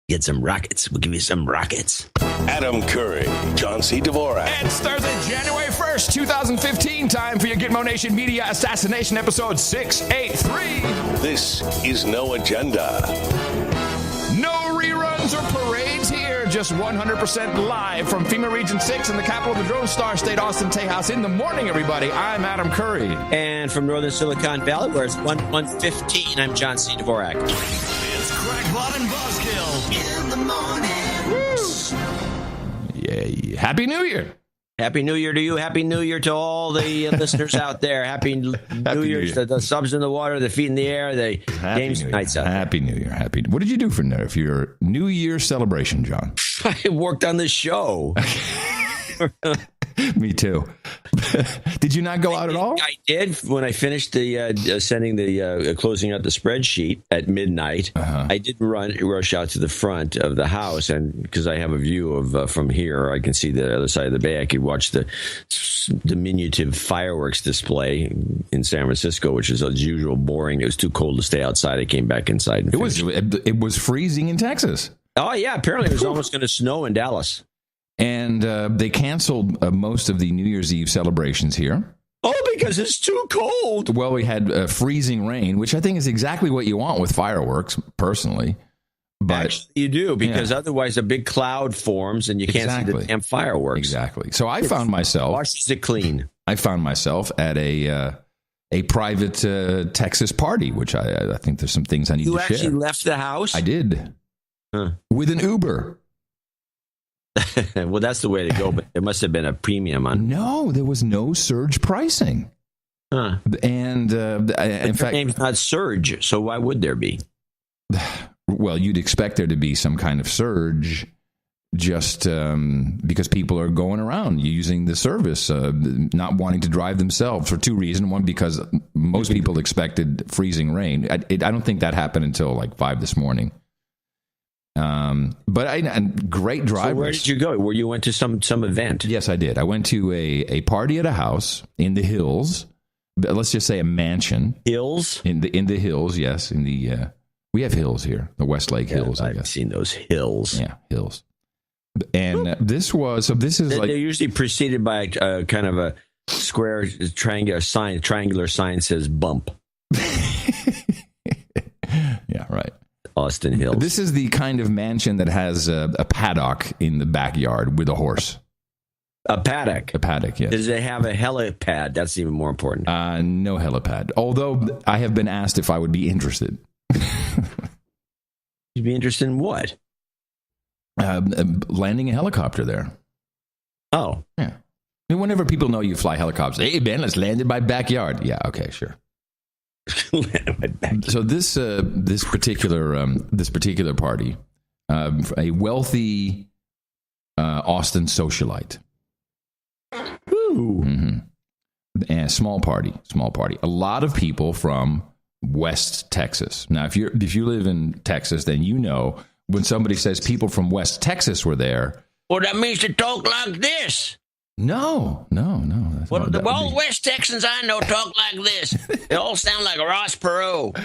Get some rockets. We'll give you some rockets. Adam Curry, John C. Dvorak. It's Thursday, January 1st, 2015. Time for your Gitmo Nation Media Assassination episode 683. This is No Agenda. No reruns or parades here. Just 100% live from FEMA Region 6 in the capital of the Drone Star State, Austin, Tejas. In the morning, everybody. I'm Adam Curry. And from Northern Silicon Valley, where it's 1:15, I'm John C. Dvorak. It's Crackpot and Buzzkill in the morning. Yay. Happy New Year. Happy New Year to you. Happy New Year to all the listeners out there. Happy New Year to the subs in the water, the feet in the air, the games nights out there. Happy New Year. What did you do for your New Year celebration, John? I worked on the show. Me too. Did you not go out at all? I did. When I finished the sending the closing out the spreadsheet at midnight, I did rush out to the front of the house, and because I have a view of from here, I can see the other side of the bay. I could watch the diminutive fireworks display in San Francisco, which is as usual boring. It was too cold to stay outside. I came back inside. And it was freezing in Texas. Oh yeah, apparently it was almost going to snow in Dallas. And they canceled most of the New Year's Eve celebrations here. Oh, because it's too cold. Well, we had freezing rain, which I think is exactly what you want with fireworks, personally. But actually, you do, because otherwise a big cloud forms and you can't see the damn fireworks. Exactly. So I found myself... Washes it clean. I found myself at a private Texas party, which I think there's some things I need to share. You actually left the house? I did. With an Uber. Well, that's the way to go, but there must have been a premium on. No, there was no surge pricing. And in fact, your name's not Surge, so why would there be? Well, you'd expect there to be some kind of surge, just because people are going around using the service, not wanting to drive themselves for two reasons. One, because most people expected freezing rain. I don't think that happened until like 5 this morning. But great drivers. So where did you go? Where you went to some event? Yes, I did. I went to a party at a house in the hills. Let's just say a mansion. Hills? In the hills, yes. We have hills here, the Westlake Hills. I've seen those hills. Yeah, hills. And this is like... They're usually preceded by a kind of a square triangular sign says bump. Yeah, right. Austin Hills. This is the kind of mansion that has a paddock in the backyard with a horse. A paddock? A paddock, yes. Does it have a helipad? That's even more important. No helipad. Although I have been asked if I would be interested. You'd be interested in what? Landing a helicopter there. Oh. Yeah. I mean, whenever people know you fly helicopters, hey, Ben, let's land in my backyard. Yeah, okay, sure. So this particular party, a wealthy Austin socialite, and small party. A lot of people from West Texas. Now, if you live in Texas, then you know when somebody says people from West Texas were there. Well, that means to talk like this. No. Well, all West Texans I know talk like this. They all sound like Ross Perot.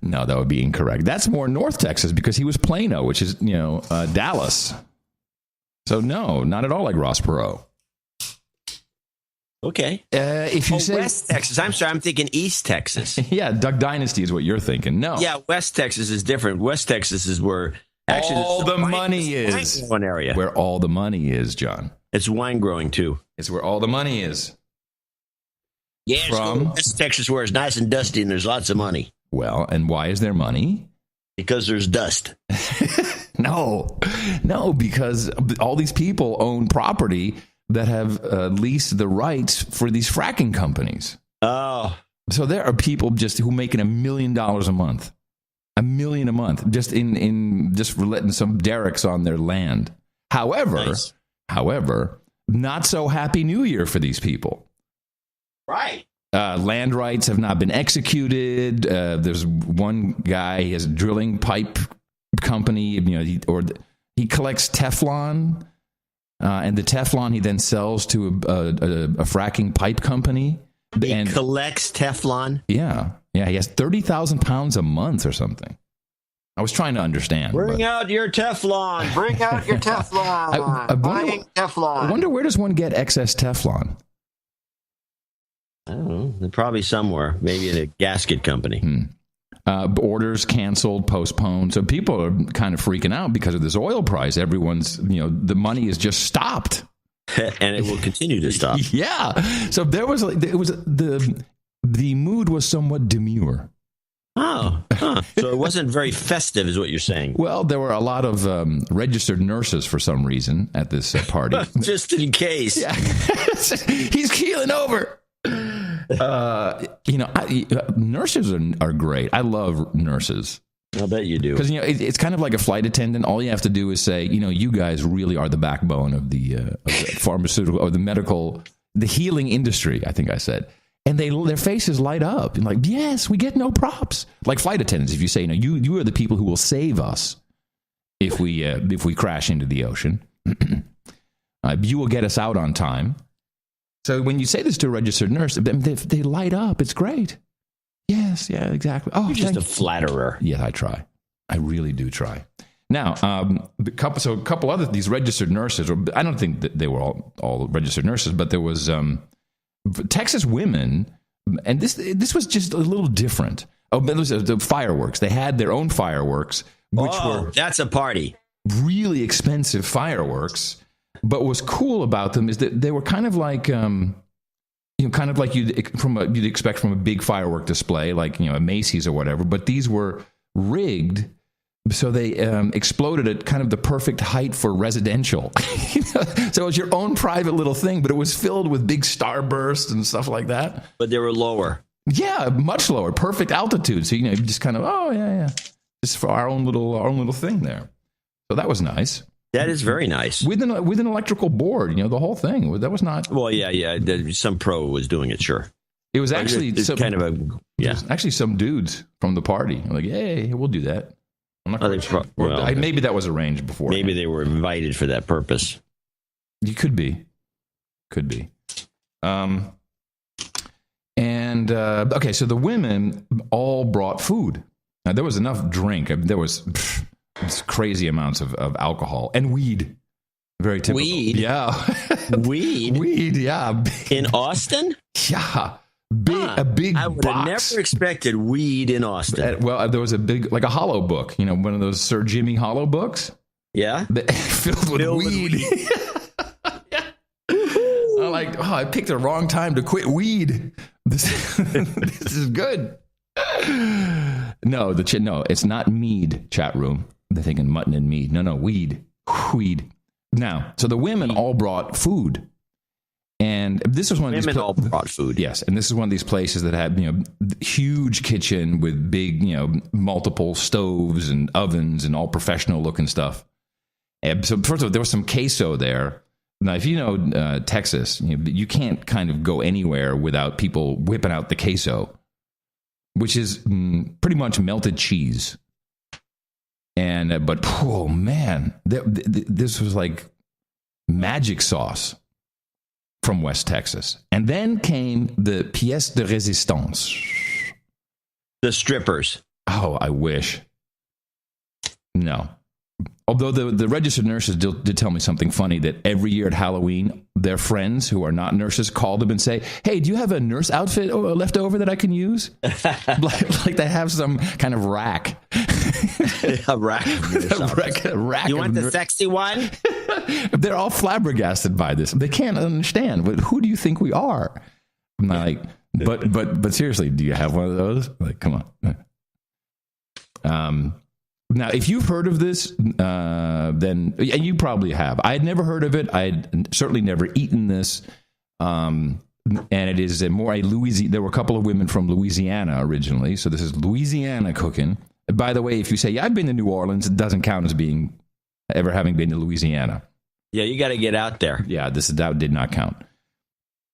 No, that would be incorrect. That's more North Texas because he was Plano, which is, Dallas. So no, not at all like Ross Perot. Okay. If you say West Texas, I'm sorry, I'm thinking East Texas. Yeah, Duck Dynasty is what you're thinking. No. Yeah, West Texas is different. West Texas is where actually all the money is. One area where all the money is, John. It's wine growing too. It's where all the money is. Yeah, from West Texas, where it's nice and dusty and there's lots of money. Well, and why is there money? Because there's dust. No, because all these people own property that have leased the rights for these fracking companies. Oh. So there are people just who making $1 million a month. $1 million a month just in just for letting some derricks on their land. However, not so happy New Year for these people. Right. Land rights have not been executed. There's one guy, he has a drilling pipe company, he collects Teflon, and the Teflon he then sells to a fracking pipe company. He collects Teflon? Yeah, he has 30,000 pounds a month or something. I was trying to understand. Bring out your Teflon. Bring out your Teflon. Buying Teflon. I wonder, where does one get excess Teflon? I don't know. Probably somewhere. Maybe in a gasket company. Orders canceled, postponed. So people are kind of freaking out because of this oil price. Everyone's, the money is just stopped. And it will continue to stop. Yeah. So the mood was somewhat demure. Oh, so it wasn't very festive, is what you're saying. Well, there were a lot of registered nurses for some reason at this party. Just in case. Yeah. He's keeling over. Nurses are great. I love nurses. I'll bet you do. Because, it's kind of like a flight attendant. All you have to do is say, you guys really are the backbone of the pharmaceutical or the medical, the healing industry, I think I said. And their faces light up and like, yes, we get no props. Like flight attendants, if you say, you are the people who will save us if we crash into the ocean. You will get us out on time. So when you say this to a registered nurse, they light up. It's great. Yes, yeah, exactly. Oh, you're just a flatterer. Yes, I try. I really do try. Now, a couple other these registered nurses, or I don't think that they were all registered nurses, but there was Texas women, and this was just a little different. Oh, but it was the fireworks. They had their own fireworks, which were that's a party. Really expensive fireworks. But what was cool about them is that they were kind of like, kind of like you'd expect from a big firework display, like a Macy's or whatever. But these were rigged, so they exploded at kind of the perfect height for residential. So it was your own private little thing, but it was filled with big starbursts and stuff like that. But they were lower. Yeah, much lower, perfect altitude. So you just kind of just for our own little thing there. So that was nice. That is very nice. With an electrical board, the whole thing. That was not. Well, yeah. Some pro was doing it, sure. It was actually actually some dudes from the party. Like, hey, we'll do that. I'm not quite sure. Maybe that was arranged before. Maybe they were invited for that purpose. You could be. Okay, so the women all brought food. Now there was enough drink. There was. Crazy amounts of alcohol and weed. Very typical. Weed? Yeah. Weed? Weed, yeah. In Austin? Yeah. A big I would have never expected weed in Austin. Well, there was a big, like a hollow book, one of those Sir Jimmy hollow books. Yeah. Filled with weed. Yeah. I'm like, I picked the wrong time to quit weed. This is good. No, it's not mead, chat room. They're thinking mutton and mead. No, weed. Now, so the women all brought food. And this was one of these women all brought food. Yes, and this is one of these places that had, huge kitchen with big, multiple stoves and ovens and all professional looking stuff. And so first of all, there was some queso there. Now, if you know Texas, you can't kind of go anywhere without people whipping out the queso, which is pretty much melted cheese. And but oh man, this was like magic sauce from West Texas. And then came the pièce de résistance. The strippers. Oh, I wish. No. Although the registered nurses did tell me something funny, that every year at Halloween, their friends who are not nurses call them and say, hey, do you have a nurse outfit left over that I can use? like they have some kind of rack. A rack. A rack. You want the sexy one? They're all flabbergasted by this. They can't understand. But who do you think we are? I'm like, but seriously, do you have one of those? Like, come on. Now, if you've heard of this, then, and you probably have. I had never heard of it. I had certainly never eaten this. And it is there were a couple of women from Louisiana originally. So this is Louisiana cooking. By the way, if you say, yeah, I've been to New Orleans, it doesn't count as ever having been to Louisiana. Yeah, you got to get out there. Yeah, that did not count.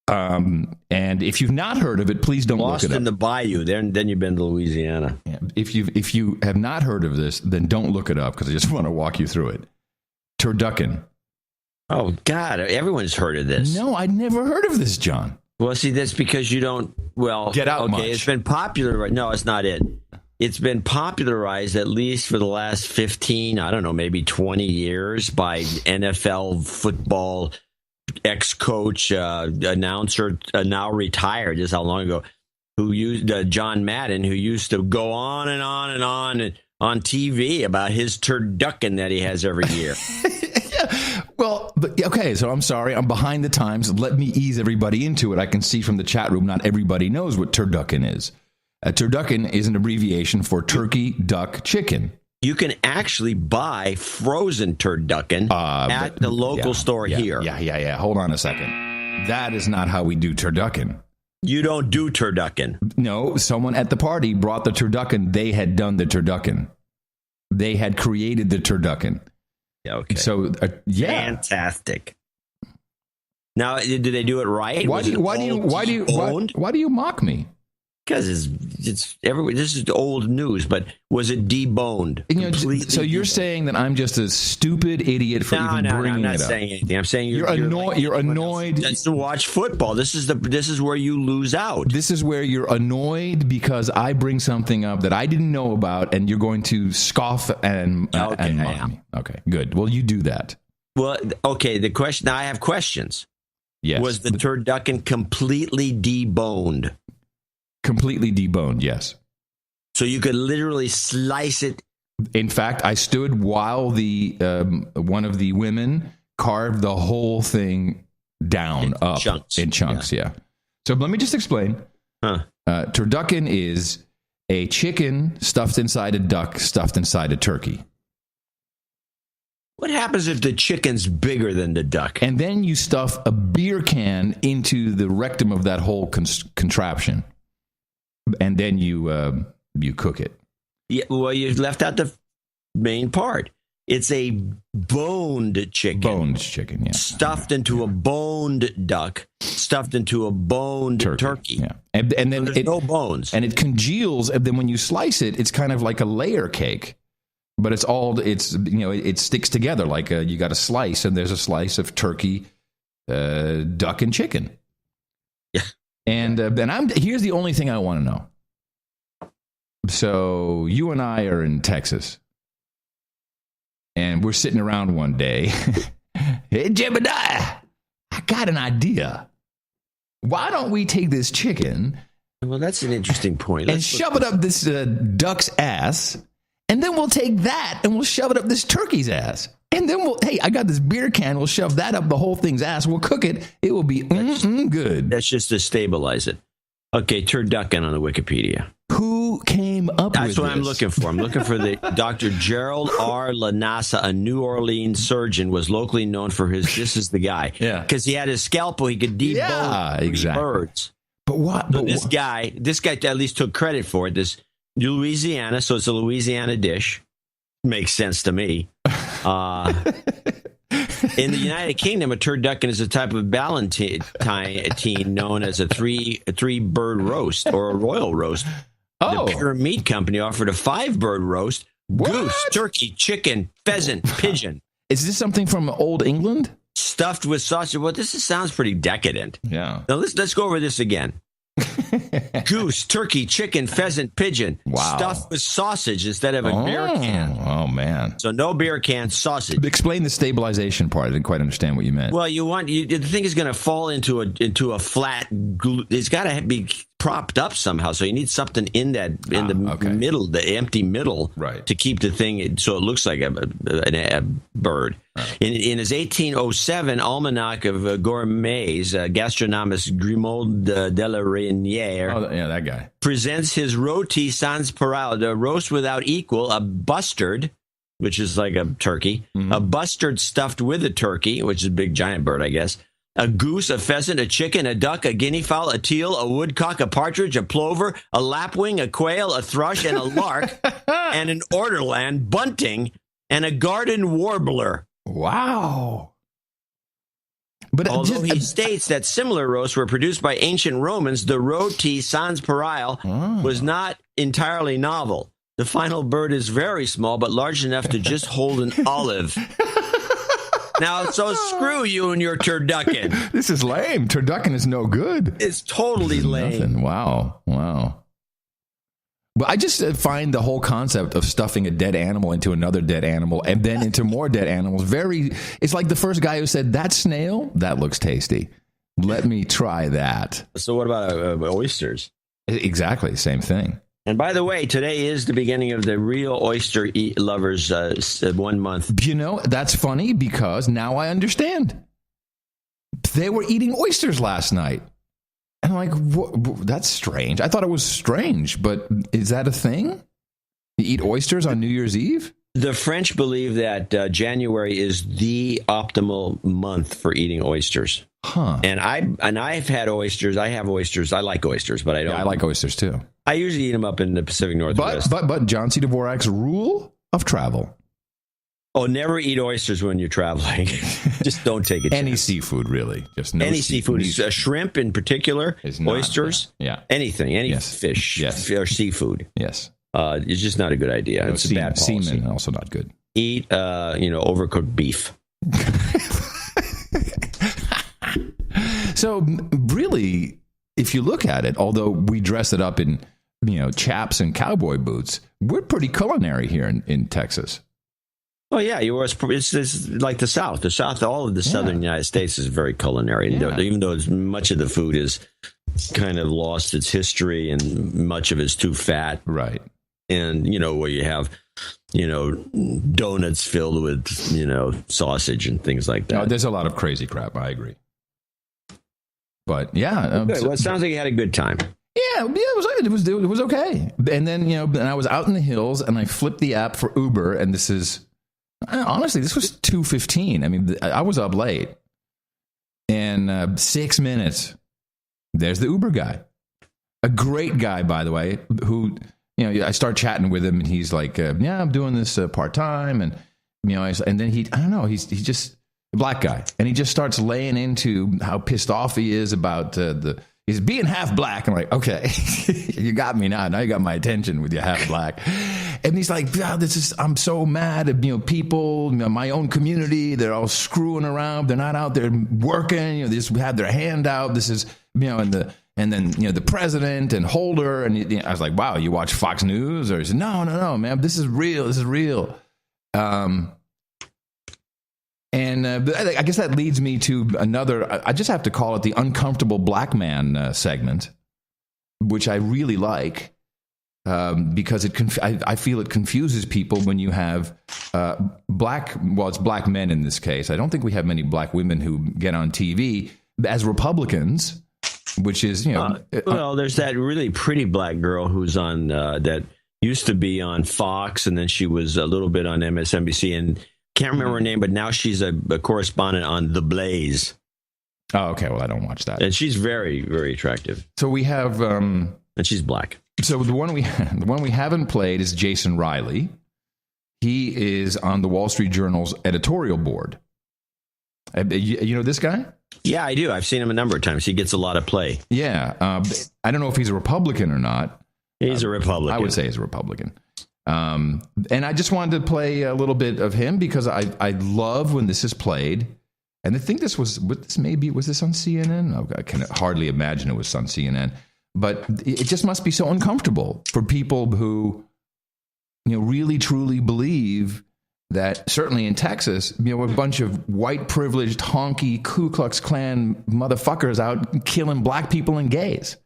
And if you've not heard of it, please don't look it up. Lost in the bayou, then you've been to Louisiana. Yeah. If you have not heard of this, then don't look it up, because I just want to walk you through it. Turducken. Oh, God, everyone's heard of this. No, I'd never heard of this, John. Well, see, that's because you don't, get out much. It's been popular. No, it's not it. it's been popularized at least for the last 15, I don't know, maybe 20 years by NFL football ex-coach, announcer, now retired, just how long ago, who used John Madden, who used to go on and on and on TV about his turducken that he has every year. Well, okay, so I'm sorry. I'm behind the times. Let me ease everybody into it. I can see from the chat room not everybody knows what turducken is. A turducken is an abbreviation for turkey, duck, chicken. You can actually buy frozen turducken at the local store here. Yeah. Hold on a second. That is not how we do turducken. You don't do turducken. No, someone at the party brought the turducken. They had done the turducken. They had created the turducken. Okay. So, fantastic. Now, did they do it right? Why do you mock me? Because it's everywhere. This is old news, but was it deboned? So you're saying that I'm just a stupid idiot for even bringing it up? No, I'm not saying anything. I'm saying you're annoyed. You're annoyed. Just to watch football. This is where you lose out. This is where you're annoyed because I bring something up that I didn't know about, and you're going to scoff and mock me. Okay, good. Well, you do that. Well, okay. The question. Now I have questions. Yes. Was the turducken completely deboned? Completely deboned, yes. So you could literally slice it. In fact, I stood while the one of the women carved the whole thing down in chunks. Yeah. So let me just explain. Turducken is a chicken stuffed inside a duck, stuffed inside a turkey. What happens if the chicken's bigger than the duck? And then you stuff a beer can into the rectum of that whole contraption. And then you cook it. Yeah, well, you left out the main part. It's a boned chicken. Boned chicken, yeah. Stuffed into a boned duck, stuffed into a boned turkey. Yeah. And then there's no bones. And it congeals, and then when you slice it, it's kind of like a layer cake. But it sticks together like you got a slice, and there's a slice of turkey, duck, and chicken. Yeah. And here's the only thing I want to know. So you and I are in Texas, and we're sitting around one day. Hey, Jebediah, I got an idea. Why don't we take this chicken? Well, that's an interesting point. And shove it up this duck's ass, and then we'll take that and we'll shove it up this turkey's ass. And then I got this beer can. We'll shove that up the whole thing's ass. We'll cook it. It will be good. That's just to stabilize it. Okay, turducken on the Wikipedia. Who came up with this? That's what I'm looking for. I'm looking for the Dr. Gerald R. Lanasa, a New Orleans surgeon, was locally known for this is the guy. Yeah. Because he had his scalpel, he could debone birds. But what? So this guy at least took credit for it. This Louisiana, so it's a Louisiana dish. Makes sense to me. In the United Kingdom, a turducken is a type of ballantine known as a three bird roast or a royal roast. Oh. The Pure Meat Company offered a 5-bird roast: goose, turkey, chicken, pheasant, pigeon. Is this something from Old England? Stuffed with sausage. Well, sounds pretty decadent. Yeah. Now let's go over this again. Goose, turkey, chicken, pheasant, pigeon. Wow. Stuffed with sausage instead of a beer can. Oh, man. So no beer can, sausage. Explain the stabilization part. I didn't quite understand what you meant. Well, the thing is going to fall into a flat glue. It's got to be propped up somehow. So you need something in the middle, the empty middle, right, to keep the thing so it looks like a bird. Right. In his 1807 Almanac of Gourmets, Gastronomist Grimaud de la Reynière, that guy, presents his rôti sans pareil, the roast without equal, a bustard, which is like a turkey, a bustard stuffed with a turkey, which is a big giant bird, I guess, a goose, a pheasant, a chicken, a duck, a guinea fowl, a teal, a woodcock, a partridge, a plover, a lapwing, a quail, a thrush, and a lark, and an orderland, bunting, and a garden warbler. Wow. But although he states that similar roasts were produced by ancient Romans, the rôti sans pareil was not entirely novel. The final bird is very small, but large enough to just hold an olive. Now, so screw you and your turducken. This is lame. Turducken is no good. It's totally lame. Nothing. Wow. But I just find the whole concept of stuffing a dead animal into another dead animal and then into more dead animals it's like the first guy who said, that snail, that looks tasty. Let me try that. So what about oysters? Exactly, same thing. And by the way, today is the beginning of the real oyster lovers 1 month. You know, that's funny because now I understand. They were eating oysters last night. And I'm like, that's strange. I thought it was strange, but is that a thing? You eat oysters on New Year's Eve? The French believe that January is the optimal month for eating oysters. Huh. And I've had oysters. I have oysters. I like oysters, but I don't. Yeah, I like oysters too. I usually eat them up in the Pacific Northwest. But John C. Dvorak's rule of travel. Oh, never eat oysters when you're traveling. Just don't take it. Any seafood, really. Just no any seafood. Shrimp in particular, oysters, anything, any fish or seafood. Yes. It's just not a good idea. It's a bad policy. Seamen, also not good. Eat, overcooked beef. So really, if you look at it, although we dress it up in, chaps and cowboy boots, we're pretty culinary here in Texas. Oh, yeah. It's like the South. The South, all of the southern United States is very culinary. Yeah. Even though much of the food is kind of lost its history and much of it's too fat. Right. And, where you have, donuts filled with, sausage and things like that. No, there's a lot of crazy crap. I agree. But, yeah. Well, it sounds like you had a good time. Yeah, it was okay. And then, and I was out in the hills and I flipped the app for Uber. And this was 2:15. I mean, I was up late. And 6 minutes, there's the Uber guy. A great guy, by the way, who, I start chatting with him and he's like, I'm doing this part-time. And, and then he's just a black guy. And he just starts laying into how pissed off he is about he's being half black. I'm like, okay, you got me now. Now you got my attention with your half black. And he's like, I'm so mad at, people, my own community. They're all screwing around. They're not out there working. They just have their hand out. This is, and then, the president and Holder. And I was like, wow, you watch Fox News? Or he said, no, man, this is real. This is real. And I guess that leads me to another, I just have to call it the uncomfortable black man segment, which I really like because I feel it confuses people when you have it's black men in this case. I don't think we have many black women who get on TV as Republicans, which is, there's that really pretty black girl who's on that used to be on Fox, and then she was a little bit on MSNBC, and can't remember her name, but now she's a correspondent on The Blaze. Oh, okay. Well, I don't watch that. And she's very, very attractive. So we have, and she's black. So the one we haven't played is Jason Riley. He is on the Wall Street Journal's editorial board. You know this guy? Yeah, I do. I've seen him a number of times. He gets a lot of play. Yeah. I don't know if he's a Republican or not. He's a Republican. I would say he's a Republican. And I just wanted to play a little bit of him because I love when this is played. And I think was this on CNN? Oh, I can hardly imagine it was on CNN. But it just must be so uncomfortable for people who, really truly believe that certainly in Texas, a bunch of white privileged honky Ku Klux Klan motherfuckers out killing black people and gays.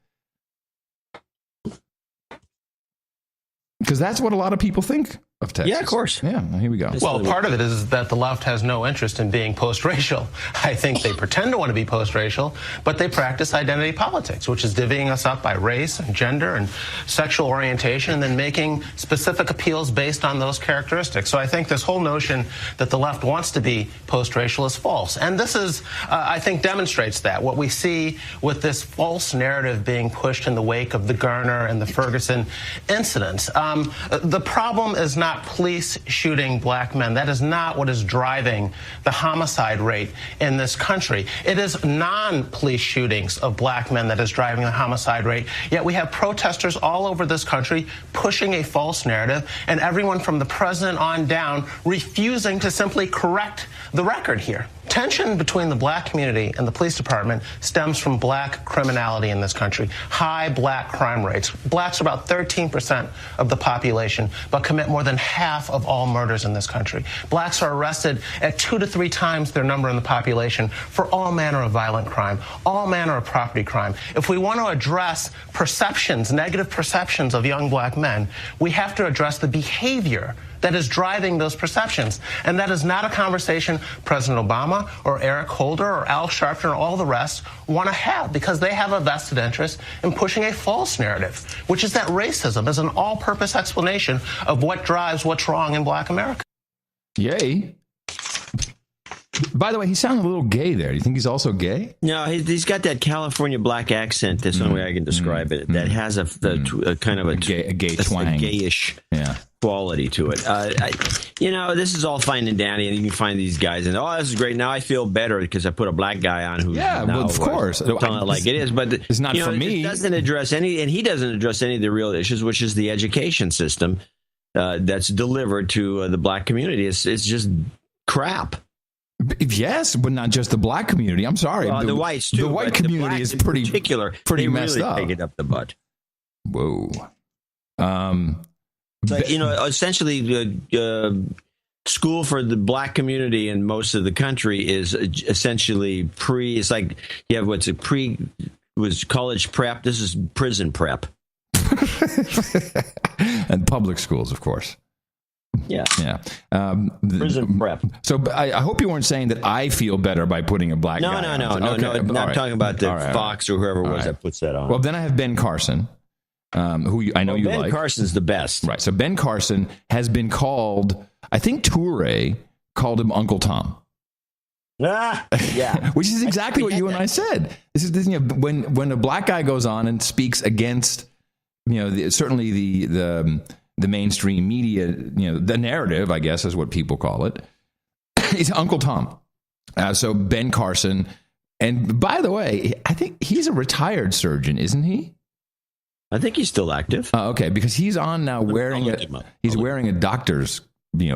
Because that's what a lot of people think of Texas. Yeah, of course. Yeah, here we go. Well, part of it is that the left has no interest in being post-racial. I think they pretend to want to be post-racial, but they practice identity politics, which is divvying us up by race and gender and sexual orientation and then making specific appeals based on those characteristics. So I think this whole notion that the left wants to be post-racial is false. And this is, I think, demonstrates that. What we see with this false narrative being pushed in the wake of the Garner and the Ferguson incidents. The problem is not police shooting black men. That is not what is driving the homicide rate in this country. It is non-police shootings of black men that is driving the homicide rate. Yet we have protesters all over this country pushing a false narrative, and everyone from the president on down refusing to simply correct the record here. Tension between the black community and the police department stems from black criminality in this country. High black crime rates. Blacks are about 13% of the population, but commit more than half of all murders in this country. Blacks are arrested at 2 to 3 times their number in the population for all manner of violent crime, all manner of property crime. If we want to address perceptions, negative perceptions of young black men, we have to address the behavior that is driving those perceptions. And that is not a conversation President Obama or Eric Holder or Al Sharpton or all the rest want to have, because they have a vested interest in pushing a false narrative, which is that racism is an all-purpose explanation of what drives what's wrong in black America. Yay. By the way, he sounded a little gay there. Do you think he's also gay? No, he's got that California black accent. That's the only way I can describe it. That has a kind of a gay twang, a gayish quality to it. This is all fine and dandy, and you can find these guys, and this is great. Now I feel better because I put a black guy on who of course, telling it like it is. But it's not for me. It doesn't address any, and he doesn't address any of the real issues, which is the education system that's delivered to the black community. It's just crap. Yes, but not just the black community. I'm sorry. The whites, too. The white community is pretty messed up. Take it up the butt. Whoa. Essentially, school for the black community in most of the country is essentially it's like you have was college prep. This is prison prep. And public schools, of course. Yeah. Prison prep. So I hope you weren't saying that I feel better by putting a black guy on. No. I'm not talking about the Fox or whoever it was that puts that on. Well, then I have Ben Carson, who I know you like. Ben Carson's the best. Right. So Ben Carson has been called, I think Toure called him Uncle Tom. Yeah. Which is exactly what you and I said. This is when a black guy goes on and speaks against, certainly the mainstream media, the narrative, I guess, is what people call it. He's Uncle Tom. So Ben Carson, and by the way, I think he's a retired surgeon, isn't he? I think he's still active. Okay, because he's on now wearing a doctor's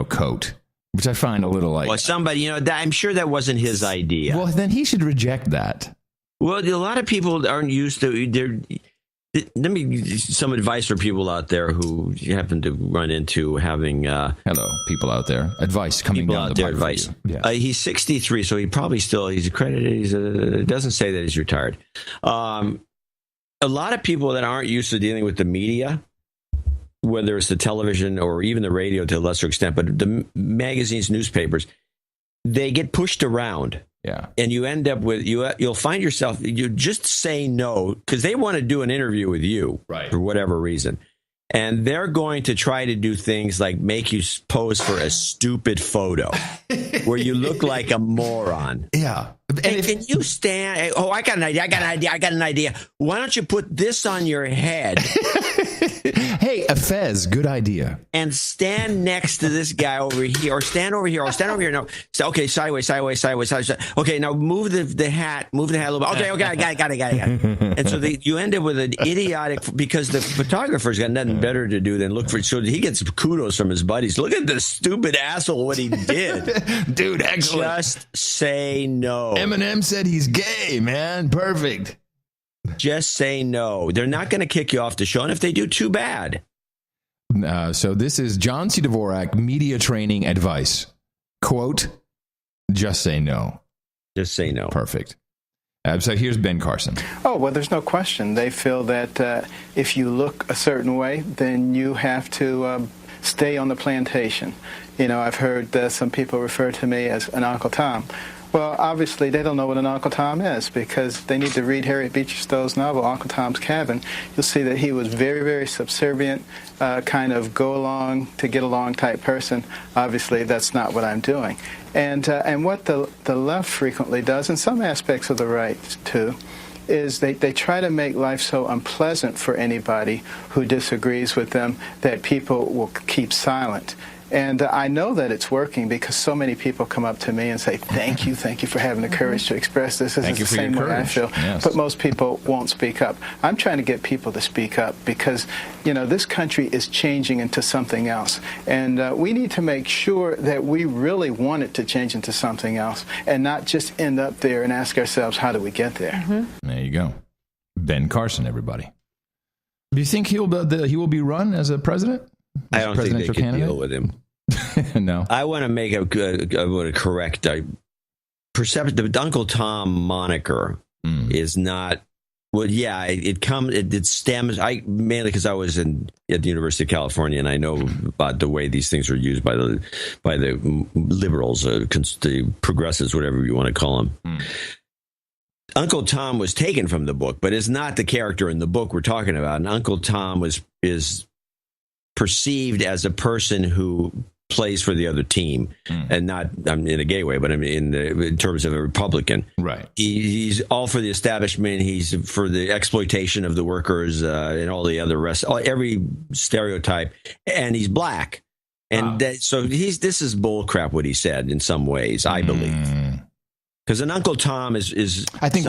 coat, which I find a little like. Well, somebody, I'm sure that wasn't his idea. Well, then he should reject that. Well, a lot of people aren't used to. Let me give you some advice for people out there who happen to run into having. Hello, people out there. Advice coming down the pipe. Advice. Yeah. He's 63, so he's accredited. It doesn't say that he's retired. A lot of people that aren't used to dealing with the media, whether it's the television or even the radio to a lesser extent, but the magazines, newspapers, they get pushed around. Yeah. And you end up with you'll find yourself, you just say no because they want to do an interview with you for whatever reason. And they're going to try to do things like make you pose for a stupid photo where you look like a moron. Yeah. And can you stand? Oh, I got an idea. Why don't you put this on your head? Hey, a fez, good idea. And stand next to this guy over here, or stand over here, or stand over here. No, okay, sideways. Okay, now move the hat a little bit. Okay, I got it. And so you end up with an idiotic, because the photographer's got nothing better to do than look for. So he gets kudos from his buddies. Look at this stupid asshole, what he did, dude. Excellent. Just say no. Eminem said he's gay, man. Perfect. Just say no. They're not going to kick you off the show, and if they do, too bad. So this is John C. Dvorak, media training advice. Quote, just say no. Just say no. Perfect. So here's Ben Carson. Oh, well, there's no question. They feel that if you look a certain way, then you have to stay on the plantation. I've heard some people refer to me as an Uncle Tom. Well, obviously, they don't know what an Uncle Tom is, because they need to read Harriet Beecher Stowe's novel, Uncle Tom's Cabin. You'll see that he was very, very subservient, kind of go-along to get along type person. Obviously, that's not what I'm doing. And what the left frequently does, and some aspects of the right, too, is they try to make life so unpleasant for anybody who disagrees with them that people will keep silent. And I know that it's working because so many people come up to me and say, thank you for having the courage to express this. This is the same way I feel. Yes. But most people won't speak up. I'm trying to get people to speak up because, this country is changing into something else. And we need to make sure that we really want it to change into something else and not just end up there and ask ourselves, how do we get there? Mm-hmm. There you go. Ben Carson, everybody. Do you think he will be run as a president? I don't think they can deal with him. No. I want to make a correct perception. The Uncle Tom moniker is not. Well, yeah, it stems. Mainly because I was at the University of California, and I know about the way these things are used by the liberals, the progressives, whatever you want to call them. Uncle Tom was taken from the book, but is not the character in the book we're talking about. And Uncle Tom is perceived as a person who plays for the other team, and not in a gay way, but I mean in terms of a Republican. Right. He's all for the establishment. He's for the exploitation of the workers and all the other every stereotype. And he's black, and so this is bull crap what he said in some ways, I believe. Because an Uncle Tom is I think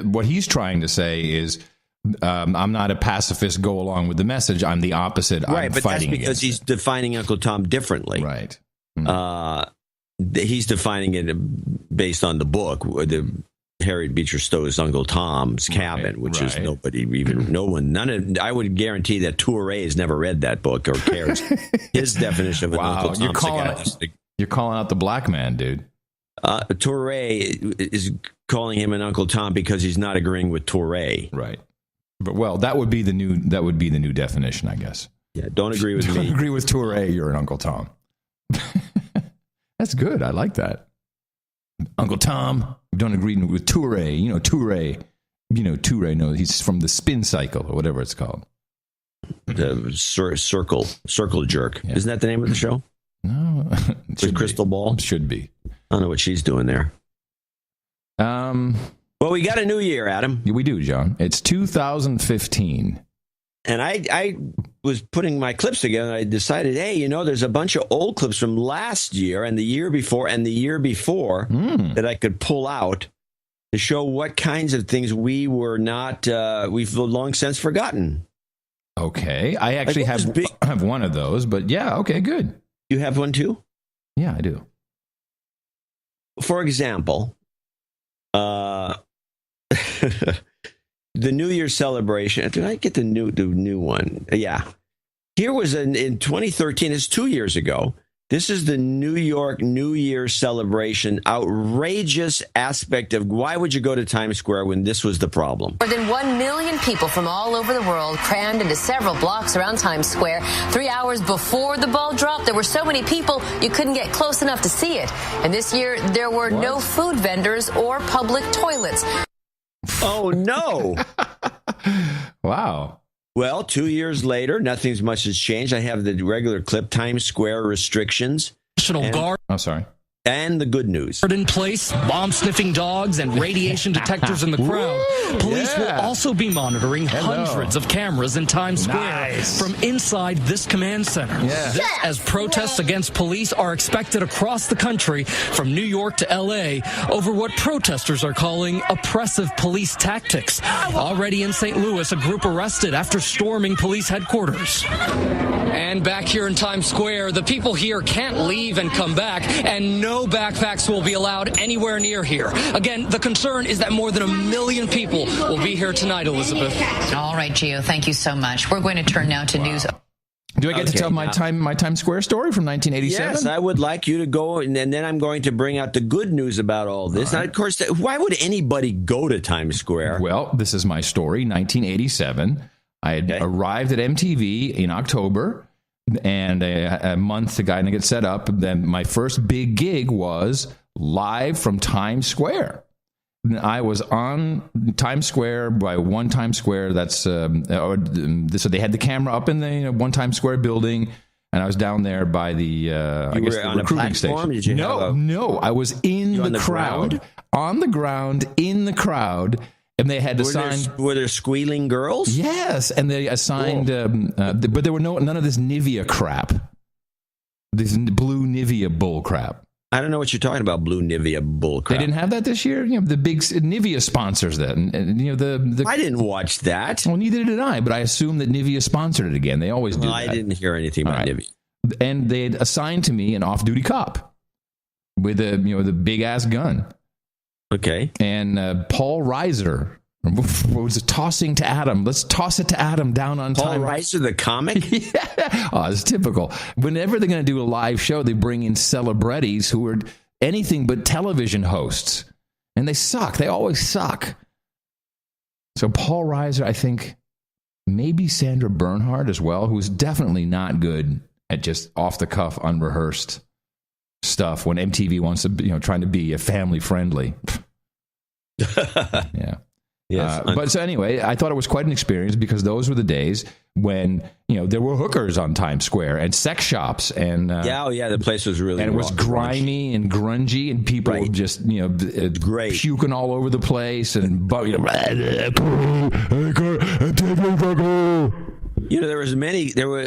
what he's trying to say is, I'm not a pacifist, go along with the message. I'm the opposite. Right, I'm but fighting that's because he's defining Uncle Tom differently. Right. He's defining it based on the book, the Harriet Beecher Stowe's Uncle Tom's Cabin, which is I would guarantee that Touré has never read that book or cares. His definition of an Uncle Tom. You're calling out the black man, dude. Touré is calling him an Uncle Tom because he's not agreeing with Touré. Right. But that would be the new definition, I guess. Yeah, don't agree with me. Don't agree with Touré, you're an Uncle Tom. That's good. I like that. Uncle Tom, don't agree with Touré. Touré, no, he's from the spin cycle or whatever it's called. The circle jerk. Yeah. Isn't that the name of the show? No. The Crystal Ball? Should be. I don't know what she's doing there. Well, we got a new year, Adam. We do, John. It's 2015. And I was putting my clips together, and I decided, hey, there's a bunch of old clips from last year and the year before and the year before that I could pull out to show what kinds of things we've long since forgotten. Okay. I actually have one of those, but yeah, okay, good. You have one too? Yeah, I do. For example, the New Year celebration. Did I get the new one? Yeah. Here was in 2013. It's 2 years ago. This is the New York New Year celebration. Outrageous aspect of why would you go to Times Square when this was the problem? More than 1 million people from all over the world crammed into several blocks around Times Square. 3 hours before the ball dropped, there were so many people you couldn't get close enough to see it. And this year, there were no food vendors or public toilets. Oh, no. Wow. Well, 2 years later, nothing much has changed. I have the regular clip, Times Square restrictions. National Guard. Oh, sorry. And the good news. In place, bomb-sniffing dogs and radiation detectors in the crowd. Police will also be monitoring hundreds of cameras in Times Square from inside this command center. This as protests against police are expected across the country from New York to L.A. over what protesters are calling oppressive police tactics. Already in St. Louis, a group arrested after storming police headquarters. And back here in Times Square, the people here can't leave and come back, and no backpacks will be allowed anywhere near here. Again, the concern is that more than 1 million people will be here tonight, Elizabeth. All right, Gio, thank you so much. We're going to turn now to news. Do I get to tell my Times Square story from 1987? Yes, I would like you to go, and then I'm going to bring out the good news about all this. All right. And of course, why would anybody go to Times Square? Well, this is my story, 1987. I had arrived at MTV in October. And a month to kind of get set up. Then my first big gig was live from Times Square. I was on Times Square by One Times Square. So they had the camera up in the One Times Square building, and I was down there by the the recruiting station. Did you no, I was in the crowd, on the ground, in the crowd. And they had assigned. Were there squealing girls? Yes, and they assigned, but there were none of this Nivea crap. This blue Nivea bull crap. I don't know what you're talking about, blue Nivea bullcrap. They didn't have that this year? You know, the big Nivea sponsors that. And you know, the I didn't watch that. Well, neither did I, but I assume that Nivea sponsored it again. They always do that. I didn't hear anything about Nivea. And they'd assigned to me an off-duty cop with the big-ass gun. Okay. And Paul Reiser was tossing to Adam. Let's toss it to Adam down on time. Paul Reiser, the comic? Yeah. Oh, it's typical. Whenever they're going to do a live show, they bring in celebrities who are anything but television hosts. And they suck. They always suck. So Paul Reiser, I think, maybe Sandra Bernhard as well, who's definitely not good at just off-the-cuff, unrehearsed stuff when MTV wants to, trying to be family-friendly. Yeah. Yes. But so anyway, I thought it was quite an experience because those were the days when, there were hookers on Times Square and sex shops and the place was really and it was grimy and grungy and people were just great puking all over the place and there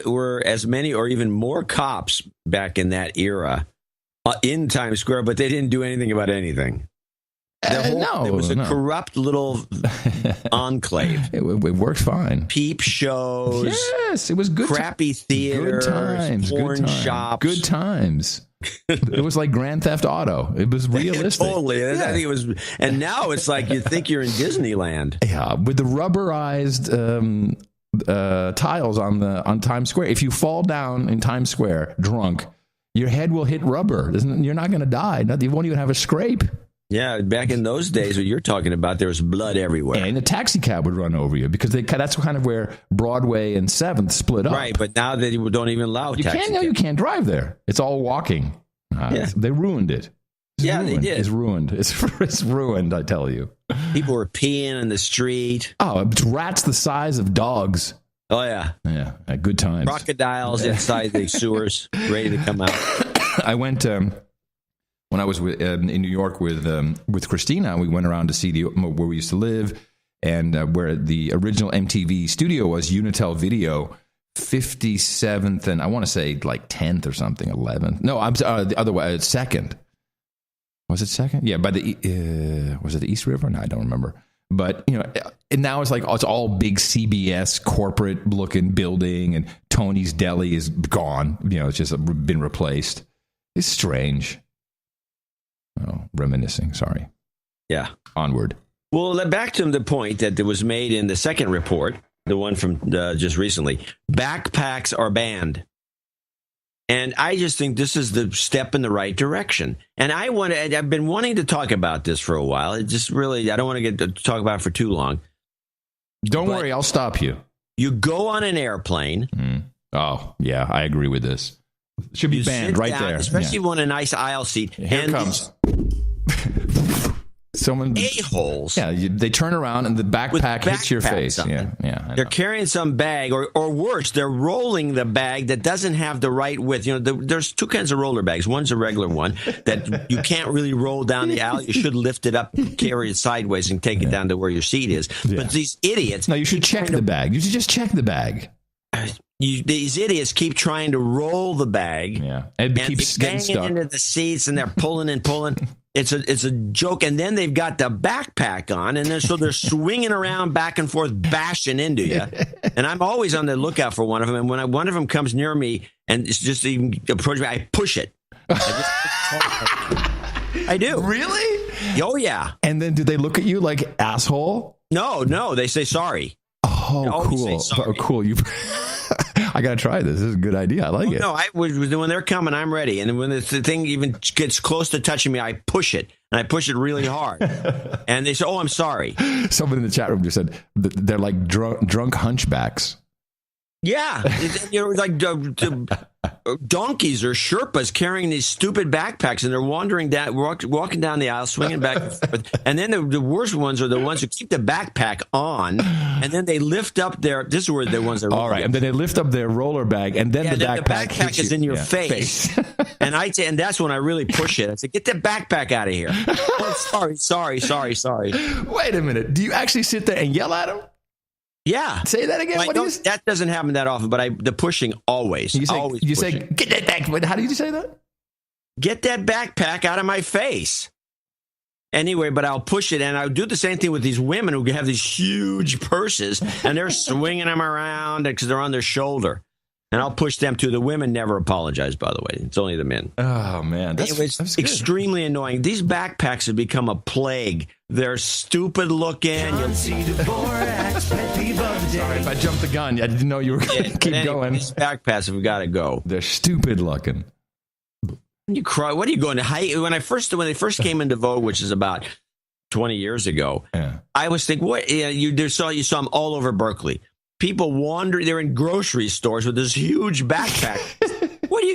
were as many or even more cops back in that era in Times Square, but they didn't do anything about anything. It was a corrupt little enclave. It worked fine. Peep shows. Yes, it was good. Crappy theater. Good times. Porn shops. Good times. It was like Grand Theft Auto. It was realistic. Totally. Yeah. I think it was. And now it's like you think you're in Disneyland. Yeah, with the rubberized tiles on Times Square. If you fall down in Times Square drunk, your head will hit rubber. You're not going to die. You won't even have a scrape. Yeah, back in those days, what you're talking about, there was blood everywhere. And a taxi cab would run over you because that's kind of where Broadway and 7th split up. Right, but now they don't even allow taxi cabs. You can't drive there. It's all walking. They ruined it. They did. It's ruined. It's ruined, I tell you. People were peeing in the street. Oh, it's rats the size of dogs. Oh, yeah. Yeah, good times. Crocodiles inside the sewers, ready to come out. I went... when I was in New York with Christina, we went around to see where we used to live and where the original MTV studio was, Unitel Video, 57th and I want to say like 10th or something, 11th. No, I'm the other way, 2nd. Was it 2nd? Yeah, by was it the East River? No, I don't remember. But, and now it's like, it's all big CBS corporate looking building and Tony's Deli is gone. It's just been replaced. It's strange. Oh, reminiscing. Sorry. Yeah. Onward. Well, back to the point that was made in the second report, the one from just recently. Backpacks are banned. And I just think this is the step in the right direction. And I've been wanting to talk about this for a while. It just really, I don't want to get to talk about it for too long. Don't worry, I'll stop you. You go on an airplane. Oh, yeah, I agree with this. Should be banned right there. Especially if you want a nice aisle seat. Here it comes. Someone a-holes. Yeah, they turn around and the backpack hits your face. Yeah. They're carrying some bag, or worse, they're rolling the bag that doesn't have the right width. There's two kinds of roller bags. One's a regular one that you can't really roll down the aisle. You should lift it up, carry it sideways, and take it down to where your seat is. Yeah. But these idiots. No, you should check the bag. You should just check the bag. These idiots keep trying to roll the bag, and keeps getting stuck into the seats, and they're pulling and pulling. It's a joke, and then they've got the backpack on, and so they're swinging around back and forth, bashing into you. And I'm always on the lookout for one of them. And when one of them comes near me and it's just even approach me, I push it. I do. Really? Oh yeah. And then do they look at you like asshole? No, they say sorry. Oh, cool. Oh, cool. I got to try this. This is a good idea. I like it. No, when they're coming, I'm ready. And when the thing even gets close to touching me, I push it. And I push it really hard. And they say, I'm sorry. Someone in the chat room just said they're like drunk hunchbacks. Yeah. Like donkeys or Sherpas carrying these stupid backpacks, and they're wandering down, walking down the aisle, swinging back and forth. And then the worst ones are the ones who keep the backpack on, and then they lift up this is where the ones that all right, and then they lift up their roller bag, and then the backpack is in your face. And and that's when I really push it. I say, get the backpack out of here. Sorry. Wait a minute. Do you actually sit there and yell at them? Yeah. Say that again. What that doesn't happen that often, but the pushing always. You say, always you pushing. say, get that back. How do you say that? Get that backpack out of my face. Anyway, but I'll push it, and I'll do the same thing with these women who have these huge purses, and they're swinging them around because they're on their shoulder. And I'll push them too. The women never apologize, by the way. It's only the men. Oh, man. That's extremely annoying. These backpacks have become a plague. They're stupid looking. Sorry if I jumped the gun. I didn't know you were going to keep going. These backpacks have got to go. They're stupid looking. You cry. What are you going to hike? When they first came into vogue, which is about 20 years ago, I was thinking, what? You saw them all over Berkeley. People wander. They're in grocery stores with this huge backpack. What are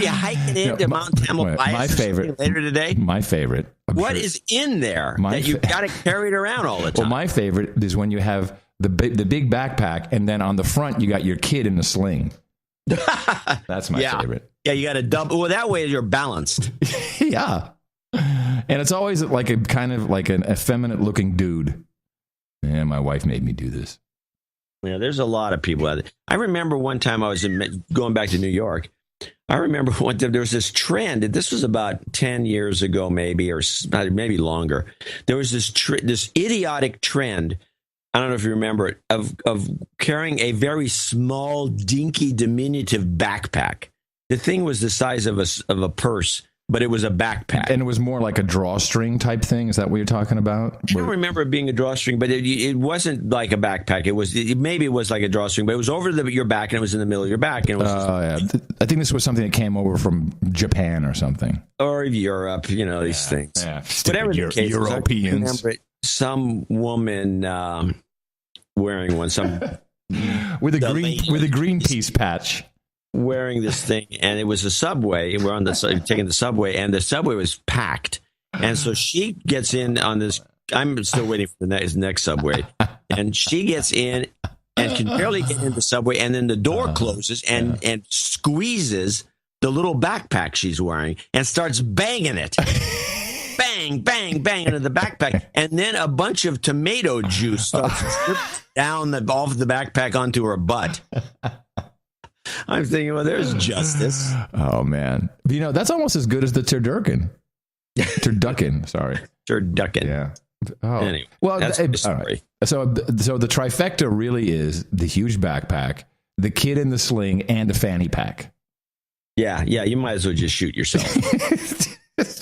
you hiking into Mount Tamalpais? My favorite later today. My favorite. What is in there that you've got to carry it around all the time? Well, my favorite is when you have the big backpack, and then on the front you got your kid in a sling. That's my favorite. Yeah, you got to double. Well, that way you're balanced. Yeah, and it's always like a kind of like an effeminate looking dude. Yeah, my wife made me do this. Yeah, there's a lot of people out there. I remember one time I was going back to New York. I remember there was this trend. This was about 10 years ago, maybe, or maybe longer. There was this idiotic trend. I don't know if you remember it, of carrying a very small, dinky, diminutive backpack. The thing was the size of a purse, but it was a backpack. And it was more like a drawstring type thing. Is that what you're talking about? I don't remember it being a drawstring, but it wasn't like a backpack. Maybe it was like a drawstring, but it was over your back, and it was in the middle of your back. And it was I think this was something that came over from Japan or something. Or Europe, these things. Yeah. Whatever the case Europeans. I remember some woman wearing one, with a Greenpeace patch. Wearing this thing, and it was a subway. We're taking the subway, and the subway was packed. And so she gets in on this. I'm still waiting for the next subway, and she gets in and can barely get in the subway, and then the door closes and squeezes the little backpack she's wearing and starts banging it. Bang, bang, bang into the backpack, and then a bunch of tomato juice starts dripping down off the backpack onto her butt. I'm thinking, well, there's justice. Oh, man. That's almost as good as the turducken. Sorry. Turducken. Yeah. Oh. Anyway, well, that's the story. Right. So the trifecta really is the huge backpack, the kid in the sling, and a fanny pack. Yeah. You might as well just shoot yourself.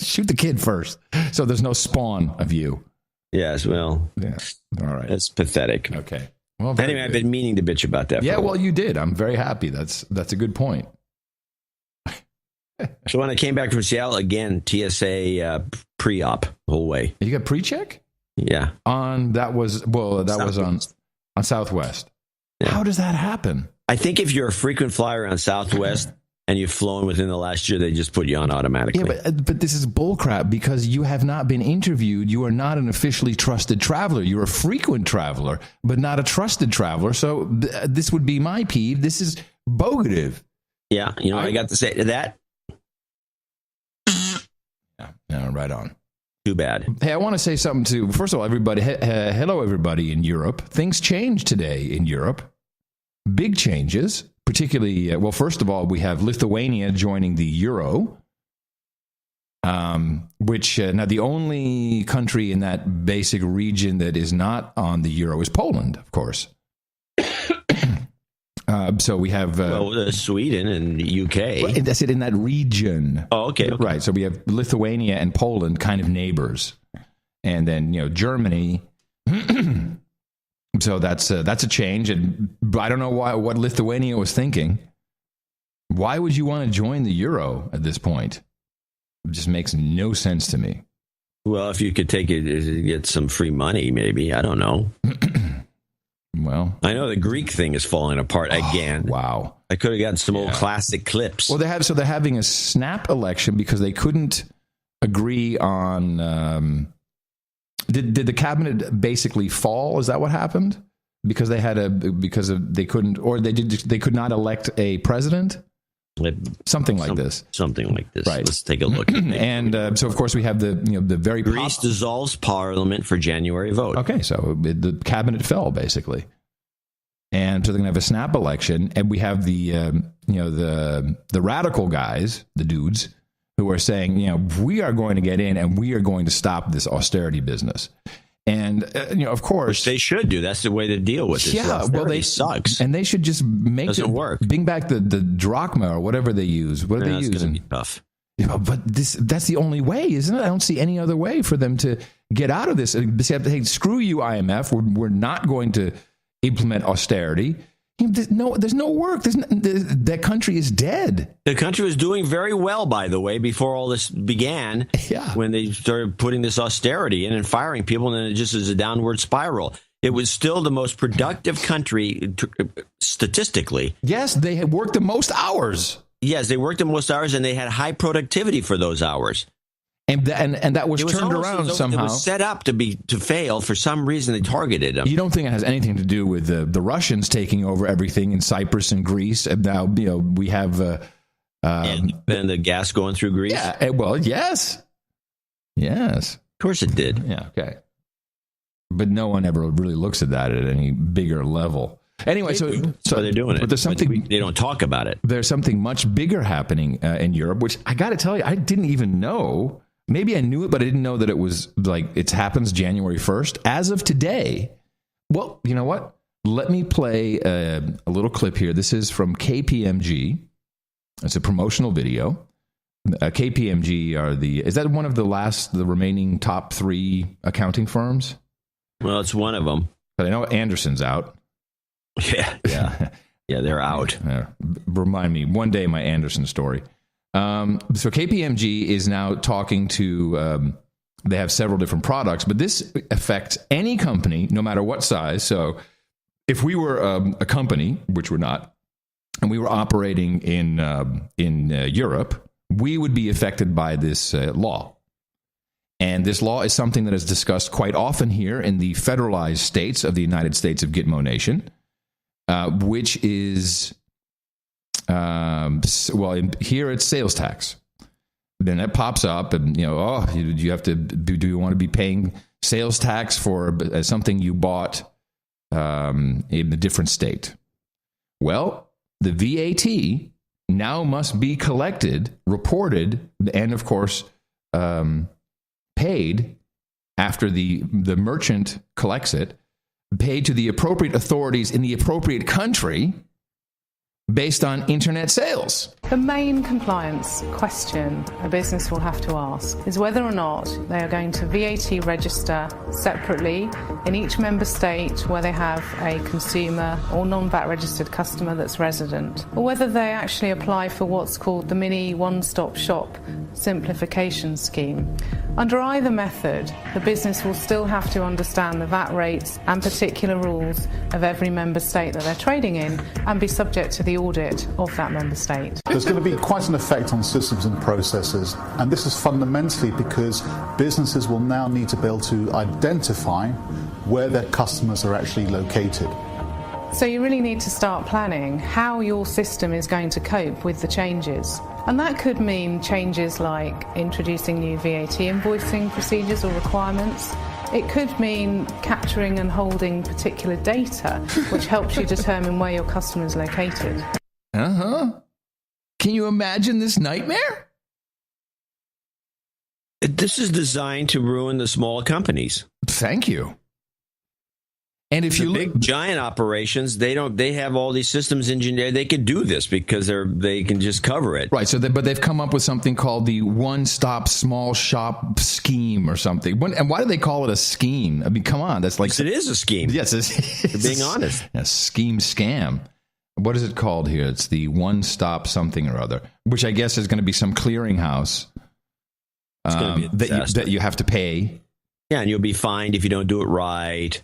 Shoot the kid first, so there's no spawn of you. Yes, well. Yeah. All right. That's pathetic. Okay. Well, anyway, I've been meaning to bitch about that. Yeah, well, you did. I'm very happy. That's a good point. So when I came back from Seattle again, TSA pre-op the whole way. You got pre-check? Yeah. That was on Southwest. Yeah. How does that happen? I think if you're a frequent flyer on Southwest and you've flown within the last year, they just put you on automatically. Yeah, but this is bullcrap because you have not been interviewed. You are not an officially trusted traveler. You're a frequent traveler, but not a trusted traveler. So this would be my peeve. This is bogative. Yeah, I got to say to that. Yeah, right on. Too bad. Hey, I want to say something to, first of all, everybody. Hello, everybody in Europe. Things changed today in Europe. Big changes. Particularly, first of all, we have Lithuania joining the euro, which now the only country in that basic region that is not on the euro is Poland, of course. So we have Sweden and the UK. Well, that's it, in that region. Oh, okay. Right. So we have Lithuania and Poland, kind of neighbors, and then Germany. So that's a change, and I don't know what Lithuania was thinking. Why would you want to join the euro at this point? It just makes no sense to me. Well, if you could take it to get some free money, maybe. I don't know. Well, I know the Greek thing is falling apart again. Wow. I could have gotten some old classic clips. Well, they're having a snap election because they couldn't agree on. Did the cabinet basically fall? Is that what happened? Because they they couldn't, or they could not elect a president. Something like this. Right. Let's take a look. And so, of course, we have the very Greece dissolves parliament for January vote. Okay, so the cabinet fell basically. And so they're going to have a snap election, and we have the radical guys, the dudes, who are saying, we are going to get in and we are going to stop this austerity business. And, of course. Which they should do. That's the way to deal with this. Yeah, well, they sucks. And they should just Doesn't work. Bring back the drachma or whatever they use. What are they using? It's going to be tough. But that's the only way, isn't it? I don't see any other way for them to get out of this. They say, hey, screw you, IMF. We're not going to implement austerity. There's no work. That country is dead. The country was doing very well, by the way, before all this began. Yeah. When they started putting this austerity in and firing people, and then it just is a downward spiral. It was still the most productive country statistically. Yes, they had worked the most hours. Yes, they worked the most hours, and they had high productivity for those hours. And that was turned around somehow. It was set up to fail. For some reason, they targeted them. You don't think it has anything to do with the Russians taking over everything in Cyprus and Greece? And now, we have... and the gas going through Greece? Yeah, well, yes. Yes. Of course it did. Yeah, okay. But no one ever really looks at that at any bigger level. Anyway, so they're doing it. But there's something... They don't talk about it. There's something much bigger happening in Europe, which I got to tell you, I didn't even know... Maybe I knew it, but I didn't know that it was it happens January 1st. As of today, well, you know what? Let me play a little clip here. This is from KPMG. It's a promotional video. KPMG is that one of the remaining top 3 accounting firms? Well, it's one of them. But I know Anderson's out. Yeah. Yeah, they're out. Remind me one day my Anderson story. So KPMG is now talking to, they have several different products, but this affects any company, no matter what size. So if we were a company, which we're not, and we were operating in Europe, we would be affected by this law. And this law is something that is discussed quite often here in the federalized states of the United States of Gitmo Nation, which is... here it's sales tax. Then that pops up, and you have to do you want to be paying sales tax for something you bought in a different state? Well, the VAT now must be collected, reported, and of course paid after the merchant collects it, paid to the appropriate authorities in the appropriate country, based on internet sales. The main compliance question a business will have to ask is whether or not they are going to VAT register separately in each member state where they have a consumer or non-VAT registered customer that's resident, or whether they actually apply for what's called the mini one-stop shop simplification scheme. Under either method, the business will still have to understand the VAT rates and particular rules of every member state that they're trading in and be subject to the audit of that member state. There's going to be quite an effect on systems and processes, and this is fundamentally because businesses will now need to be able to identify where their customers are actually located. So you really need to start planning how your system is going to cope with the changes. And that could mean changes like introducing new VAT invoicing procedures or requirements. It could mean capturing and holding particular data, which helps you determine where your customer is located. Can you imagine this nightmare? This is designed to ruin the small companies. Thank you. And if you look, giant operations, they have all these systems engineered. They can do this because they can just cover it. Right. So, but they've come up with something called the one-stop small shop scheme or something. And why do they call it a scheme? I mean, come on, that's like it is a scheme. Yes, it's being honest. A scheme scam. What is it called here? It's the one-stop something or other, which I guess is going to be some clearinghouse that you have to pay. Yeah, and you'll be fined if you don't do it right.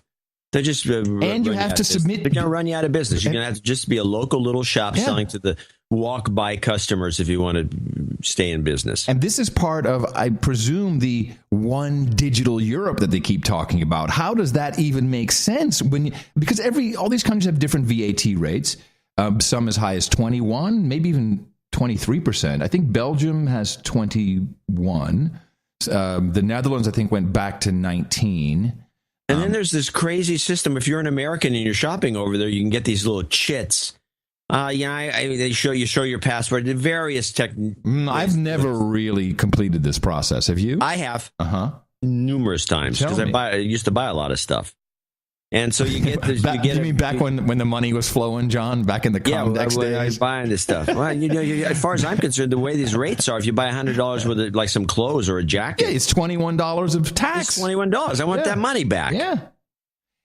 They're just and you have to submit. They're going to run you out of business. You're going to have to just be a local little shop selling to the walk-by customers if you want to stay in business. And this is part of, I presume, the one digital Europe that they keep talking about. How does that even make sense? Because all these countries have different VAT rates. Some as high as 21, maybe even 23%. I think Belgium has 21. The Netherlands, I think, went back to 19. And then there's this crazy system. If you're an American and you're shopping over there, you can get these little chits. They show your passport. The various I've never really completed this process. Have you? I have. Numerous times because I used to buy a lot of stuff. And so you get this. You mean back when the money was flowing, John? Back in the Comdex days? I was buying this stuff. Well, as far as I'm concerned, the way these rates are, if you buy $100 worth of like some clothes or a jacket, it's $21 of tax. It's $21. I want that money back. Yeah.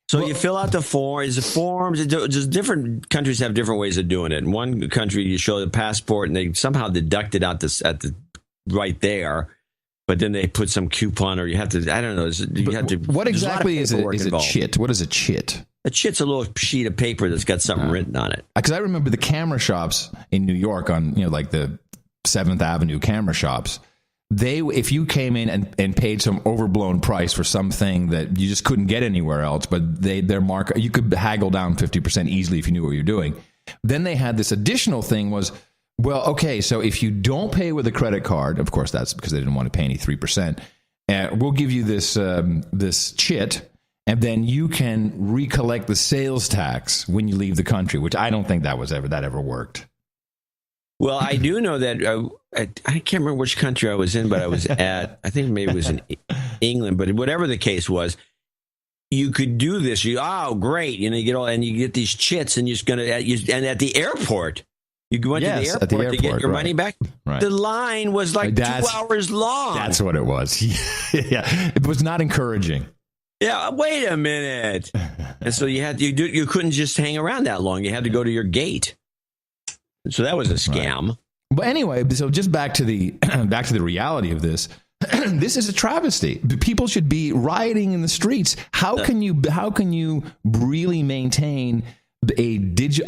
So you fill out the forms. Just different countries have different ways of doing it. In one country, you show the passport, and they somehow deduct it out right there. But then they put some coupon, or you have to. I don't know. You have to. What exactly is it? Is a chit? What is a chit? A chit's a little sheet of paper that's got something written on it. Because I remember the camera shops in New York, on like the 7th Avenue camera shops. If you came in and paid some overblown price for something that you just couldn't get anywhere else, but their market, you could haggle down 50% easily if you knew what you're doing. Then they had this additional thing was, well, okay, so if you don't pay with a credit card, of course that's because they didn't want to pay any 3%, we'll give you this chit, and then you can recollect the sales tax when you leave the country, which I don't think that ever worked. Well, I do know that I can't remember which country I was in, but I was I think maybe it was in England, but whatever the case was, you could do this. Great, you get these chits, and and at the airport. You went to the airport to get your money back. Right. The line was like 2 hours long. That's what it was. Yeah, it was not encouraging. Yeah, wait a minute. And so you couldn't just hang around that long. You had to go to your gate. So that was a scam. Right. But anyway, so just back to the reality of this. This is a travesty. People should be rioting in the streets. How can you really maintain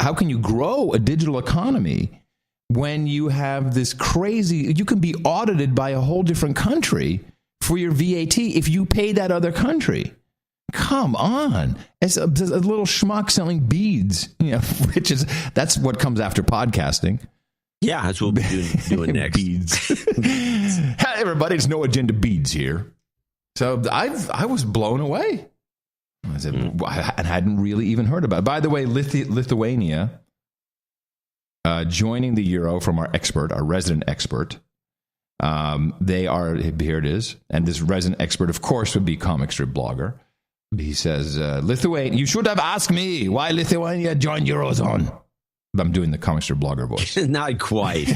how can you grow a digital economy when you have this crazy, you can be audited by a whole different country for your VAT if you pay that other country? Come on. It's a little schmuck selling beads, that's what comes after podcasting. Yeah, that's what we'll be doing next. Beads. Hey, everybody, it's No Agenda Beads here. So I was blown away. I said, I hadn't really even heard about it. By the way, Lithuania joining the euro from our resident expert. Here it is. And this resident expert, of course, would be comic strip blogger. He says, Lithuania, you should have asked me why Lithuania joined Eurozone. I'm doing the comic strip blogger voice. Not quite.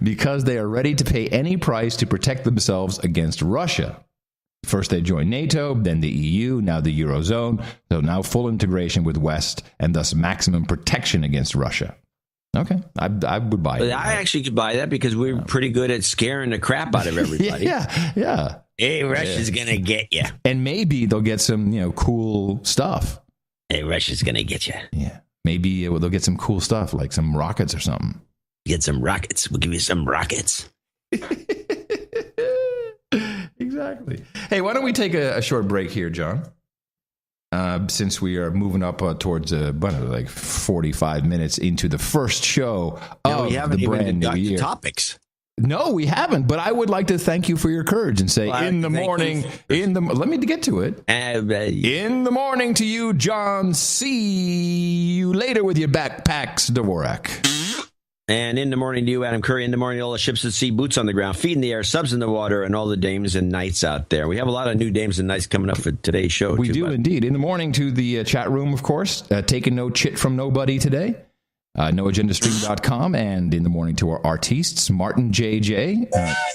Because they are ready to pay any price to protect themselves against Russia. First they joined NATO, then the EU, now the Eurozone. So now full integration with West and thus maximum protection against Russia. Okay, I would buy it. I actually could buy that because we're pretty good at scaring the crap out of everybody. Yeah. Hey, Russia's going to get you. And maybe they'll get some, cool stuff. Hey, Russia's going to get you. Yeah. Maybe they'll get some cool stuff, like some rockets or something. Get some rockets. We'll give you some rockets. Exactly. Hey, why don't we take a short break here, John? Since we are moving up towards like 45 minutes into the first show of the brand new year. Topics. No, we haven't. But I would like to thank you for your courage and say, in the morning, let me get to it. In the morning to you, John. See you later with your backpacks, Dvorak. And in the morning to you, Adam Curry. In the morning, all the ships at sea, boots on the ground, feet in the air, subs in the water, and all the dames and knights out there. We have a lot of new dames and knights coming up for today's show. We do indeed. In the morning to the chat room, of course, taking no chit from nobody today. NoAgendaStream.com. And in the morning to our artists, Martin JJ.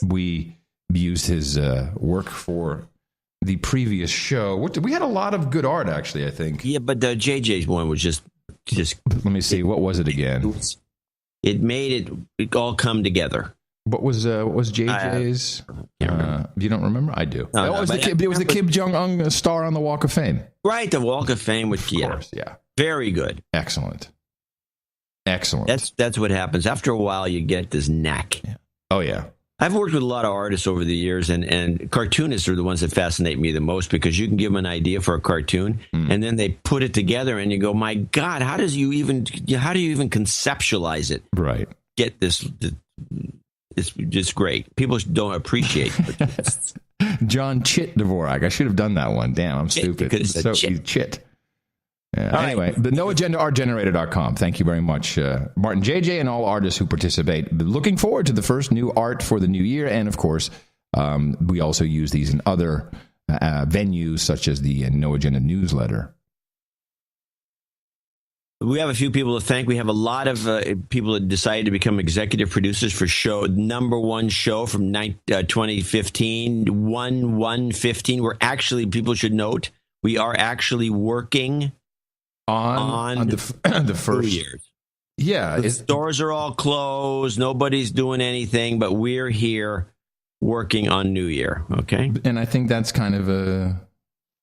We used his work for the previous show. We had a lot of good art, actually, I think. Yeah, but the JJ's one was just. Let me see. What was it again? It made it all come together. What was JJ's? You don't remember? I do. No, it was the Kim Jong-un star on the Walk of Fame. Right, the Walk of Fame. Which, of course, yeah. Very good. Excellent. That's what happens. After a while, you get this knack. Yeah. Oh, yeah. I've worked with a lot of artists over the years, and cartoonists are the ones that fascinate me the most because you can give them an idea for a cartoon, and then they put it together, and you go, "My God, how do you even conceptualize it?" Right. Get this. It's just great. People don't appreciate it. John Chit Dvorak. I should have done that one. Damn, I'm stupid. So Chit. Yeah. Anyway, the noagendaartgenerator.com. Thank you very much, Martin JJ, and all artists who participate. Looking forward to the first new art for the new year. And, of course, we also use these in other venues, such as the No Agenda newsletter. We have a few people to thank. We have a lot of people that decided to become executive producers for number one show from 2015, 1/1/15. We're actually, people should note, we are actually working on the first years. Yeah. The stores are all closed. Nobody's doing anything, but we're here working on New Year. Okay. And I think that's kind of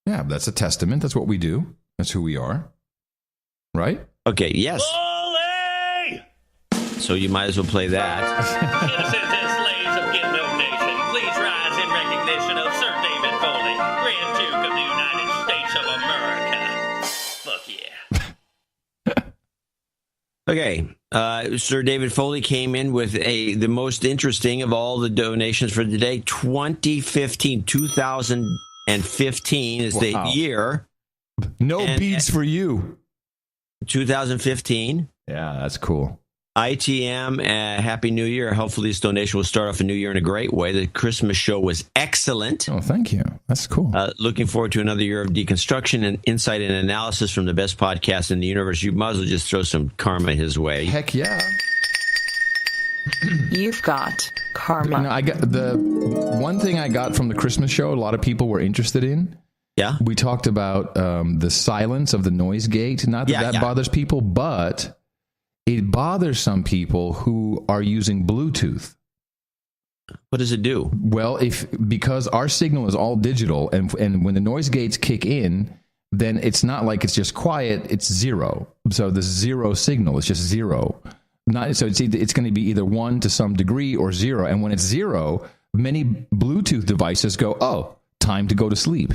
that's a testament. That's what we do. That's who we are. Right? Okay. Yes. Bully! So you might as well play that. Citizens and slaves of Gitmo Nation, please rise in recognition of Sir David Foley, Grand Duke of the United States of America. Fuck yeah. Okay. Sir David Foley came in with the most interesting of all the donations for today. 2015 is the year. No beads for you. 2015. Yeah, that's cool. ITM, Happy New Year. Hopefully this donation will start off a new year in a great way. The Christmas show was excellent. Oh, thank you. That's cool. Looking forward to another year of deconstruction and insight and analysis from the best podcast in the universe. You might as well just throw some karma his way. Heck yeah. You've got karma. I got the one thing I got from the Christmas show, a lot of people were interested in. Yeah. We talked about the silence of the noise gate. Not that bothers people, but it bothers some people who are using Bluetooth. What does it do? Well, because our signal is all digital, and when the noise gates kick in, then it's not like it's just quiet, it's zero. So the zero signal is just zero. So it's going to be either 1 to some degree or 0. And when it's 0, many Bluetooth devices go, oh, time to go to sleep.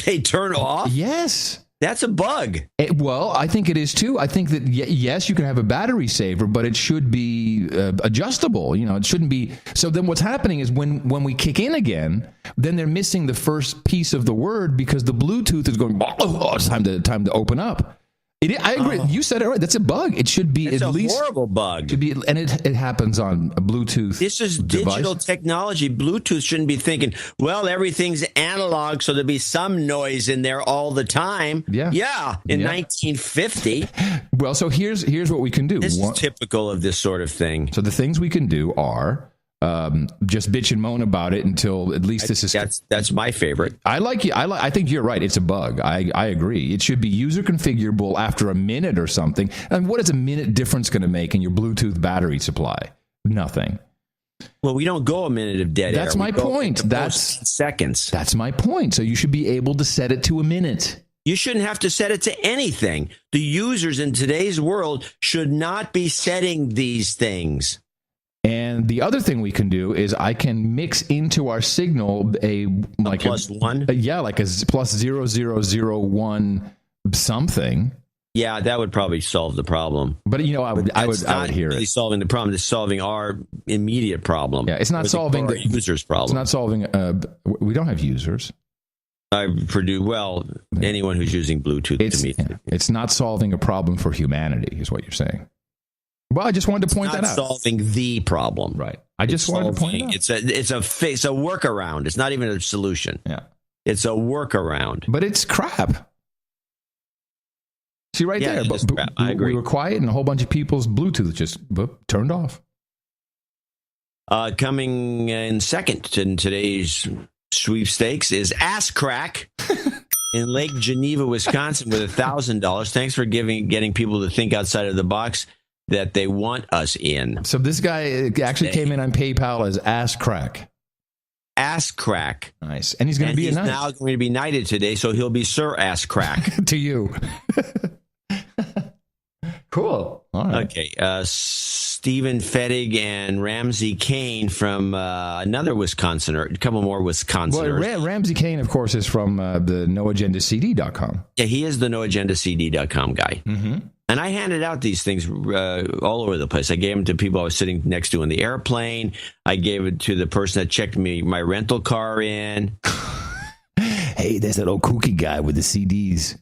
They turn off? Yes. That's a bug. Well, I think it is too. I think that, yes, you can have a battery saver, but it should be adjustable. It shouldn't be. So then what's happening is when we kick in again, then they're missing the first piece of the word because the Bluetooth is going, oh, it's time to open up. I agree. You said it right. That's a bug. It should be it's at least a horrible bug. And it happens on a Bluetooth. This is digital technology. Bluetooth shouldn't be thinking, well, everything's analog, so there'll be some noise in there all the time. Yeah. Yeah. In 1950. Well, so here's what we can do. This is typical of this sort of thing. So the things we can do are just bitch and moan about it until at least this is. That's my favorite. I think you're right. It's a bug. I agree. It should be user configurable after a minute or something. And what is a minute difference going to make in your Bluetooth battery supply? Nothing. Well, we don't go a minute of dead air. That's my point. That's seconds. That's my point. So you should be able to set it to a minute. You shouldn't have to set it to anything. The users in today's world should not be setting these things. And the other thing we can do is I can mix into our signal a +1. Like a +0001 something. Yeah, that would probably solve the problem. But I would hear really it. Solving the problem. It's solving our immediate problem. Yeah, it's not solving the users' problem. It's not solving. We don't have users. Anyone who's using Bluetooth to me. Yeah, it's not solving a problem for humanity, is what you're saying. Well, I just wanted to point that out. It's not solving the problem. Right. I just wanted to point it out. It's a workaround. It's not even a solution. Yeah. It's a workaround. But it's crap. See right there. Crap. I agree. We were quiet and a whole bunch of people's Bluetooth just turned off. Coming in second in today's sweepstakes is Ass Crack in Lake Geneva, Wisconsin with $1,000. Thanks for getting people to think outside of the box that they want us in. So this guy actually came in on PayPal as Ass Crack. Ass Crack. Nice. And he's going to be now going to be knighted today, so he'll be Sir Ass Crack. To you. Cool. All right. Okay. Stephen Fettig and Ramsey Kane from another Wisconsin, a couple more Wisconsiners. Well, Ramsey Kane, of course, is from the noagendacd.com. Yeah, he is the noagendacd.com guy. Mm-hmm. And I handed out these things all over the place. I gave them to people I was sitting next to in the airplane. I gave it to the person that checked my rental car in. Hey, there's that old kooky guy with the CDs.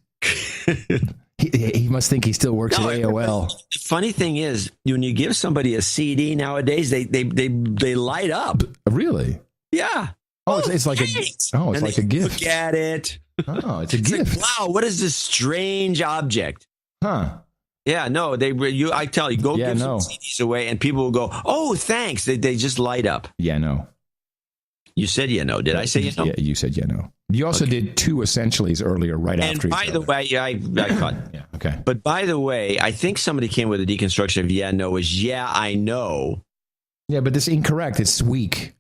He must think he still works at AOL. The funny thing is, when you give somebody a CD nowadays, they light up. Really? Yeah. Oh, it's like thanks. a like a gift. Look at it. Oh, it's a gift. Like, wow, what is this strange object? Huh. Yeah, no, I tell you, go give some CDs away, and people will go, oh, thanks. They just light up. Yeah, no. You said no. Did I say no? Yeah, you said no. You also did 2 essentiallys earlier, right after each other. And by the way, I caught. Yeah, okay. But by the way, I think somebody came with a deconstruction of no is I know. Yeah, but this is incorrect. It's weak.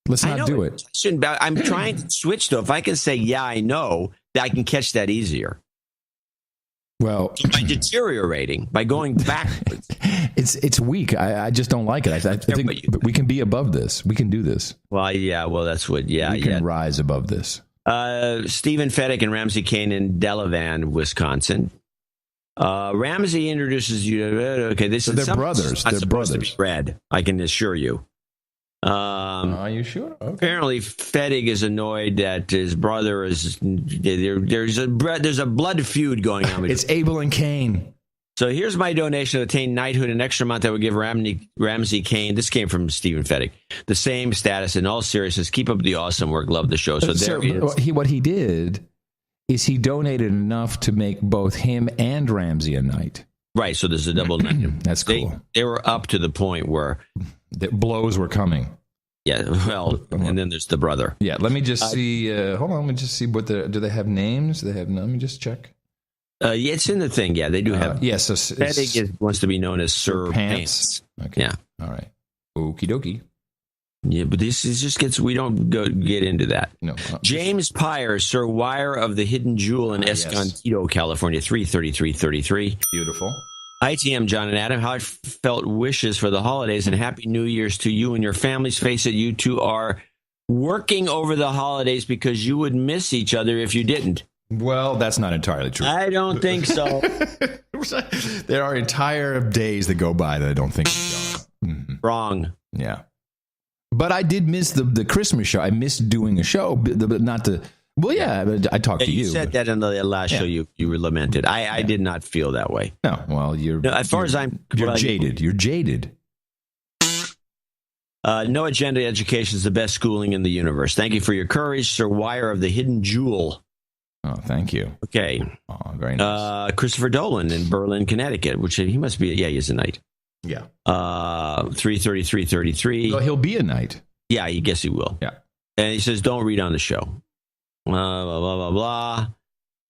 Let's not do it. I'm trying to switch, though. If I can say, I know, I can catch that easier. Well, by deteriorating, by going backwards. It's weak. I just don't like it. I think we can be above this. We can do this. Well, yeah. Well, that's what. Yeah, we can rise above this. Stephen Fedek and Ramsey Kane in Delavan, Wisconsin. Ramsey introduces you. Okay, this is they're brothers. They're brothers. To be read, I can assure you. Are you sure? Okay. Apparently, Fedek is annoyed that his brother is. There's a blood feud going on. It's Abel and Cain. So here's my donation to attain knighthood. An extra month I would give Ramsey Kane. This came from Stephen Fedek. The same status. In all seriousness, keep up the awesome work. Love the show. So there he is. What he did is he donated enough to make both him and Ramsey a knight. Right. So there's a double knight. That's cool. They were up to the point where the blows were coming. Yeah. Well, and then there's the brother. Yeah. Let me just see. Hold on. Let me just see do they have names? Let me just check. Yeah, it's in the thing. Yeah, they do have. Yes. So Fedek wants to be known as Sir Pants. Okay. Yeah. All right. Okie dokie. Yeah, but this is just gets. We don't get into that. No. James Pyre, Sir Wire of the Hidden Jewel in Escondido, California, 33333. Beautiful. ITM John and Adam, heartfelt wishes for the holidays and Happy New Year's to you and your families. Face it, you two are working over the holidays because you would miss each other if you didn't. Well, that's not entirely true. I don't think so. There are entire days that go by that I don't think Wrong. Yeah. But I did miss the Christmas show. I missed doing a show, but not the... Well, yeah, I talked to you. You said that in the last show. You lamented. I did not feel that way. No, well, as far as I'm... You're jaded. You're jaded. No Agenda Education is the best schooling in the universe. Thank you for your courage, Sir Wire of the Hidden Jewel. Oh, thank you. Okay. Oh, very nice. Christopher Dolan in Berlin, Connecticut, which he must be... Yeah, he's a knight. Yeah. 33333. Well, he'll be a knight. Yeah, I guess he will. Yeah. And he says, don't read on the show. Blah, blah, blah, blah, blah.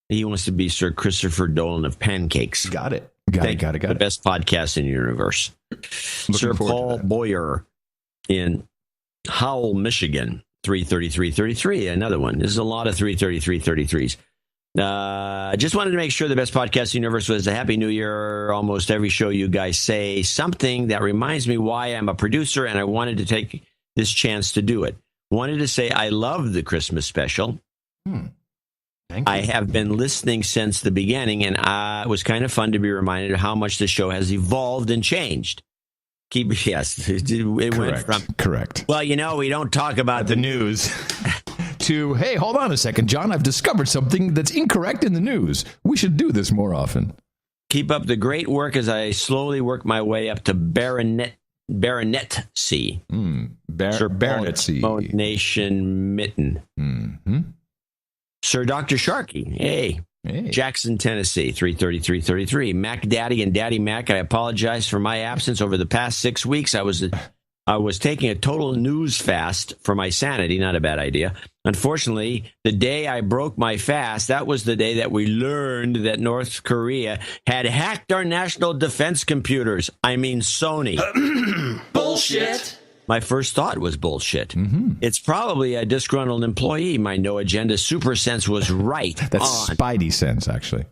He wants to be Sir Christopher Dolan of Pancakes. Got it. Got it. The best podcast in the universe. Sir Paul Boyer in Howell, Michigan, 33333. Another one. This is a lot of 33333s. Just wanted to make sure the best podcast in the universe was a Happy New Year. Almost every show you guys say something that reminds me why I'm a producer, and I wanted to take this chance to do it. Wanted to say I love the Christmas special. Thank you. I have been listening since the beginning, and it was kind of fun to be reminded of how much the show has evolved and changed. Yes, it went from correct. Well, we don't talk about the news. To, hey, hold on a second, John, I've discovered something that's incorrect in the news. We should do this more often. Keep up the great work as I slowly work my way up to baronetcy. Sir Baronetcy. Nation Mitten. Mm-hmm. Sir Dr. Sharkey. Hey. Jackson, Tennessee, 33333. Mac Daddy and Daddy Mac, I apologize for my absence over the past 6 weeks. I was taking a total news fast for my sanity. Not a bad idea. Unfortunately, the day I broke my fast, that was the day that we learned that North Korea had hacked our national defense computers. I mean, Sony. Bullshit. My first thought was bullshit. Mm-hmm. It's probably a disgruntled employee. My no agenda super sense was right. That's Spidey sense, actually.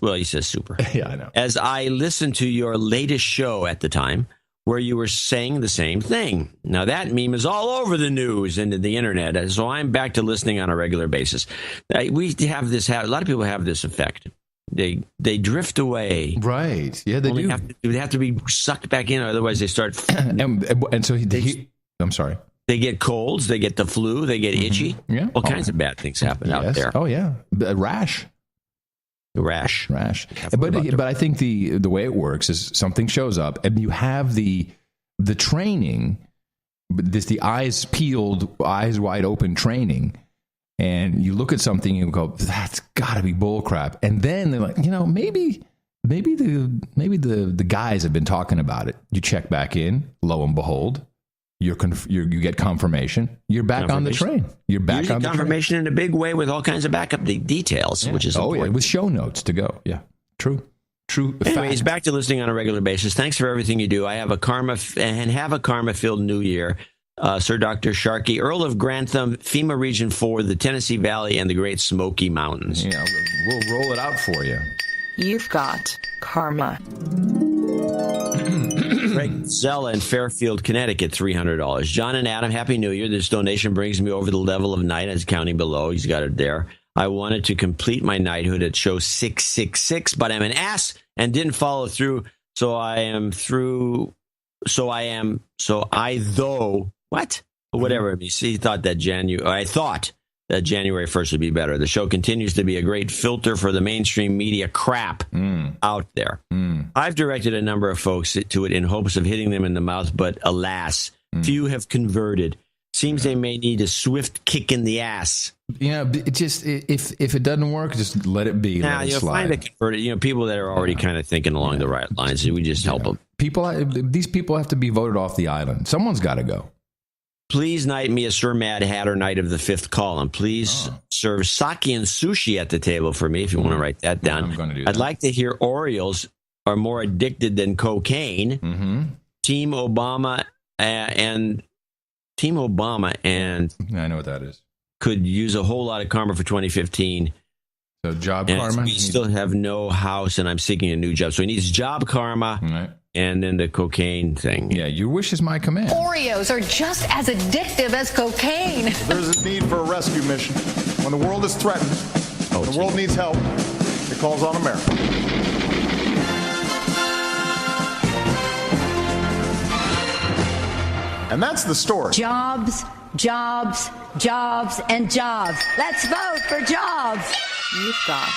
Well, he says super. Yeah, I know. As I listened to your latest show at the time, where you were saying the same thing. Now, that meme is all over the news and the internet, so I'm back to listening on a regular basis. We have this. A lot of people have this effect. they drift away. Right. Yeah, they do. They have to be sucked back in, otherwise they start. and so I'm sorry. They get colds. They get the flu. They get itchy. Yeah. All kinds of bad things happen out there. Oh yeah, a rash. Rash. But I think the way it works is something shows up, and you have the training. The eyes peeled, eyes wide open training, and you look at something and go, "That's got to be bullcrap." And then they're like, maybe the guys have been talking about it. You check back in, lo and behold, you get confirmation. You're back on the train. You're back Usually on the confirmation in a big way with all kinds of backup details, which is important. with show notes to go. Yeah, true. Anyways, back to listening on a regular basis. Thanks for everything you do. I have a karma-filled new year. Sir Dr. Sharkey, Earl of Grantham, FEMA Region 4, the Tennessee Valley, and the Great Smoky Mountains. Yeah, we'll roll it out for you. You've got karma. Craig Zella in Fairfield, Connecticut, $300. John and Adam, Happy New Year. This donation brings me over the level of night. As counting below, he's got it there. I wanted to complete my knighthood at show 666, but I'm an ass and didn't follow through. Whatever. He thought that January 1st would be better. The show continues to be a great filter for the mainstream media crap out there. I've directed a number of folks to it in hopes of hitting them in the mouth, but alas, few have converted. Seems they may need a swift kick in the ass. It just if it doesn't work, just let it be. Now you'll find it converted. People that are already kind of thinking along the right lines. We just help them. These people have to be voted off the island. Someone's got to go. Please knight me a Sir Mad Hatter Knight of the Fifth Column. Please serve sake and sushi at the table for me if you want to write that down. I'm going to do that. I'd like to hear Orioles are more addicted than cocaine. Mm-hmm. Team Obama and I know what that is. Could use a whole lot of karma for 2015. So job karma. We still have no house, and I'm seeking a new job. So he needs job karma. Right. And then the cocaine thing. Yeah, your wish is my command. Oreos are just as addictive as cocaine. There's a need for a rescue mission. When the world is threatened, when the world needs help, it calls on America. And that's the story. Jobs, jobs, jobs, and jobs. Let's vote for jobs. You've got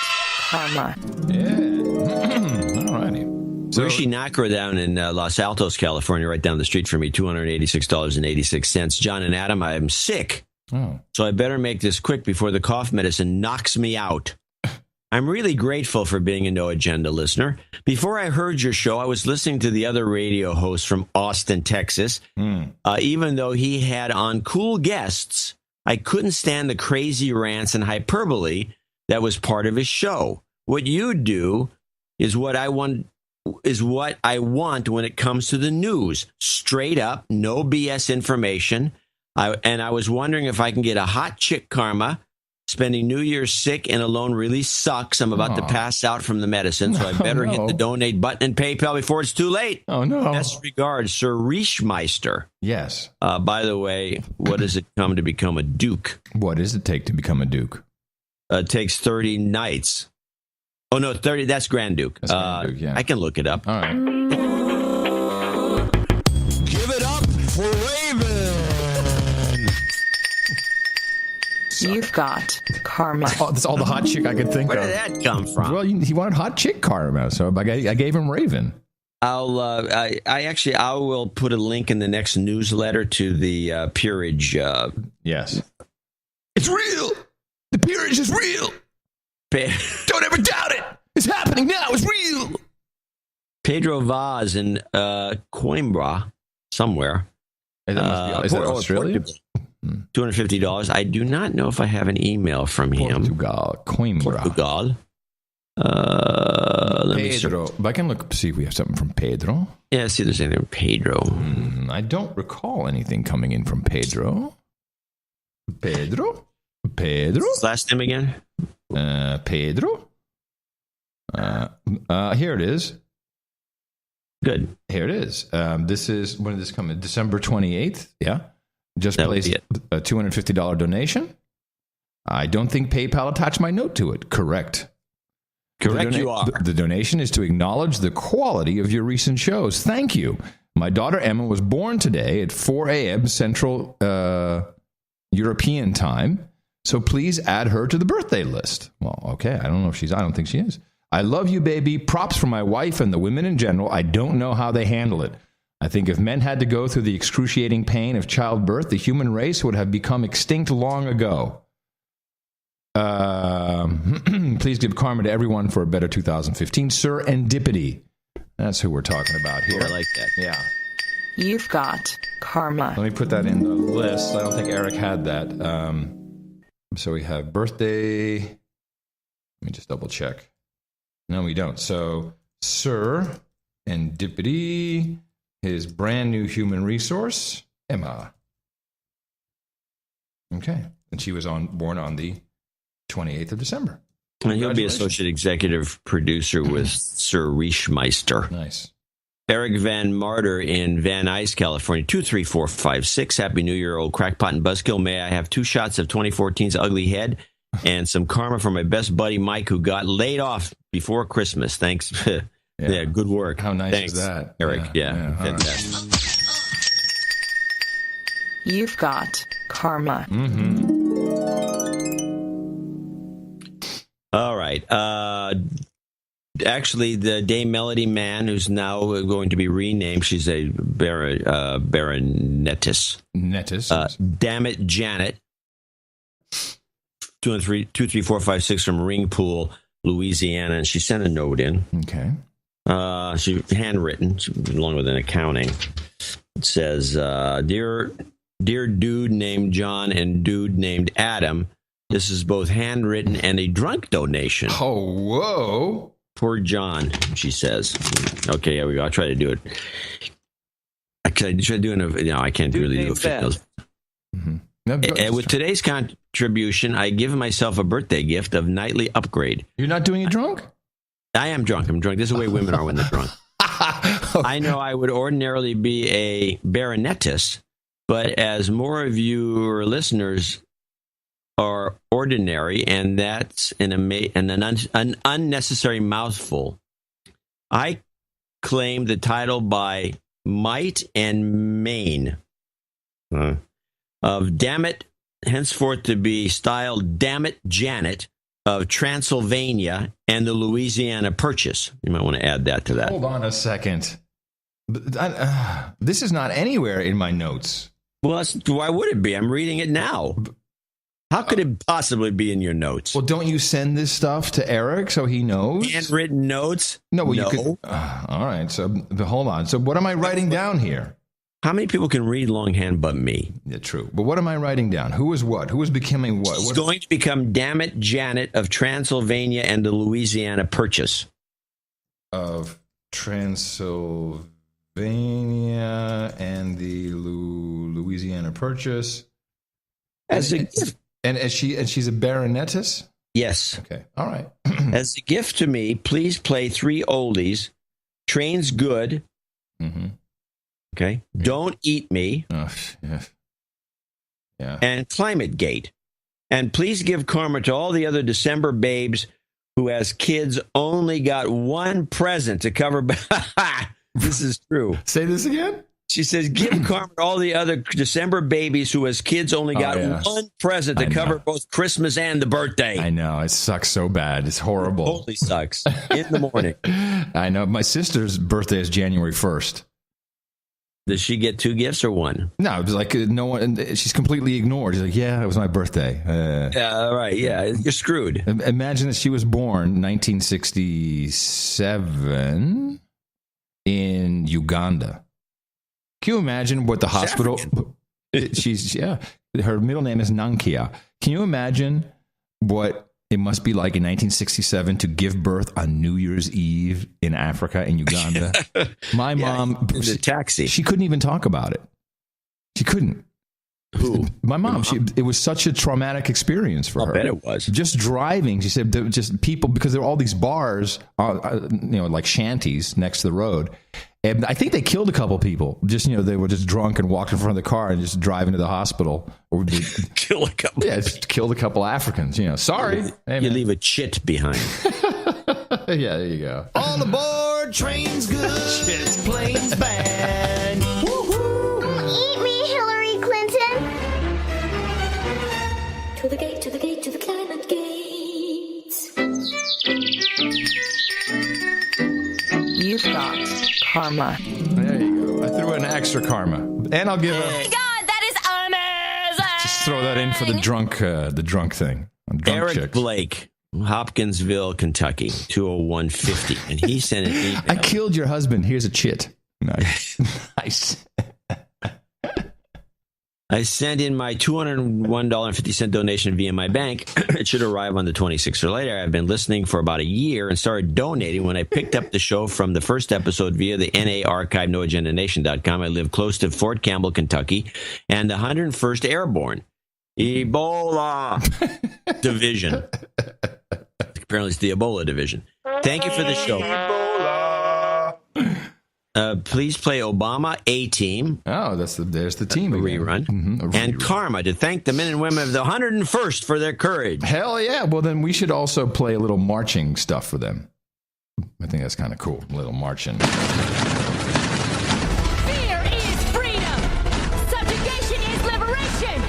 karma. Yeah. All righty. So Rishi Nakra down in Los Altos, California, right down the street from me, $286.86. John and Adam, I'm sick, so I better make this quick before the cough medicine knocks me out. I'm really grateful for being a No Agenda listener. Before I heard your show, I was listening to the other radio host from Austin, Texas. Even though he had on cool guests, I couldn't stand the crazy rants and hyperbole that was part of his show. What you do is what I want when it comes to the news. Straight up, no BS information. I was wondering if I can get a hot chick karma. Spending New Year's sick and alone really sucks. I'm about to pass out from the medicine, so I better hit the donate button and PayPal before it's too late. Oh, no. Best regards, Sir Riechmeister. Yes. By the way, what does it come to become a duke? What does it take to become a duke? It takes 30 nights. Oh, no, 30. That's Grand Duke. That's Grand Duke, yeah. I can look it up. All right. Give it up for Raven. You've got karma. That's all the hot chick I could think Where of. did that come from? Well, he wanted hot chick karma, so I gave him Raven. I will put a link in the next newsletter to the peerage. Yes. It's real. The peerage is real. Don't ever doubt it. It's happening now. It's real. Pedro Vaz in Coimbra, somewhere. Is that Australia? $250. I do not know if I have an email from him. Coimbra. Portugal. Let me Pedro. But I can look see if we have something from Pedro. Yeah, see if there's anything from Pedro. I don't recall anything coming in from Pedro. Pedro? His last name again? Pedro? Here it is. Good. Here it is. This is, when did this come in? December 28th. Yeah. Just placed a $250 donation. I don't think PayPal attached my note to it. Correct. Correct, you are. The donation is to acknowledge the quality of your recent shows. Thank you. My daughter Emma was born today at 4 a.m. Central European time, so please add her to the birthday list. Well, okay. I don't think she is. I love you, baby. Props for my wife and the women in general. I don't know how they handle it. I think if men had to go through the excruciating pain of childbirth, the human race would have become extinct long ago. Please give karma to everyone for a better 2015. Serendipity. That's who we're talking about here. I like that. Yeah. You've got karma. Let me put that in the list. I don't think Eric had that. So we have birthday. Let me just double check. No, we don't. So Serendipity, his brand new human resource, Emma. Okay. And she was born on the 28th of December. And he'll be associate executive producer with Sir Riechmeister. Nice. Eric Van Martyr in Van Nuys, California, 23456. Happy New Year, old crackpot and buzzkill. May I have 2 shots of 2014's Ugly Head and some karma for my best buddy Mike, who got laid off before Christmas. Thanks. Yeah, good work. How nice Thanks, is that? Eric? Yeah, fantastic. right. You've got karma. Mm-hmm. All right. Actually, the Dame Melody Mann, who's now going to be renamed, she's a baronetess. Damn it, Janet. 23456 from Ringpool, Louisiana, and she sent a note in. Okay. She handwritten, along with an accounting. It says, "Dear dude named John and dude named Adam. This is both handwritten and a drunk donation." Oh, whoa. Poor John, she says. Okay, here we go. I'll try to do it. I try doing I can't really do a fit. Mm-hmm. With today's contribution, I give myself a birthday gift of nightly upgrade. You're not doing it drunk? I am drunk. I'm drunk. This is the way women are when they're drunk. I know I would ordinarily be a baronetess, but as more of your listeners are ordinary, and that's an unnecessary mouthful, I claim the title by might and main of Damn It, henceforth to be styled Damn It Janet of Transylvania and the Louisiana Purchase. You might want to add that to that. Hold on a second. This is not anywhere in my notes. Well, why would it be? I'm reading it now. How could it possibly be in your notes? Well, don't you send this stuff to Eric so he knows? Handwritten notes? No, well, you could. All right. So hold on. So what am I writing down here? How many people can read longhand but me? Yeah, true. But what am I writing down? Who is what? Who is becoming what? She's going to become Damn It Janet of Transylvania and the Louisiana Purchase. Of Transylvania and the Louisiana Purchase. As a gift. And she's a baronetess? Yes. Okay. All right. As a gift to me, please play 3 oldies. Train's Good. Mm-hmm. Okay. Yeah. Don't Eat Me. Oh, yeah. And Climate Gate. And please give karma to all the other December babes who, as kids, only got one present to cover. This is true. Say this again? She says, give karma to all the other December babies who, as kids, only got one present to cover both Christmas and the birthday. I know. It sucks so bad. It's horrible. It totally sucks. In the morning. I know. My sister's birthday is January 1st. Does she get 2 gifts or 1? No, it was like no one. She's completely ignored. She's like, yeah, it was my birthday. Yeah, right. Yeah, you're screwed. Imagine that she was born 1967 in Uganda. Can you imagine what the hospital? Her middle name is Nankia. Can you imagine what it must be like in 1967 to give birth on New Year's Eve in Africa, in Uganda? My mom, the taxi. She couldn't even talk about it. She couldn't. Who? My mom. It was such a traumatic experience for her. I bet it was. Just driving. She said, just people, because there were all these bars, like shanties next to the road. And I think they killed a couple people. Just, they were just drunk and walked in front of the car and just driving to the hospital. Or kill a couple. Yeah, just killed a couple Africans. Sorry. You leave a chit behind. Yeah, there you go. All aboard, train's good, plane's bad. Woo-hoo. Eat me, Hillary Clinton. To the gate, to the gate, to the climate gate. You've got karma. There you go. I threw in extra karma. And I'll give God, that is amazing! just throw that in for the drunk thing. Drunk Eric chicks. Blake, Hopkinsville, Kentucky, 20150. And he sent an email. I killed your husband. Here's a chit. Nice. Nice. I sent in my $201.50 donation via my bank. It should arrive on the 26th or later. I've been listening for about a year and started donating when I picked up the show from the first episode via the NA archive, noagendanation.com. I live close to Fort Campbell, Kentucky, and the 101st Airborne Ebola Division. Apparently it's the Ebola Division. Thank you for the show. Please play Obama A-Team. Oh, there's the team rerun. Mm-hmm. And Karma to thank the men and women of the 101st for their courage. Hell yeah. Well, then we should also play a little marching stuff for them. I think that's kind of cool. A little marching. Fear is freedom. Subjugation is liberation.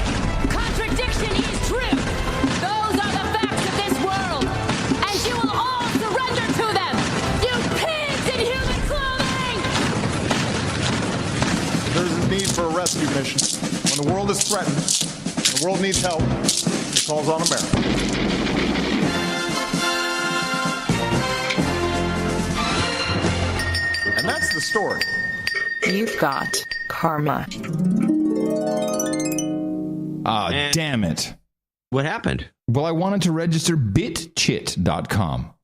Contradiction is truth. Those are the facts of this world. And you will all surrender to them. You pigs in human clothing! There's a need for a rescue mission. When the world is threatened, the world needs help, it calls on America. And that's the story. You've got karma. Ah, damn it. What happened? Well, I wanted to register bitchit.com.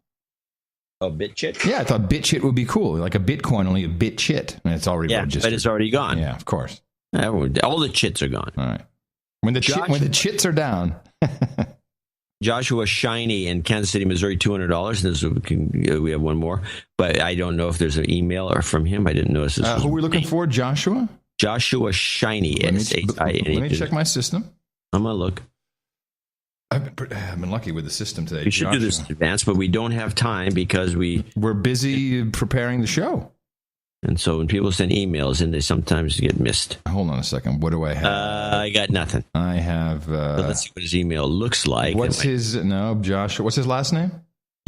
Oh, BitChit? Yeah, I thought BitChit would be cool. Like a Bitcoin, only a BitChit. And it's already registered. But it's already gone. Yeah, of course. All the chits are gone. All right. When the chits are down. Joshua Shiny in Kansas City, Missouri, $200. We have one more, but I don't know if there's an email or from him. I didn't notice this. Who are we looking for? Joshua? Joshua Shiny. Let me check my system. I'm going to look. I've been lucky with the system today. We should do this in advance, but we don't have time because we're busy preparing the show. And so when people send emails in, they sometimes get missed. Hold on a second. What do I have? I got nothing. I have... let's see what his email looks like. Joshua. What's his last name?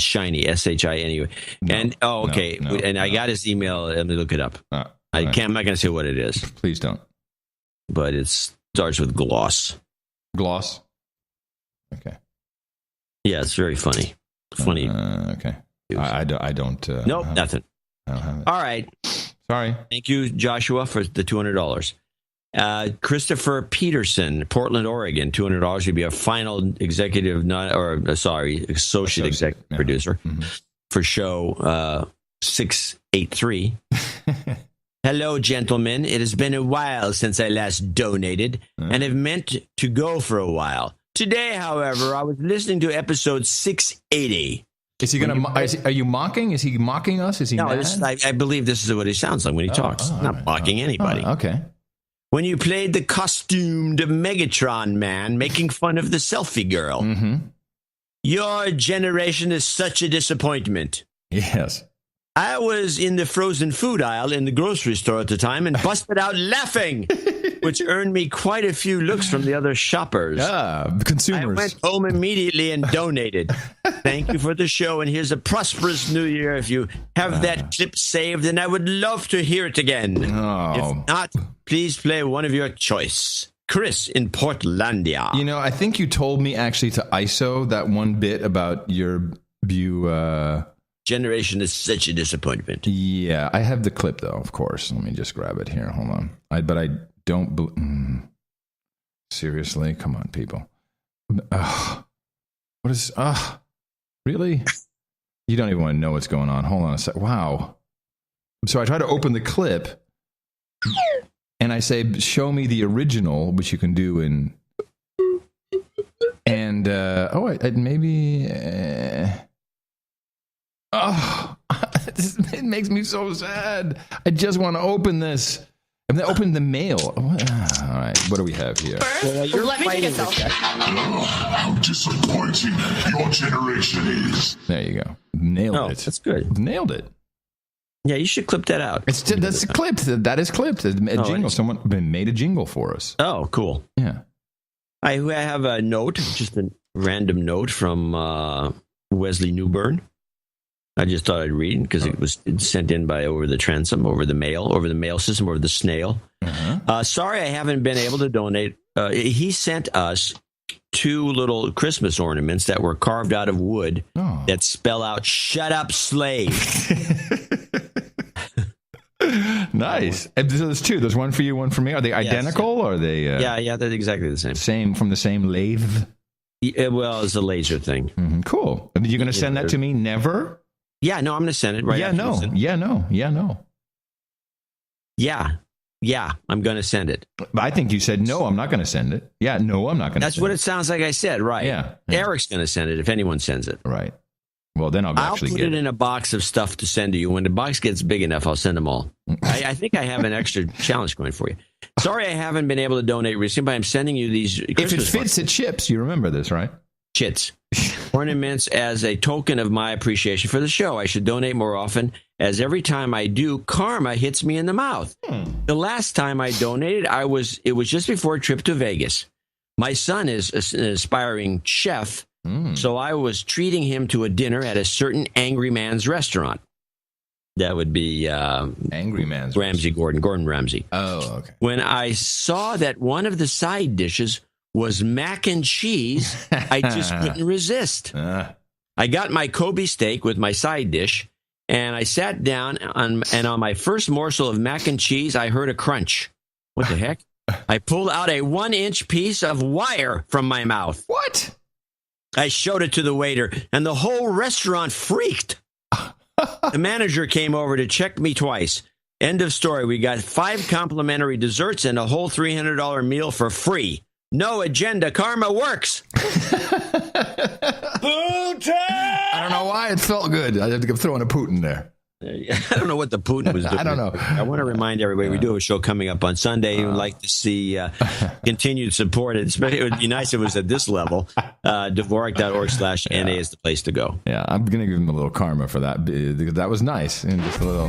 Shiny, S-H-I-N-E. And, I got his email. Let me look it up. I'm not going to say what it is. Please don't. But it starts with gloss. Gloss? Okay. Yeah, it's very funny. Funny. Okay. I don't... nope, nothing. I don't have it. All right. Sorry. Thank you, Joshua, for the $200. Christopher Peterson, Portland, Oregon, $200 would be a final associate executive producer for show 683. Hello, gentlemen. It has been a while since I last donated and have meant to go for a while. Today, however, I was listening to episode 680. Is he going to? Are you mocking? Is he mocking us? Is he mad? I believe this is what he sounds like when he talks. Not mocking anybody. Okay. When you played the costumed Megatron man making fun of the selfie girl. Mm-hmm. Your generation is such a disappointment. Yes. I was in the frozen food aisle in the grocery store at the time and busted out laughing, which earned me quite a few looks from the other shoppers. Consumers. I went home immediately and donated. Thank you for the show, and here's a prosperous new year. If you have that clip saved, then I would love to hear it again. If not, please play one of your choice. Chris in Portlandia. You know, I think you told me actually to ISO that one bit about your view... Generation is such a disappointment. Yeah, I have the clip, though, of course. Let me just grab it here. Hold on. But I don't... Seriously? Come on, people. What is... really? You don't even want to know what's going on. Hold on a sec. Wow. So I try to open the clip, and I say, show me the original, which you can do in... And, maybe... it makes me so sad. I just want to open this I'm going to open the mail. All right. What do we have here? Let me take a selfie. How disappointing your generation is. There you go. Nailed it. That's good. Nailed it. Yeah, you should clip that out. That's clipped. That is clipped. A jingle. Someone made a jingle for us. Oh, cool. Yeah. I have a note, just a random note from Wesley Newburn. I just thought I'd read because it was sent in by over the transom, over the mail system, over the snail. Sorry I haven't been able to donate. He sent us 2 little Christmas ornaments that were carved out of wood that spell out "Shut up, slave." Nice. And so there's 2. There's one for you, one for me. Are they identical? Or are they? Yeah, they're exactly the same. Same from the same lathe. Yeah, well, it's a laser thing. Mm-hmm. Cool. Are you going to send that to me? Never. Yeah, no, I'm going to send it right. Yeah, no. Yeah, no. Yeah, no. Yeah, I'm going to send it. I think you said no. I'm not going to send it. Yeah, no, I'm not going to. That's what it sounds like. I said right. Yeah. Eric's going to send it if anyone sends it. Right. Well, then I'll actually put it in a box of stuff to send to you. When the box gets big enough, I'll send them all. I think I have an extra challenge going for you. Sorry I haven't been able to donate recently, but I'm sending you these Christmas If it fits, it ships. You remember this, right? Chits. Ornaments as a token of my appreciation for the show. I should donate more often, as every time I do, karma hits me in the mouth. The last time I donated, it was just before a trip to Vegas. My son is an aspiring chef, so I was treating him to a dinner at a certain Angry Man's restaurant. That would be Angry Man's Gordon Ramsay. Oh, okay. When I saw that one of the side dishes was mac and cheese, I just couldn't resist. I got my Kobe steak with my side dish, and I sat down, and on my first morsel of mac and cheese, I heard a crunch. What the heck? I pulled out a 1-inch piece of wire from my mouth. What? I showed it to the waiter, and the whole restaurant freaked. The manager came over to check me twice. End of story. We got 5 complimentary desserts and a whole $300 meal for free. No agenda. Karma works. Putin! I don't know why it felt good. I had to throw in a Putin there. I don't know what the Putin was doing. I don't know. I want to remind everybody we do have a show coming up on Sunday. We'd like to see continued support. It would be nice if it was at this level. Dvorak.org/NA is the place to go. Yeah, I'm going to give him a little karma for that. That was nice. And just a little.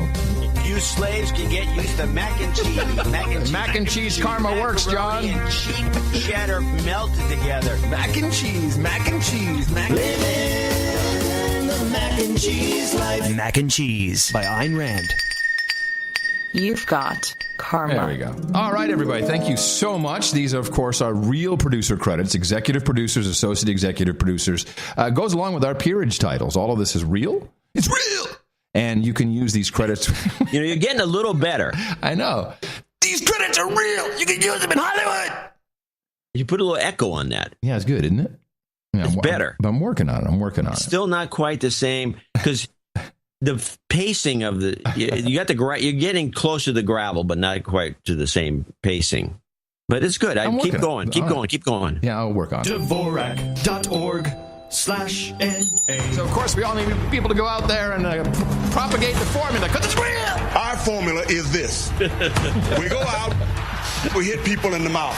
You slaves can get used to mac and cheese. Mac and cheese karma works, John. And cheap cheddar melted together. Mac and cheese, mac and cheese, mac and cheese. Mac and cheese life. Mac and Cheese by Ayn Rand. You've got karma. There we go. All right, everybody. Thank you so much. These, of course, are real producer credits. Executive producers, associate executive producers. Goes along with our peerage titles. All of this is real. It's real. And you can use these credits. You're getting a little better. I know. These credits are real. You can use them in Hollywood. You put a little echo on that. Yeah, it's good, isn't it? Yeah, it's better. I'm working on it. Still not quite the same because the pacing of you got you're getting close to the gravel, but not quite to the same pacing. But it's good. Keep going. Yeah, I'll work on it. Dvorak.org/NA. So, of course, we all need people to go out there and propagate the formula because it's real. Our formula is this. We go out, we hit people in the mouth.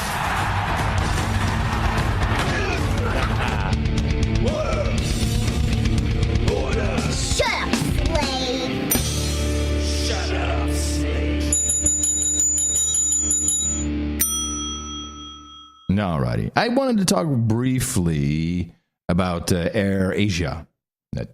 Shut up, slave. Shut up, slave. All righty. I wanted to talk briefly about Air Asia. That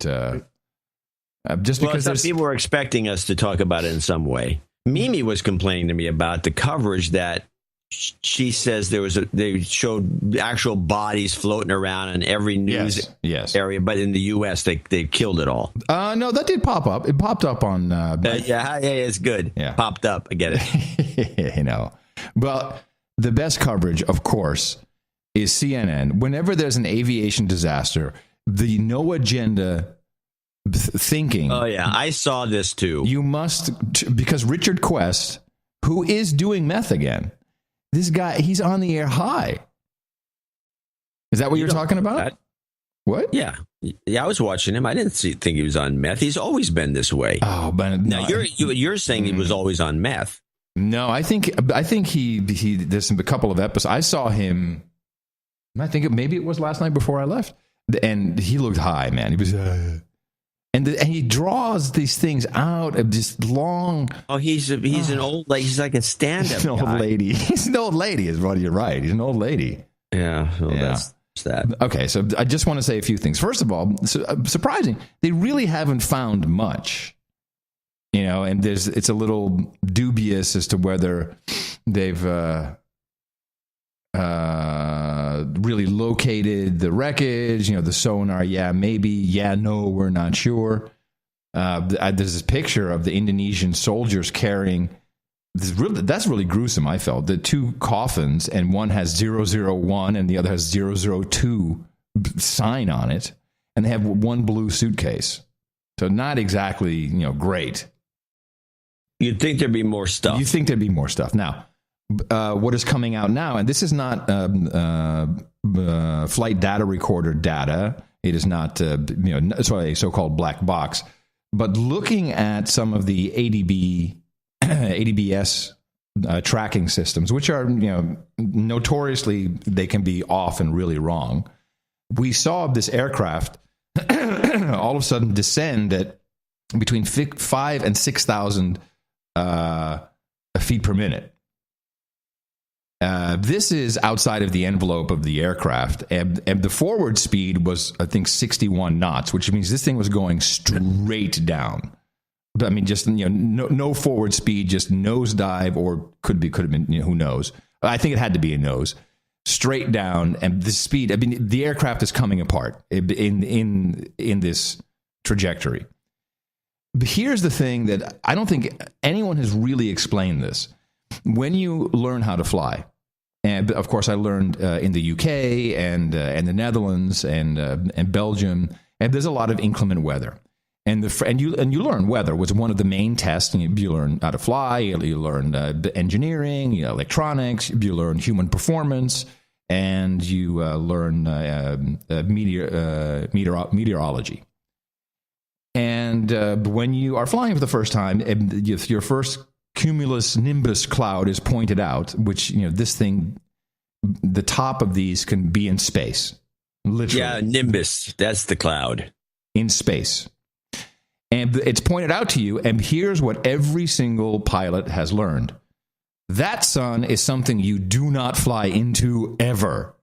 just because some people were expecting us to talk about it in some way. Mimi was complaining to me about the coverage that she says they showed actual bodies floating around in every news area, but in the U.S. they killed it all. No, that did pop up. It popped up on. Yeah, it's good. Yeah, popped up. I get it. You know, but the best coverage, of course, is CNN. Whenever there's an aviation disaster, the no agenda thinking. Oh yeah, I saw this too. You must, because Richard Quest, who is doing meth again. This guy, he's on the air high. Is that what you're talking about? What? Yeah. I was watching him. I didn't think he was on meth. He's always been this way. Oh, but now you're saying he was always on meth. No, I think he there's a couple of episodes. I saw him. I think maybe it was last night before I left, and he looked high, man. He was, and he draws these things out of just long. Oh, he's an old lady. He's like a stand-up. He's an old lady. He's an old lady. Is what you're right. He's an old lady. Yeah, well, that's that. Okay, so I just want to say a few things. First of all, surprising, they really haven't found much. And it's a little dubious as to whether they've really located the wreckage. The sonar, yeah, maybe, yeah, no, we're not sure. There's this picture of the Indonesian soldiers carrying. That's really gruesome, I felt. The two coffins, and one has 001 and the other has 002 sign on it, and they have one blue suitcase. So not exactly, great. You'd think there'd be more stuff. You think there'd be more stuff. Now, what is coming out now, and this is not flight data recorder data. It is not, it's a so-called black box. But looking at some of the ADBS tracking systems, which are, notoriously, they can be off and really wrong. We saw this aircraft all of a sudden descend at between 5,000 and 6,000 feet per minute. This is outside of the envelope of the aircraft, and the forward speed was, I think, 61 knots, which means this thing was going straight down. I mean, just no forward speed, just nosedive, or could have been, who knows? I think it had to be a nose, straight down, and the speed. I mean, the aircraft is coming apart in this trajectory. But here's the thing that I don't think anyone has really explained this. When you learn how to fly, and of course I learned in the UK and the Netherlands and Belgium, and there's a lot of inclement weather, and you learn weather was one of the main tests. You learn how to fly, you learn engineering, electronics, you learn human performance, and you learn meteorology. And when you are flying for the first time, your first cumulus nimbus cloud is pointed out, which, this thing, the top of these can be in space. Literally. Yeah, nimbus. That's the cloud. In space. And it's pointed out to you, and here's what every single pilot has learned. That sun is something you do not fly into ever.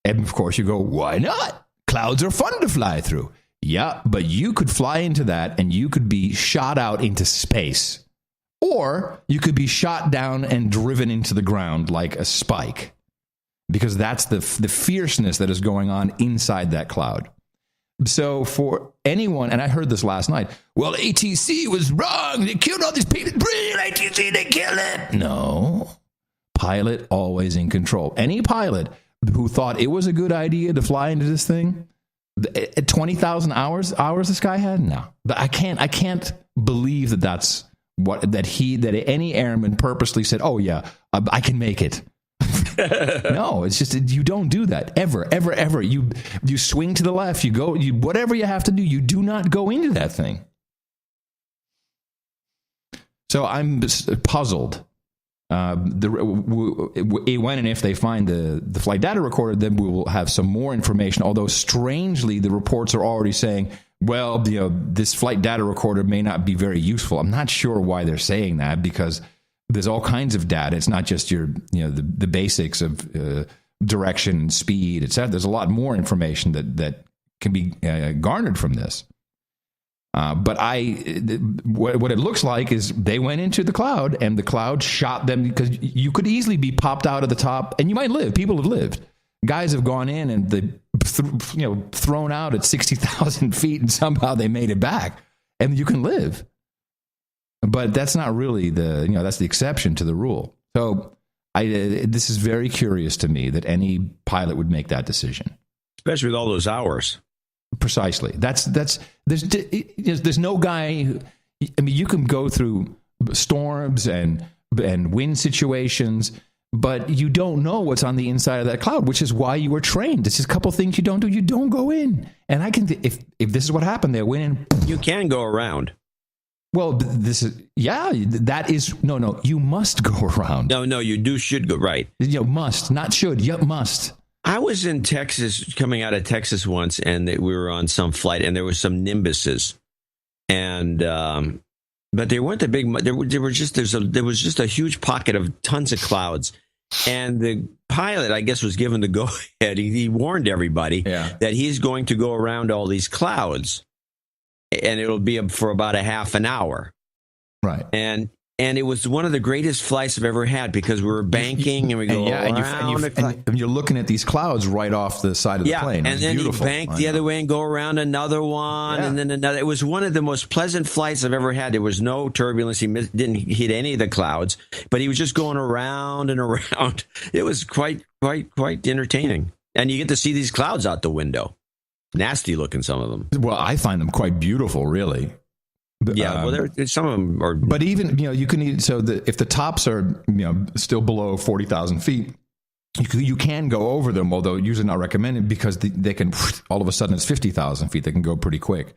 And of course you go, why not? Clouds are fun to fly through. Yeah, but you could fly into that and you could be shot out into space. Or you could be shot down and driven into the ground like a spike. Because that's the fierceness that is going on inside that cloud. So for anyone, and I heard this last night, well, ATC was wrong. They killed all these people. Brilliant ATC, they killed it. No. Pilot always in control. Any pilot who thought it was a good idea to fly into this thing, at 20,000 hours this guy had? No. I can't believe that any airman purposely said, oh yeah, I can make it. No, it's just, you don't do that ever. You swing to the left, whatever you have to do, you do not go into that thing. So I'm puzzled. When and if they find the flight data recorder, then we will have some more information. Although strangely, the reports are already saying, well, this flight data recorder may not be very useful. I'm not sure why they're saying that, because there's all kinds of data. It's not just the basics of direction, speed, etc. There's a lot more information that can be garnered from this. But what it looks like is they went into the cloud and the cloud shot them, because you could easily be popped out of the top and you might live. People have lived. Guys have gone in and they thrown out at 60,000 feet and somehow they made it back, and you can live. But that's not really that's the exception to the rule. So this is very curious to me that any pilot would make that decision, especially with all those hours. Precisely. There's no guy. I mean, you can go through storms and wind situations, but you don't know what's on the inside of that cloud, which is why you were trained. There's just a couple things you don't do. You don't go in. And I can, if this is what happened, they went in. You can go around. Well, that is, no, you must go around. No, you should go, right. Must, not should, must. I was in Texas, coming out of Texas once, and we were on some flight, and there was some Nimbuses. And, but they weren't the big, there was just a huge pocket of tons of clouds. And the pilot, I guess, was given the go-ahead. He warned everybody that he's going to go around all these clouds, and it'll be for about a half an hour. Right. And it was one of the greatest flights I've ever had because we were banking and we go around. And you're looking at these clouds right off the side of the plane. And then you bank the other way and go around another one and then another. It was one of the most pleasant flights I've ever had. There was no turbulence. He didn't hit any of the clouds, but he was just going around and around. It was quite entertaining. And you get to see these clouds out the window. Nasty looking, some of them. Well, I find them quite beautiful, really. Yeah, well, some of them are. But even, you can if the tops are, still below 40,000 feet, you can go over them, although usually not recommended because they can, all of a sudden it's 50,000 feet. They can go pretty quick.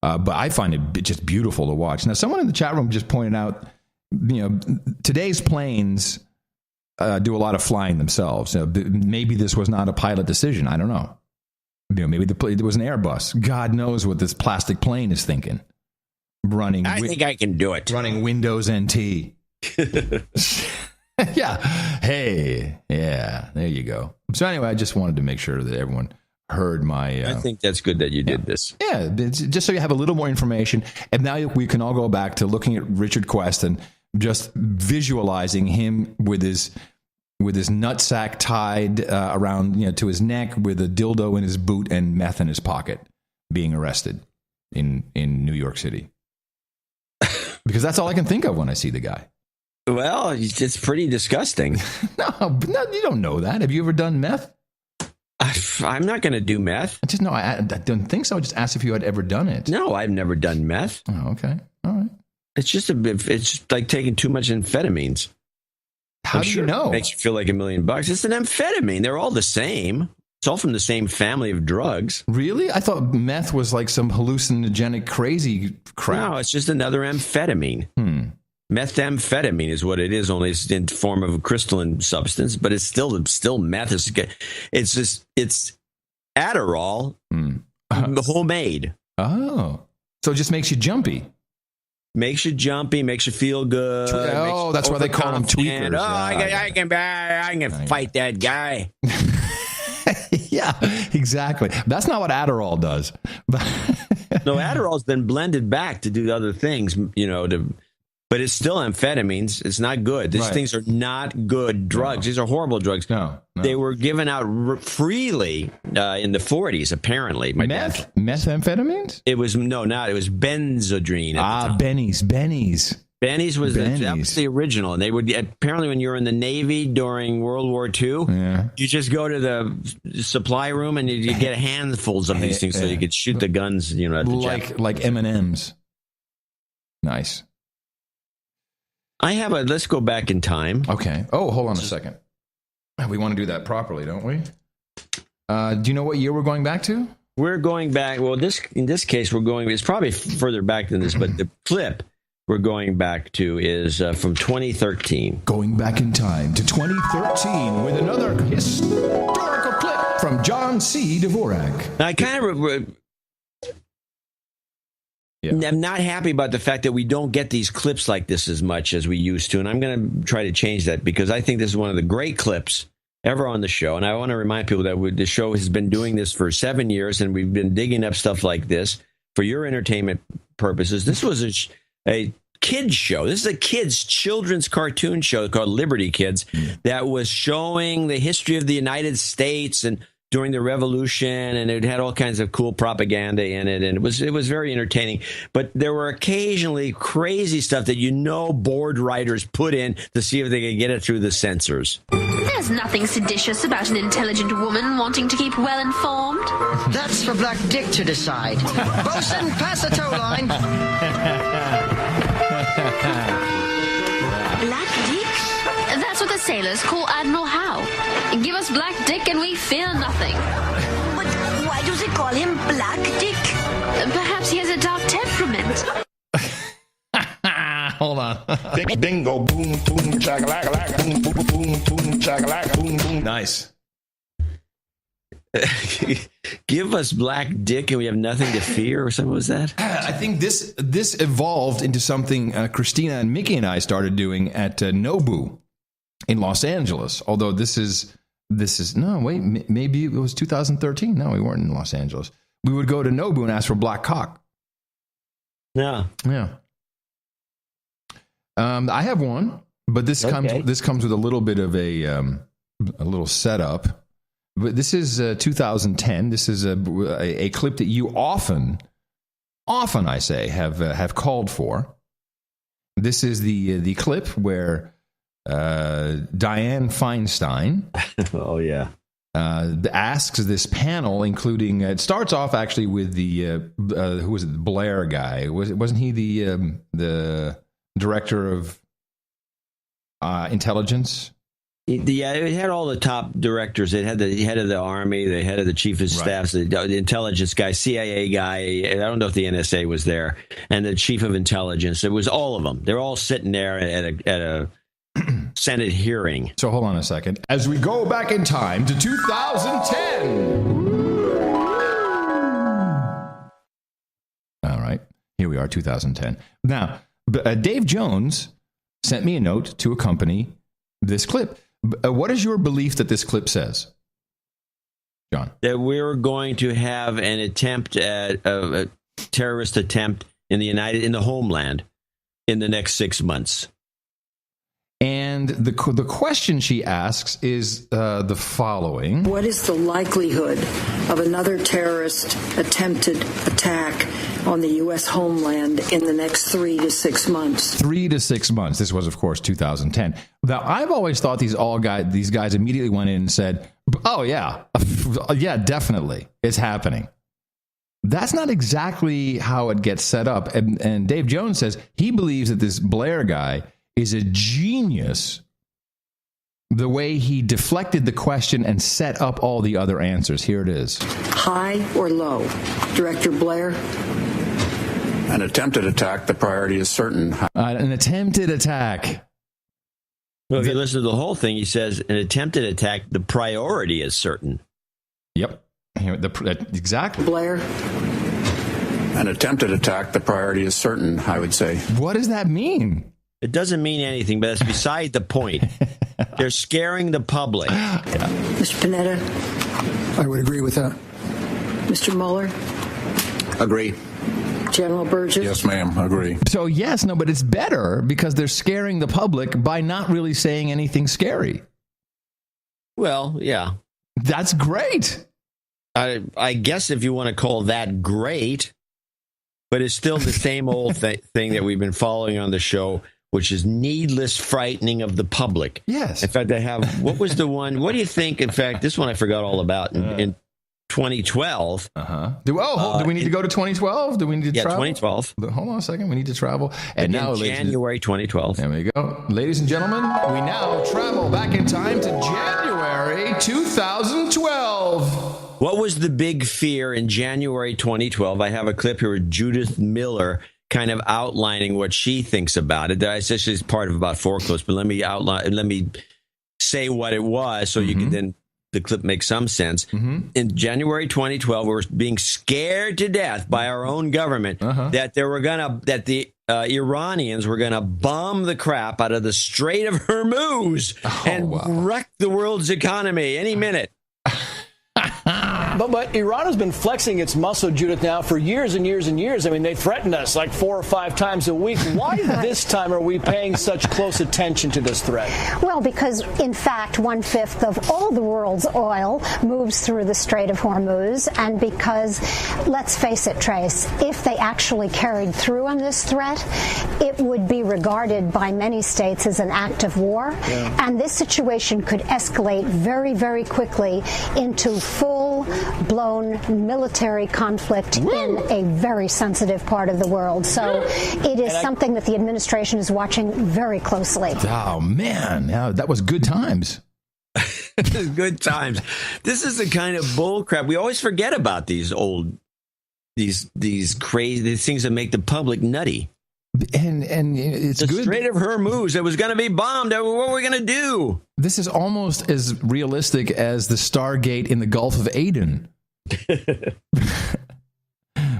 But I find it just beautiful to watch. Now, someone in the chat room just pointed out, today's planes do a lot of flying themselves. Maybe this was not a pilot decision. I don't know. Maybe it was an Airbus. God knows what this plastic plane is thinking. I think I can do it. Running Windows NT. Yeah. Hey. Yeah. There you go. So anyway, I just wanted to make sure that everyone heard my... I think that's good that you did this. Yeah. Just so you have a little more information. And now we can all go back to looking at Richard Quest and just visualizing him with his nutsack tied around, to his neck with a dildo in his boot and meth in his pocket being arrested in New York City. Because that's all I can think of when I see the guy. Well, it's pretty disgusting. No, you don't know that. Have you ever done meth? I'm not going to do meth. I don't think so. I just asked if you had ever done it. No, I've never done meth. Oh, okay. All right. It's just it's like taking too much amphetamines. How do you know? It makes you feel like $1 million. It's an amphetamine. They're all the same. It's all from the same family of drugs. Really? I thought meth was like some hallucinogenic crazy crap. No, it's just another amphetamine. Methamphetamine is what it is, only it's in form of a crystalline substance, but it's still meth. It's Adderall, homemade. Oh. So it just makes you jumpy. Makes you jumpy, makes you feel good. Oh, that's why they call them tweakers. Oh, I can fight that guy. Yeah, exactly. That's not what Adderall does. No, Adderall's been blended back to do other things, but it's still amphetamines. It's not good. These things are not good drugs. These are horrible drugs. No. They were given out freely in the 40s, apparently. Methamphetamines? It was benzodrine. Benny's. Benny's was the original, and they would apparently when you were in the Navy during World War II, you just go to the supply room and you get handfuls of these things so you could shoot the guns, at the like M&Ms. Nice. I have let's go back in time. Okay. Oh, hold on a second. We want to do that properly, don't we? Do you know what year we're going back to? We're going back. Well, in this case, it's probably further back than this, but the clip we're going back to is from 2013. Going back in time to 2013 with another historical clip from John C. Dvorak. I kind of... I'm not happy about the fact that we don't get these clips like this as much as we used to, and I'm going to try to change that because I think this is one of the great clips ever on the show, and I want to remind people that the show has been doing this for 7 years, and we've been digging up stuff like this for your entertainment purposes. This was a kids show. This is a children's cartoon show called Liberty Kids that was showing the history of the United States and during the Revolution, and it had all kinds of cool propaganda in it, and it was very entertaining. But there were occasionally crazy stuff that board writers put in to see if they could get it through the censors. There's nothing seditious about an intelligent woman wanting to keep well informed. That's for Black Dick to decide. Bosun, pass the tow line. Black Dick? That's what the sailors call Admiral Howe. Give us Black Dick and we fear nothing. But why do they call him Black Dick? Perhaps he has a dark temperament. Hold on. Bingo, boom, boom, chakalaka, boom, boom, boom, boom, chakalaka, boom, boom. Nice. Give us black dick and we have nothing to fear, or something was that? I think this evolved into something Christina and Mickey and I started doing at Nobu in Los Angeles. Although this is no, wait, maybe it was 2013. No, we weren't in Los Angeles. We would go to Nobu and ask for black cock. Yeah. I have one, but this comes with a little bit of a little setup. But this is 2010. This is a clip that you often I say have called for. This is the clip where Dianne Feinstein. Oh yeah. Asks this panel, including it starts off actually with the who was it, the Blair guy? Wasn't he the director of intelligence? Yeah, it had all the top directors. It had the head of the army, the head of the chief of staff, the intelligence guy, CIA guy. I don't know if the NSA was there, and the chief of intelligence. It was all of them. They're all sitting there at a Senate hearing. So hold on a second. As we go back in time to 2010. All right, here we are, 2010. Now, Dave Jones sent me a note to accompany this clip. What is your belief that this clip says, John? That we're going to have an attempt at a terrorist attempt in the homeland in the next 6 months. And the question she asks is the following. What is the likelihood of another terrorist attempted attack on the U.S. homeland in the next 3 to 6 months? 3 to 6 months. This was, of course, 2010. Now, I've always thought these guys immediately went in and said, oh, yeah, yeah, definitely, it's happening. That's not exactly how it gets set up. And Dave Jones says he believes that this Blair guy is a genius, the way he deflected the question and set up all the other answers. Here it is. High or low? Director Blair? An attempted attack, the priority is certain. An attempted attack. Well, if you listen to the whole thing, he says an attempted attack, the priority is certain. Yep. Exactly. Blair? An attempted attack, the priority is certain, I would say. What does that mean? It doesn't mean anything, but it's beside the point. They're scaring the public. Yeah. Mr. Panetta? I would agree with that. Mr. Mueller? Agree. General Burgess? Yes, ma'am. Agree. So, yes, no, but it's better because they're scaring the public by not really saying anything scary. Well, yeah. That's great. I guess if you want to call that great, but it's still the same old thing that we've been following on the show, which is needless frightening of the public. Yes. In fact, what was the one? What do you think? In fact, this one I forgot all about in 2012. Do we need to go to 2012? Do we need to travel? 2012. Hold on a second. We need to travel. And now, January 2012. There we go. Ladies and gentlemen, we now travel back in time to January 2012. What was the big fear in January 2012? I have a clip here with Judith Miller kind of outlining what she thinks about it. I said she's part of about 4 clips, but let me say what it was so you can then the clip makes some sense. In January 2012, we were being scared to death by our own government that the Iranians were gonna bomb the crap out of the Strait of Hormuz and wreck the world's economy any minute. But Iran has been flexing its muscle, Judith, now for years and years and years. I mean, they threatened us like 4 or 5 times a week. Why this time are we paying such close attention to this threat? Well, because, in fact, 1/5 of all the world's oil moves through the Strait of Hormuz, and because, let's face it, Trace, if they actually carried through on this threat, it would be regarded by many states as an act of war, and this situation could escalate very, very quickly into full-blown military conflict in a very sensitive part of the world. So it is something that the administration is watching very closely. Oh, man. Yeah, that was good times. Good times. This is the kind of bull crap. We always forget about these things that make the public nutty. And it's the good. Strait of Hormuz, it was going to be bombed. What were we going to do? This is almost as realistic as the Stargate in the Gulf of Aden.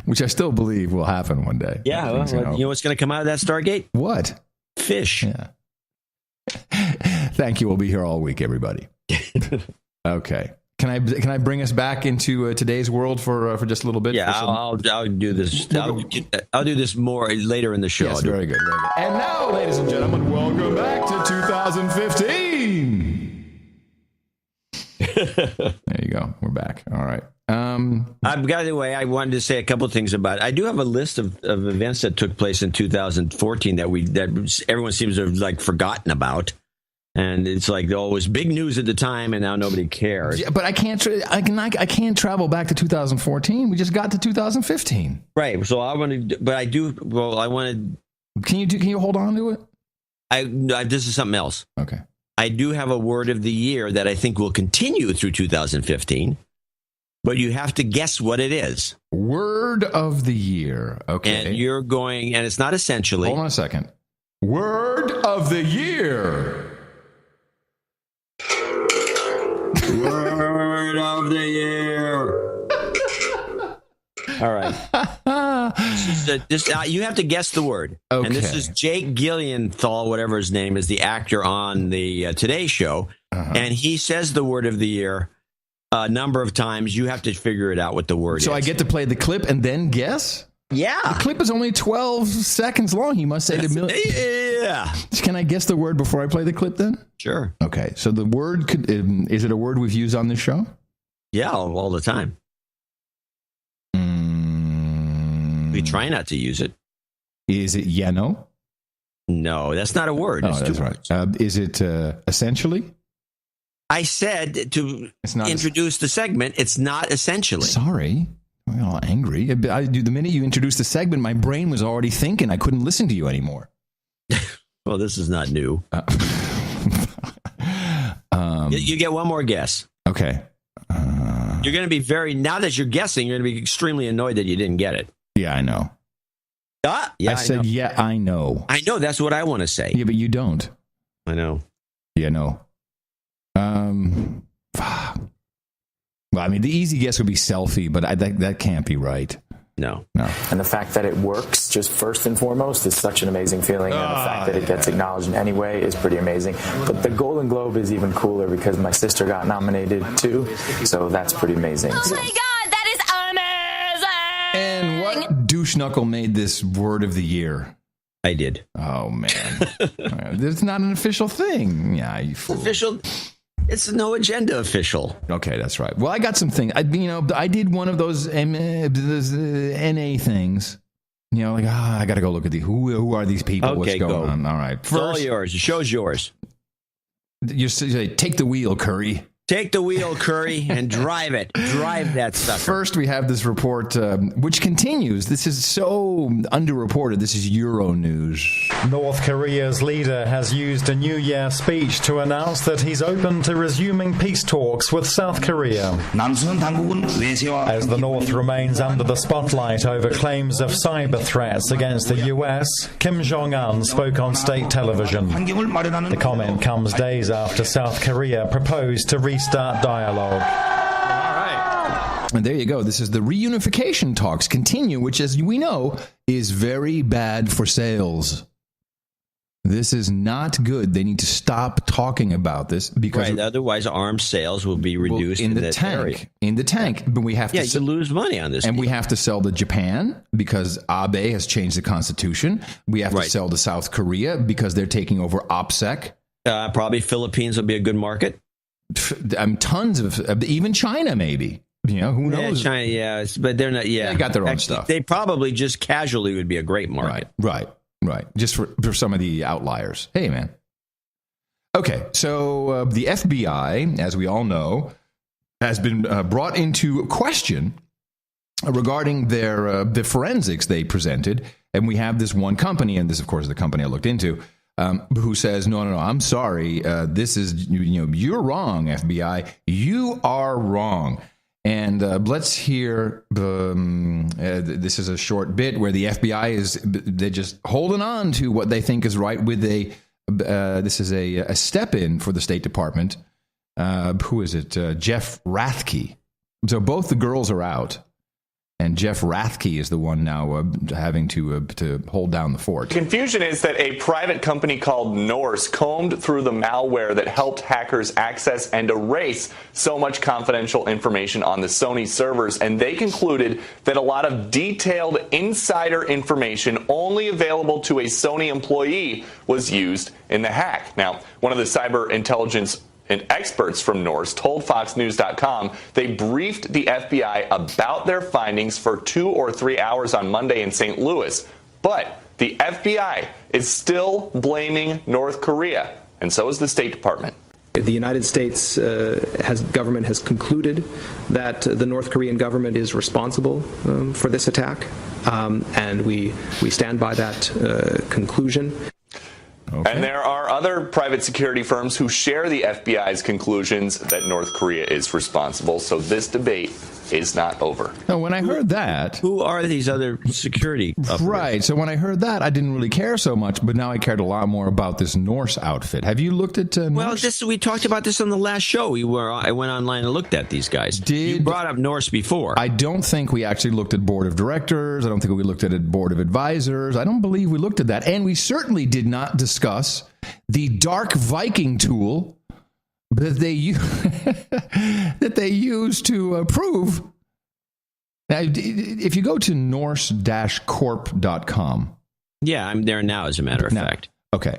Which I still believe will happen one day. Yeah, well, you know what's going to come out of that Stargate? What? Fish. Yeah. Thank you. We'll be here all week, everybody. Okay. Can I bring us back into today's world for just a little bit? Yeah, I'll do this. I'll do this more later in the show. Yes, very good. Very good. And now, ladies and gentlemen, welcome back to 2015. There you go. We're back. All right. By the way, I wanted to say a couple of things about it. I do have a list of events that took place in 2014 that everyone seems to have like forgotten about, and it's like it was big news at the time, and now nobody cares. Yeah, but I can't travel back to 2014. We just got to 2015. Right. So I want to, but I do. Well, I want to. Can you hold on to it? This is something else. Okay. I do have a word of the year that I think will continue through 2015. But you have to guess what it is. Word of the year. Okay. And you're going, and it's not essentially. Hold on a second. Word of the year. Word of the year. All right. You have to guess the word. Okay. And this is Jake Gyllenhaal, whatever his name is, the actor on the Today Show. And he says the word of the year a number of times. You have to figure it out what the word is. So I get to play the clip and then guess? Yeah. The clip is only 12 seconds long. He must say the million. Yeah. Can I guess the word before I play the clip then? Sure. Okay. So the word, is it a word we've used on this show? Yeah, all the time. We try not to use it. Is it yeno? No, that's not a word. Oh, that's right. Is it essentially? I said to introduce the segment, it's not essentially. Sorry. I'm all angry. The minute you introduced the segment, my brain was already thinking. I couldn't listen to you anymore. Well, this is not new. You get one more guess. Okay. You're going to be now that you're guessing, you're going to be extremely annoyed that you didn't get it. Yeah, I know. Yeah, I said, yeah, I know. I know. That's what I want to say. Yeah, but you don't. I know. Yeah, no. Well, I mean, the easy guess would be selfie, but that can't be right. No. And the fact that it works, just first and foremost, is such an amazing feeling. And the fact that it gets acknowledged in any way is pretty amazing. But the Golden Globe is even cooler because my sister got nominated too. So that's pretty amazing. Oh my God, that is amazing! And what douche knuckle made this word of the year? I did. Oh, man. It's not an official thing. Yeah, you fool. Official. It's no agenda official. Okay, that's right. Well, I got some things. I did one of those NA things. You know, like, I got to go look at who are these people? Okay, what's going on? All right. First, it's all yours. The show's yours. You say, take the wheel, Curry. Take the wheel, Curry, and drive it. Drive that sucker. First, we have this report, which continues. This is so underreported. This is Euro News. North Korea's leader has used a New Year speech to announce that he's open to resuming peace talks with South Korea. As the North remains under the spotlight over claims of cyber threats against the US, Kim Jong-un spoke on state television. The comment comes days after South Korea proposed to restart dialogue. And there you go. This is the reunification talks continue, which, as we know, is very bad for sales. This is not good. They need to stop talking about this because otherwise arms sales will be reduced in the tank. Area. In the tank, but we have to you lose money on this, and we have to sell to Japan because Abe has changed the constitution. We have to sell to South Korea because they're taking over OPSEC. Probably Philippines will be a good market. Tons of even China, maybe. You know, who knows? Yeah, China, but they're not. Yeah, they got their own stuff. They probably just casually would be a great market. Right. Just for some of the outliers. Hey, man. Okay, so the FBI, as we all know, has been brought into question regarding the forensics they presented, and we have this one company, and this, of course, is the company I looked into. Who says, no, I'm sorry. This is, you're wrong, FBI. You are wrong. And let's hear, this is a short bit where the FBI they're just holding on to what they think is right with this is a step-in for the State Department. Who is it? Jeff Rathke. So both the girls are out. And Jeff Rathke is the one now having to hold down the fort. Confusion is that a private company called Norse combed through the malware that helped hackers access and erase so much confidential information on the Sony servers, and they concluded that a lot of detailed insider information only available to a Sony employee was used in the hack. Now, one of the cyber intelligence and experts from Norse told FoxNews.com they briefed the FBI about their findings for 2 or 3 hours on Monday in St. Louis. But the FBI is still blaming North Korea, and so is the State Department. The United States government has concluded that the North Korean government is responsible for this attack, and we stand by that conclusion. Okay. And there are other private security firms who share the FBI's conclusions that North Korea is responsible. So this debate is not over. No, when I heard that... Who are these other security operators? Right. So when I heard that, I didn't really care so much, but now I cared a lot more about this Norse outfit. Have you looked at Norse? Well, we talked about this on the last show. I went online and looked at these guys. You brought up Norse before. I don't think we actually looked at board of directors. I don't think we looked at board of advisors. I don't believe we looked at that. And we certainly did not discuss the Dark Viking tool that they use to prove. Now, if you go to norse-corp.com. Yeah, I'm there now, as a matter of fact. Okay.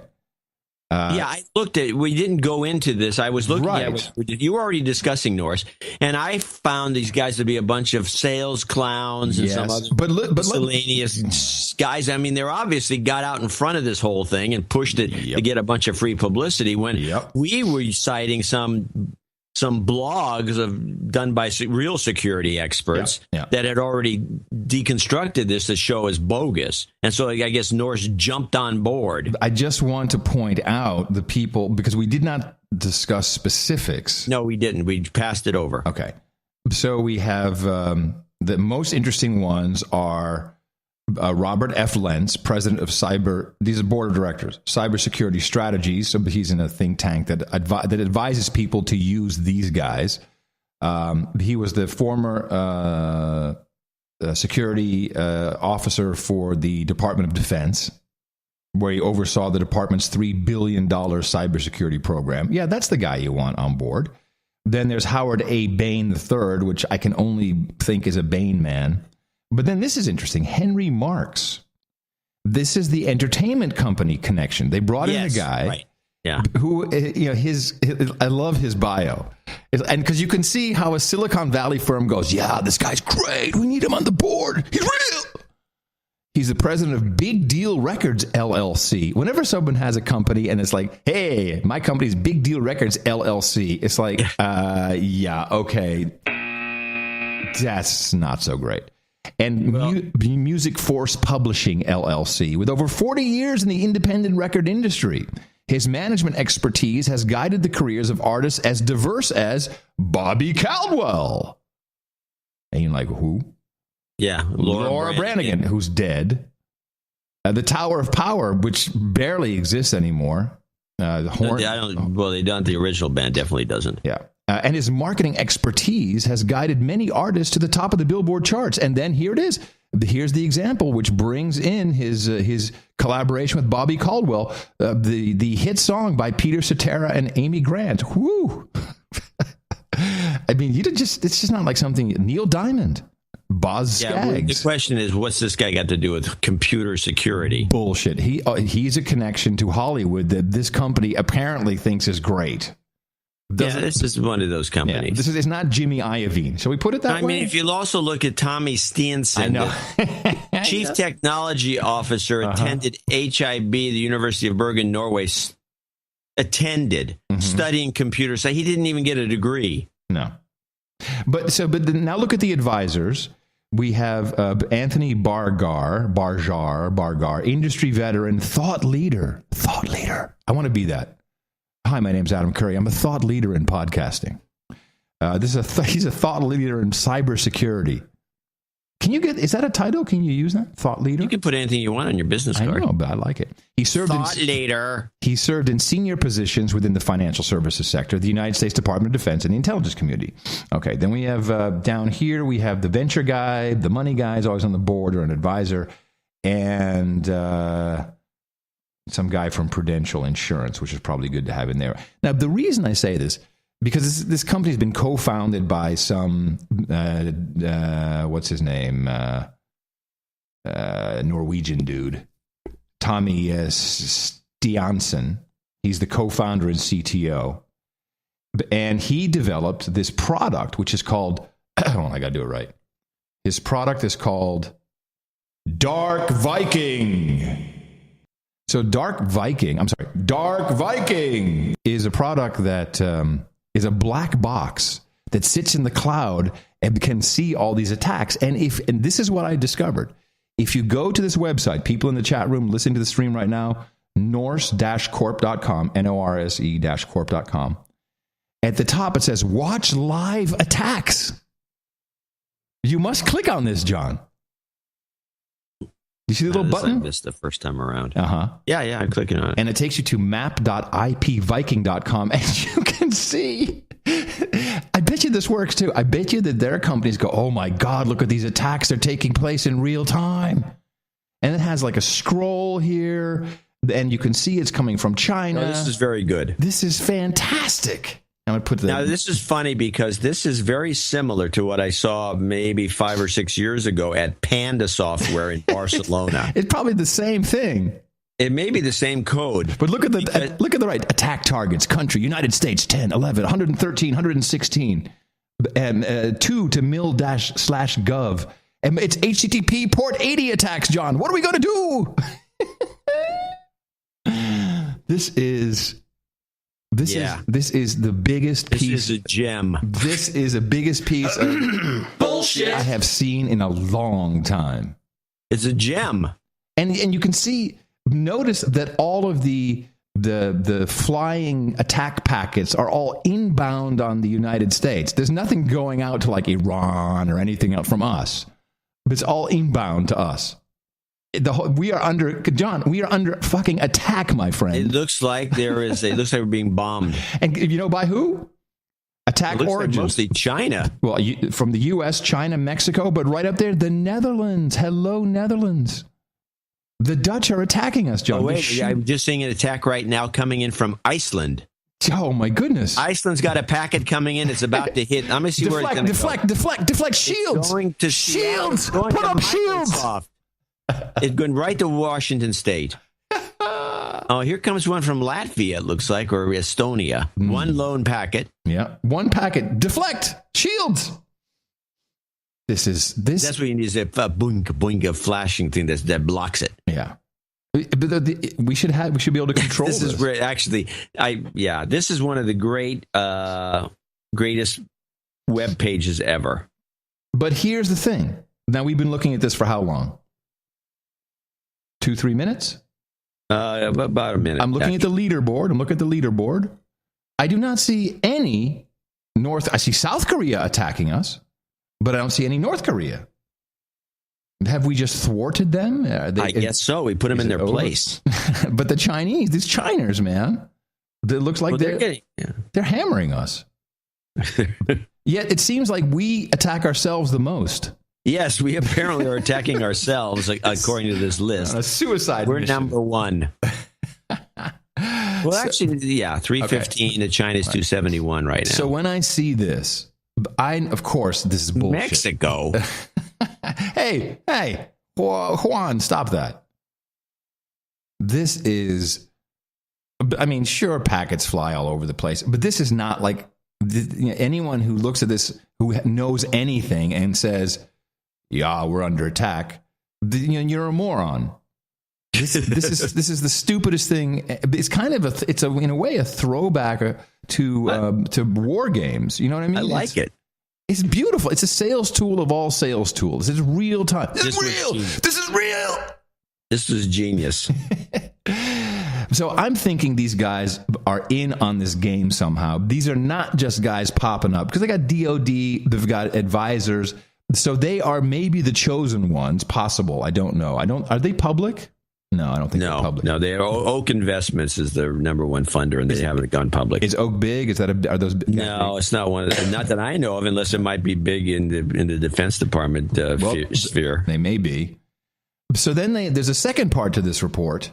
I looked at. We didn't go into this. I was looking at. You were already discussing Norse, and I found these guys to be a bunch of sales clowns and some other miscellaneous guys. I mean, they're obviously got out in front of this whole thing and pushed it to get a bunch of free publicity. When we were citing some blogs done by real security experts that had already deconstructed this to show as bogus. And so I guess Norse jumped on board. I just want to point out the people, because we did not discuss specifics. No, we didn't. We passed it over. Okay. So we have the most interesting ones are Robert F. Lentz, president of these are board of directors, cybersecurity strategies. So he's in a think tank that advises people to use these guys. He was the former security officer for the Department of Defense, where he oversaw the department's $3 billion cybersecurity program. Yeah, that's the guy you want on board. Then there's Howard A. Bain III, which I can only think is a Bain man. But then this is interesting. Henry Marks. This is the entertainment company connection. They brought in a guy who, I love his bio. And because you can see how a Silicon Valley firm goes, yeah, this guy's great. We need him on the board. He's real. He's the president of Big Deal Records, LLC. Whenever someone has a company and it's like, hey, my company's Big Deal Records, LLC, it's like, okay. That's not so great. And Music Force Publishing, LLC, with over 40 years in the independent record industry. His management expertise has guided the careers of artists as diverse as Bobby Caldwell. And you're like, who? Yeah, Laura Branigan, who's dead. The Tower of Power, which barely exists anymore. The original band definitely doesn't. Yeah. And his marketing expertise has guided many artists to the top of the Billboard charts. And then here it is. Here's the example, which brings in his collaboration with Bobby Caldwell, the hit song by Peter Cetera and Amy Grant. Woo! I mean, it's just not like something. Neil Diamond, Boz Scaggs. The question is, what's this guy got to do with computer security? Bullshit. He's a connection to Hollywood that this company apparently thinks is great. This is one of those companies. It's not Jimmy Iovine. Shall we put it that way? I mean, if you'll also look at Tommy Steenson, the Chief Technology Officer, attended HIB, the University of Bergen, Norway, studying computer science. He didn't even get a degree. No. But now look at the advisors. We have Anthony Bargar, industry veteran, thought leader. I want to be that. Hi, my name's Adam Curry. I'm a thought leader in podcasting. He's a thought leader in cybersecurity. Is that a title? Can you use that? Thought leader? You can put anything you want on your business card. I know, but I like it. Thought leader. He served in senior positions within the financial services sector, the United States Department of Defense, and the intelligence community. Okay, then we have down here, we have the venture guy, the money guy is always on the board or an advisor, and some guy from Prudential Insurance, which is probably good to have in there. Now, the reason I say this, because this company's been co-founded by some, what's his name, Norwegian dude, Tommy Stiansen. He's the co-founder and CTO. And he developed this product, which is called, hold on, I got to do it right. His product is called Dark Viking. So Dark Viking is a product that is a black box that sits in the cloud and can see all these attacks. And this is what I discovered. If you go to this website, people in the chat room listening to the stream right now, norse-corp.com, norse-corp.com. At the top, it says, watch live attacks. You must click on this, John. You see the little button? I missed the first time around. Uh-huh. Yeah, I'm clicking on it. And it takes you to map.ipviking.com, and you can see. I bet you this works, too. I bet you that their companies go, oh, my God, look at these attacks. They're taking place in real time. And it has like a scroll here, and you can see it's coming from China. Oh, this is very good. This is fantastic. Now, this is funny because this is very similar to what I saw maybe 5 or 6 years ago at Panda Software in Barcelona. It's probably the same thing. It may be the same code. But look at the right attack targets. Country, United States, 10, 11, 113, 116, and 2 to mil-/gov. And it's HTTP port 80 attacks, John. What are we going to do? This is the biggest piece. This is a gem. This is the biggest piece of bullshit I have seen in a long time. It's a gem. And you can notice that all of the flying attack packets are all inbound on the United States. There's nothing going out to like Iran or anything else from us. But it's all inbound to us. We are under fucking attack, my friend. It looks like it looks like we're being bombed. And you know by who? Attack origins. Like mostly China. Well, from the U.S., China, Mexico, but right up there, the Netherlands. Hello, Netherlands. The Dutch are attacking us, John. Oh, wait, I'm just seeing an attack right now coming in from Iceland. Oh, my goodness. Iceland's got a packet coming in. It's about to hit. I'm going to see where it's going to go. Deflect. Shields. It's going to shields. Put up shields. It's going right to Washington State. Oh, here comes one from Latvia, it looks like, or Estonia. One lone packet. Yeah. One packet. Deflect. Shields. This. That's what you need, is a boinga flashing thing that blocks it. Yeah. But we should be able to control this. This is where actually, this is one of the greatest web pages ever. But here's the thing. Now, we've been looking at this for how long? 2-3 minutes? About a minute. I'm looking at the leaderboard. I do not see any I see South Korea attacking us, but I don't see any North Korea. Have we just thwarted them? I guess so. We put them in their place. But the Chinese, these Chiners, man, it looks like they're hammering us. Yet it seems like we attack ourselves the most. Yes, we apparently are attacking ourselves, according to this list. A suicide We're mission. number one. Well, actually, 315 to China's 271 right now. So when I see this, of course, this is bullshit. Mexico. Hey, Juan, stop that. This is, sure, packets fly all over the place, but this is not like anyone who looks at this, who knows anything and says, yeah, we're under attack, you're a moron. This is the stupidest thing. It's kind of in a way a throwback to war games. You know what I mean? I like it. It's beautiful. It's a sales tool of all sales tools. It's real time. This is real. This was genius. So I'm thinking these guys are in on this game somehow. These are not just guys popping up because they got DOD, they've got advisors. So they are maybe the chosen ones, possible. I don't know. Are they public? No, I don't think they're public. No, they are. Oak Investments is their number one funder, and they haven't gone public. Is Oak big? Are those? No, it's not one of them. Not that I know of, unless it might be big in the Defense Department sphere. They may be. So then there's a second part to this report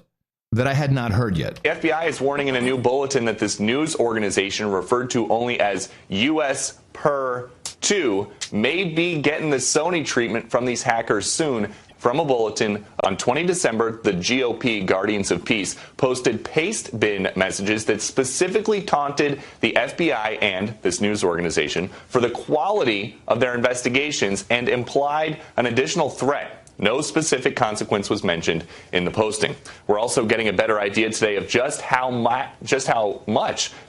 that I had not heard yet. The FBI is warning in a new bulletin that this news organization, referred to only as US Per 2, may be getting the Sony treatment from these hackers soon. From a bulletin, on 20 December, the GOP Guardians of Peace posted paste bin messages that specifically taunted the FBI and this news organization for the quality of their investigations and implied an additional threat. No specific consequence was mentioned in the posting. We're also getting a better idea today of just how much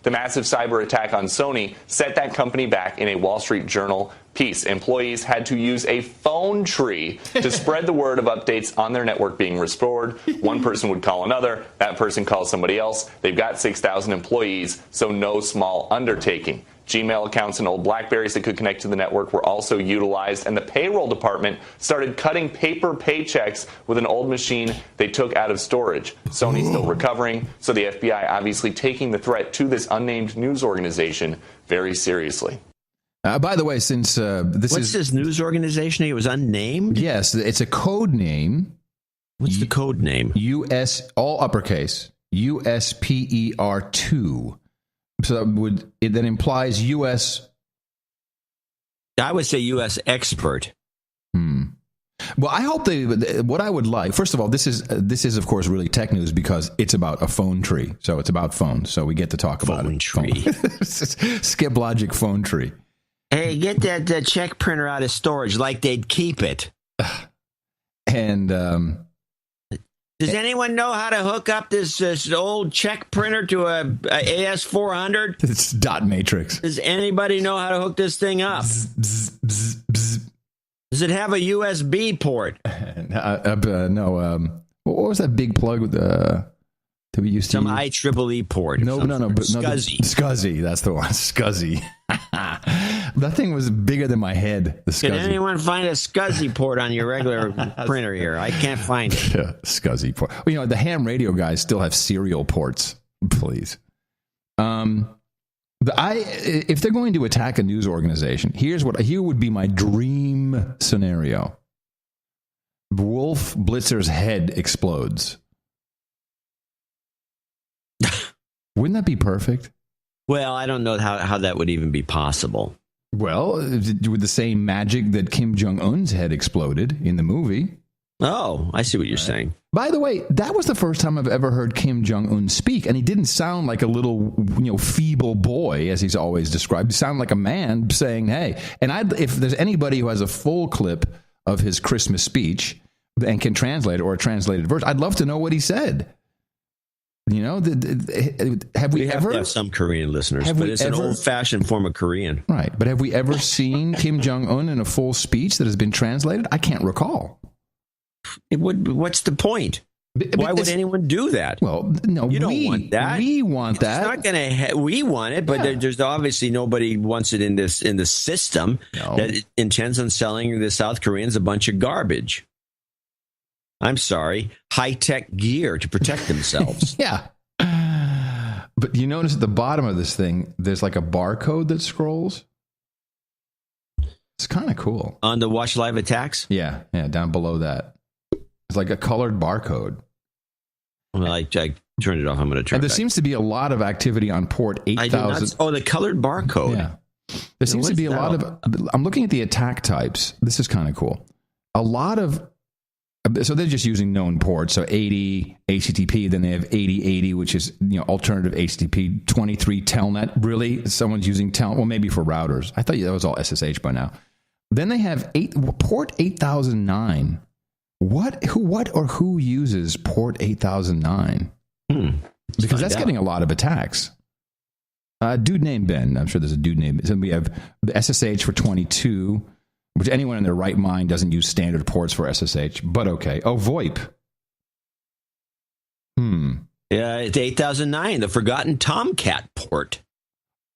the massive cyber attack on Sony set that company back in a Wall Street Journal piece. Employees had to use a phone tree to spread the word of updates on their network being restored. One person would call another. That person calls somebody else. They've got 6,000 employees, so no small undertaking. Gmail accounts and old BlackBerries that could connect to the network were also utilized, and the payroll department started cutting paper paychecks with an old machine they took out of storage. Sony's still recovering, so the FBI obviously taking the threat to this unnamed news organization very seriously. By the way, since What's this news organization? It was unnamed? Yes, it's a code name. What's the code name? US, all uppercase, USPER 2. So that implies U.S. I would say U.S. expert. Well, I hope what I would like, first of all, this is of course really tech news because it's about a phone tree. So it's about phones. So we get to talk about it. Phone tree. Skip logic phone tree. Hey, get that check printer out of storage like they'd keep it. And does anyone know how to hook up this old check printer to a AS400? It's dot matrix. Does anybody know how to hook this thing up? Does it have a USB port? No. What was that big plug that we used to use? Some IEEE port. No. SCSI. SCSI, that's the one. SCSI. That thing was bigger than my head. The SCSI. Can anyone find a SCSI port on your regular printer here? I can't find it. Yeah, SCSI port. Well, the ham radio guys still have serial ports. Please. If they're going to attack a news organization, here would be my dream scenario. Wolf Blitzer's head explodes. Wouldn't that be perfect? Well, I don't know how that would even be possible. Well, with the same magic that Kim Jong-un's head exploded in the movie. Oh, I see what you're saying. By the way, that was the first time I've ever heard Kim Jong-un speak, and he didn't sound like a little, feeble boy, as he's always described. He sounded like a man saying, hey. And if there's anybody who has a full clip of his Christmas speech and can translate it, or a translated version, I'd love to know what he said. Have we ever have some Korean listeners, but it's an old-fashioned form of Korean, right? But have we ever seen Kim Jong-un in a full speech that has been translated? I can't recall. What's the point? Why would anyone do that? Well, no, you don't want that. We want that. It's not going to. We want it, but there's obviously nobody wants it in the system that intends on selling the South Koreans a bunch of garbage. I'm sorry, high-tech gear to protect themselves. Yeah. But you notice at the bottom of this thing, there's like a barcode that scrolls. It's kind of cool. On the Watch Live Attacks? Yeah, down below that. It's like a colored barcode. Well, I turned it off. I'm going to turn it And there back. seems to be a lot of activity on port 8000. Oh, the colored barcode. Yeah. There seems to be a lot of... I'm looking at the attack types. This is kind of cool. A lot of... So they're just using known ports. So 80 HTTP, then they have 8080, which is alternative HTTP. 23 Telnet. Really, someone's using Telnet. Well, maybe for routers. I thought that was all SSH by now. Then they have port 8009. Who uses port 8009? Because that's getting a lot of attacks. Dude named Ben. I'm sure there's a dude named. So we have the SSH for 22. Which anyone in their right mind doesn't use standard ports for SSH, but okay. Oh, VoIP. Yeah, it's 8009, the forgotten Tomcat port.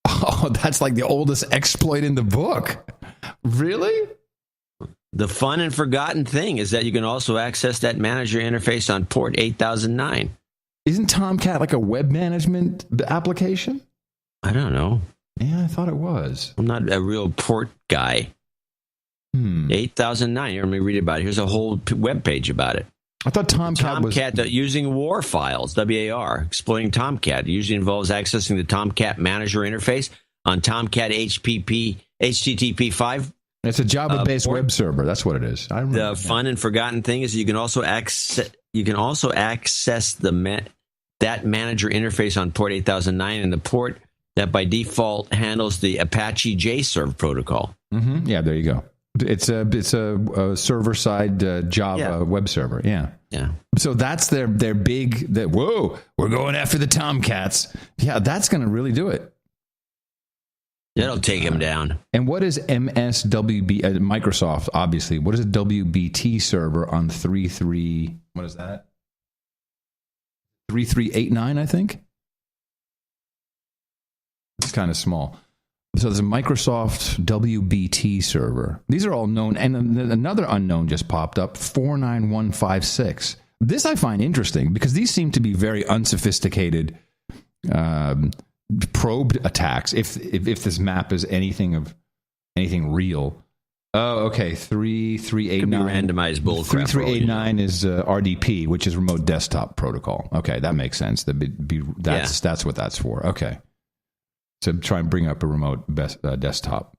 Oh, that's like the oldest exploit in the book. Really? The fun and forgotten thing is that you can also access that manager interface on port 8009. Isn't Tomcat like a web management application? I don't know. Yeah, I thought it was. I'm not a real port guy. 8009. Here, let me read about it. Here's a whole web page about it. I thought Tomcat was... using WAR files, WAR, exploiting Tomcat. It usually involves accessing the Tomcat manager interface on Tomcat HTTP 5. It's a Java-based web server. That's what it is. I remember the fun and forgotten thing is you can also access that manager interface on port 8009 and the port that by default handles the Apache JServe protocol. Mm-hmm. Yeah, there you go. It's a server-side Java web server. Yeah. So that's their big. Whoa, we're going after the Tomcats. Yeah, that's going to really do it. That'll take him down. And what is MSWB? Microsoft, obviously. What is a WBT server on 3.3? What is that? 3.3.8.9, I think. It's kind of small. So there's a Microsoft WBT server. These are all known, and another unknown just popped up, 49156. This I find interesting because these seem to be very unsophisticated probed attacks. If this map is anything real. Oh, okay. 3.3.8.9 randomized bullcrap. 3.3.8.9 is RDP, which is Remote Desktop Protocol. Okay, that makes sense. That's what that's for. Okay. To try and bring up a remote desktop.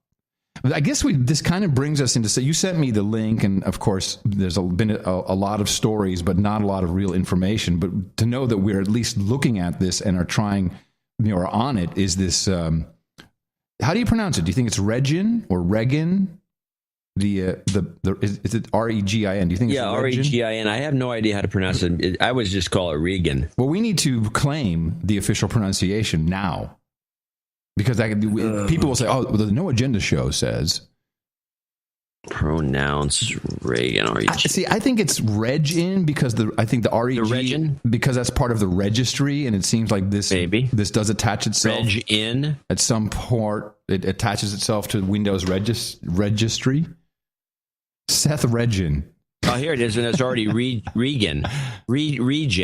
I guess this kind of brings us into... So you sent me the link, and of course, there's been a lot of stories, but not a lot of real information. But to know that we're at least looking at this and are trying, or on it, is this... how do you pronounce it? Do you think it's Regin or Regin? Is it R-E-G-I-N? Do you think it's R-E-G-I-N. I have no idea how to pronounce it. I would just call it Regan. Well, we need to claim the official pronunciation now. Because people will say, oh, the No Agenda show says. Pronounce Reagan. I think it's Regin because I think the REG. The Regin? Because that's part of the registry, and it seems like this does attach itself. Regin? At some part, it attaches itself to Windows registry. Seth Regin. Oh, here it is, and it's already Regan. Regen.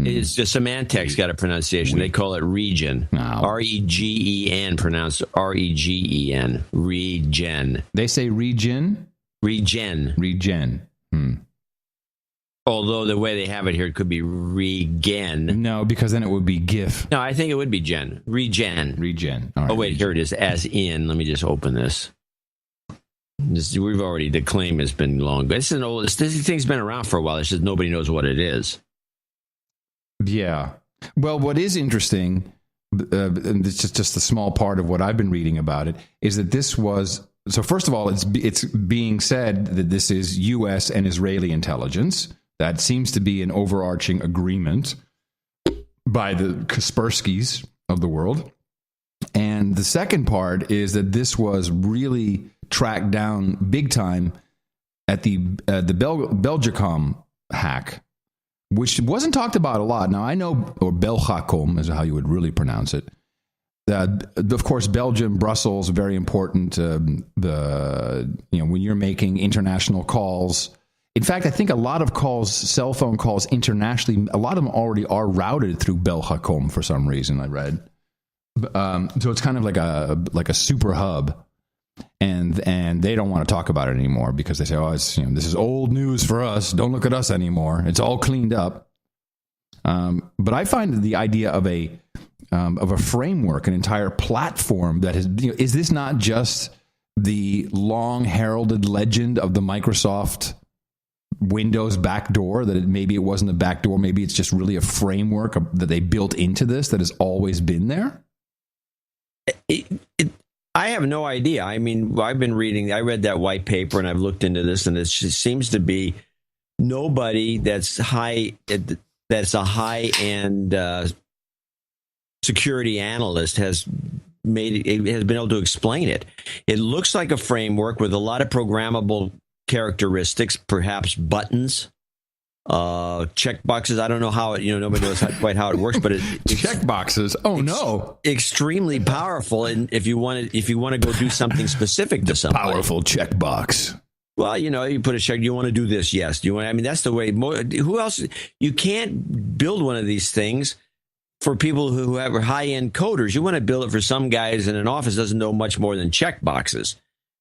It's the Symantec's got a pronunciation. They call it Regen. R-E-G-E-N, pronounced R-E-G-E-N. Regen. They say Regen? Regen. Although the way they have it here, it could be Regen. No, because then it would be GIF. No, I think it would be Regen. All right, wait, here it is, as in. Let me just open this. The claim has been long, but this thing's been around for a while. It's just nobody knows what it is. Yeah. Well, what is interesting, and it's just a small part of what I've been reading about it, is that this was... So first of all, it's being said that this is U.S. and Israeli intelligence. That seems to be an overarching agreement by the Kasperskys of the world. And the second part is that this was really tracked down big time at the Belgacom hack, which wasn't talked about a lot. Now, I know, or Belgacom is how you would really pronounce it. Of course, Belgium, Brussels, very important. When you're making international calls. In fact, I think a lot of calls, cell phone calls internationally, a lot of them already are routed through Belgacom for some reason, I read. So it's kind of like a super hub, and they don't want to talk about it anymore because they say, oh, this is old news for us. Don't look at us anymore. It's all cleaned up. But I find the idea of a framework, an entire platform that is this not just the long heralded legend of the Microsoft Windows backdoor, that maybe it wasn't a backdoor, maybe it's just really a framework that they built into this that has always been there? I have no idea. I mean, I read that white paper and I've looked into this, and it just seems to be nobody that's a high-end security analyst has been able to explain it. It looks like a framework with a lot of programmable characteristics, perhaps buttons check boxes. I don't know how it, nobody knows quite how it works, but check boxes. Oh no, extremely powerful. And if you want to go do something specific to somebody, powerful check box. Well, you put a check. Do you want to do this? Yes. Do you want? I mean, that's the way. Who else? You can't build one of these things for people who have high-end coders. You want to build it for some guys in an office doesn't know much more than check boxes.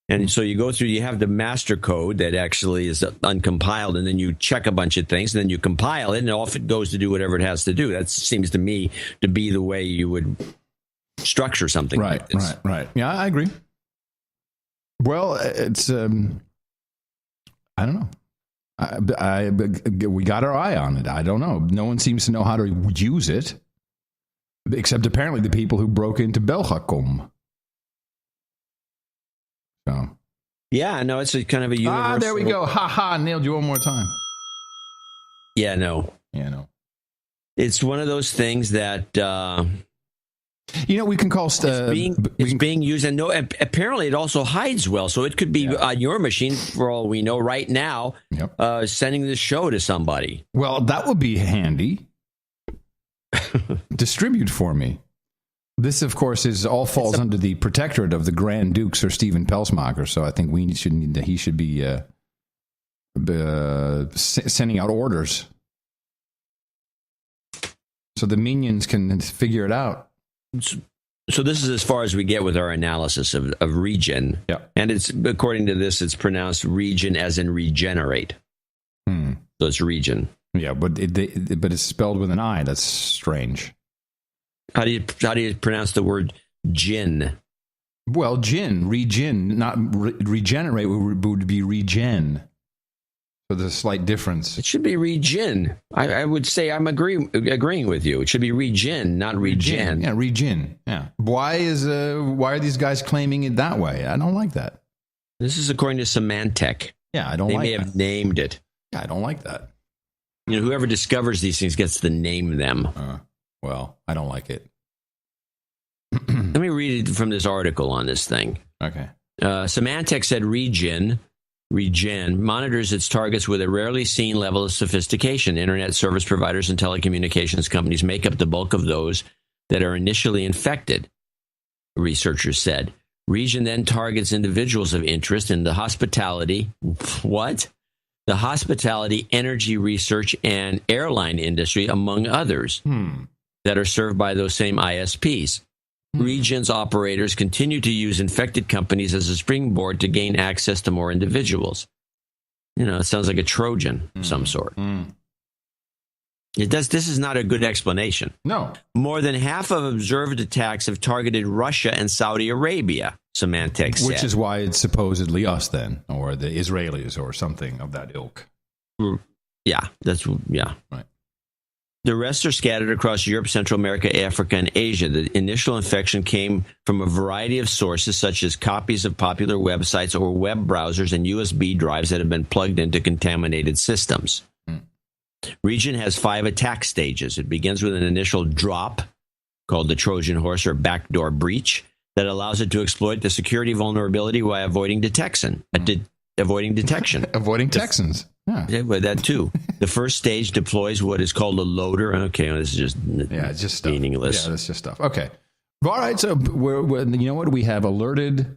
And so you go through, you have the master code that actually is uncompiled, and then you check a bunch of things, and then you compile it, and off it goes to do whatever it has to do. That seems to me to be the way you would structure something like this. Right. Yeah, I agree. Well, it's, I don't know. We got our eye on it. I don't know. No one seems to know how to use it, except apparently the people who broke into Belgacom. So. Yeah, no, it's a kind of a universal. There we go. Ha, nailed you one more time. Yeah, no. It's one of those things that we can call it's being used, and apparently it also hides well. So it could be on your machine, for all we know, right now, sending this show to somebody. Well, that would be handy. Distribute for me. This, of course, falls under the protectorate of the Grand Duke, Sir Stephen Pelsmacher. So I think he should be sending out orders so the minions can figure it out. So this is as far as we get with our analysis of regen. Yeah. And it's, according to this, it's pronounced regen as in regenerate. So it's regen. Yeah, but it's spelled with an I. That's strange. How do you pronounce the word gin? Well, regen, not regenerate would be regen. So there's a slight difference. It should be regen. I would say I'm agreeing with you. It should be regen, not regen. Yeah, regen. Yeah. Why are these guys claiming it that way? I don't like that. This is according to Symantec. Yeah, I don't like that. They may have named it. Yeah, I don't like that. Whoever discovers these things gets to name them. Well, I don't like it. Let me read it from this article on this thing. Okay. Symantec said regen monitors its targets with a rarely seen level of sophistication. Internet service providers and telecommunications companies make up the bulk of those that are initially infected, researchers said. Regen then targets individuals of interest in the hospitality. What? The hospitality, energy research, and airline industry, among others, that are served by those same ISPs. Regen's operators continue to use infected companies as a springboard to gain access to more individuals. It sounds like a Trojan of some sort. It does. This is not a good explanation. No. More than half of observed attacks have targeted Russia and Saudi Arabia, Symantec said. Which is why it's supposedly us then, or the Israelis, or something of that ilk. Yeah, Right. The rest are scattered across Europe, Central America, Africa, and Asia. The initial infection came from a variety of sources, such as copies of popular websites or web browsers and USB drives that have been plugged into contaminated systems. Regen has 5 attack stages. It begins with an initial drop, called the Trojan horse or backdoor breach, that allows it to exploit the security vulnerability while avoiding detection. Avoiding Texans. Yeah, but that too. The first stage deploys what is called a loader. Okay, well, this is just meaningless. Yeah, that's just stuff. Okay, all right. So we're you know what? We have alerted.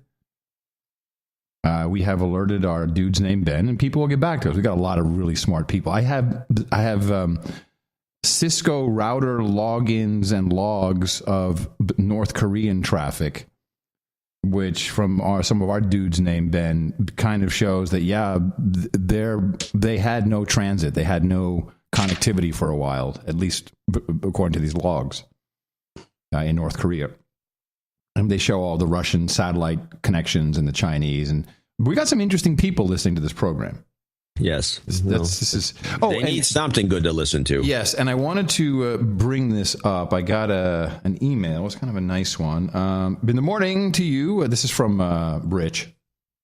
We have alerted our dude's named Ben, and people will get back to us. We got a lot of really smart people. I have Cisco router logins and logs of North Korean traffic, which from some of our dudes named Ben kind of shows that, they had no transit. They had no connectivity for a while, at least according to these logs in North Korea. And they show all the Russian satellite connections and the Chinese. And we got some interesting people listening to this program. Yes. They need something good to listen to. Yes, and I wanted to bring this up. I got an email. It was kind of a nice one. In the morning to you. This is from Rich.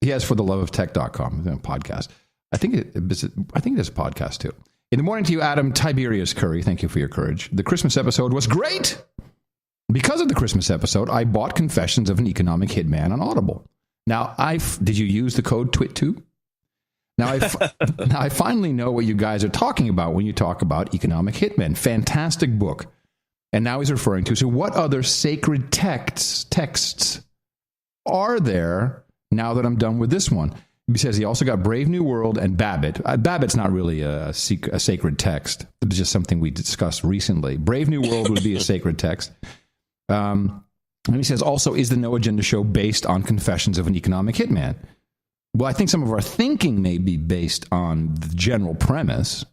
He has fortheloveoftech.com, a podcast. I think it is a podcast too. In the morning to you, Adam Tiberius Curry. Thank you for your courage. The Christmas episode was great. Because of the Christmas episode, I bought Confessions of an Economic Hitman on Audible. Now, did you use the code TWIT2? Now I finally know what you guys are talking about when you talk about Economic Hitmen. Fantastic book. And now he's referring to, so what other sacred texts are there now that I'm done with this one? He says he also got Brave New World and Babbitt. Babbitt's not really a sacred text. It was just something we discussed recently. Brave New World would be a sacred text. And he says also, is the No Agenda show based on Confessions of an Economic Hitman? Well, I think some of our thinking may be based on the general premise.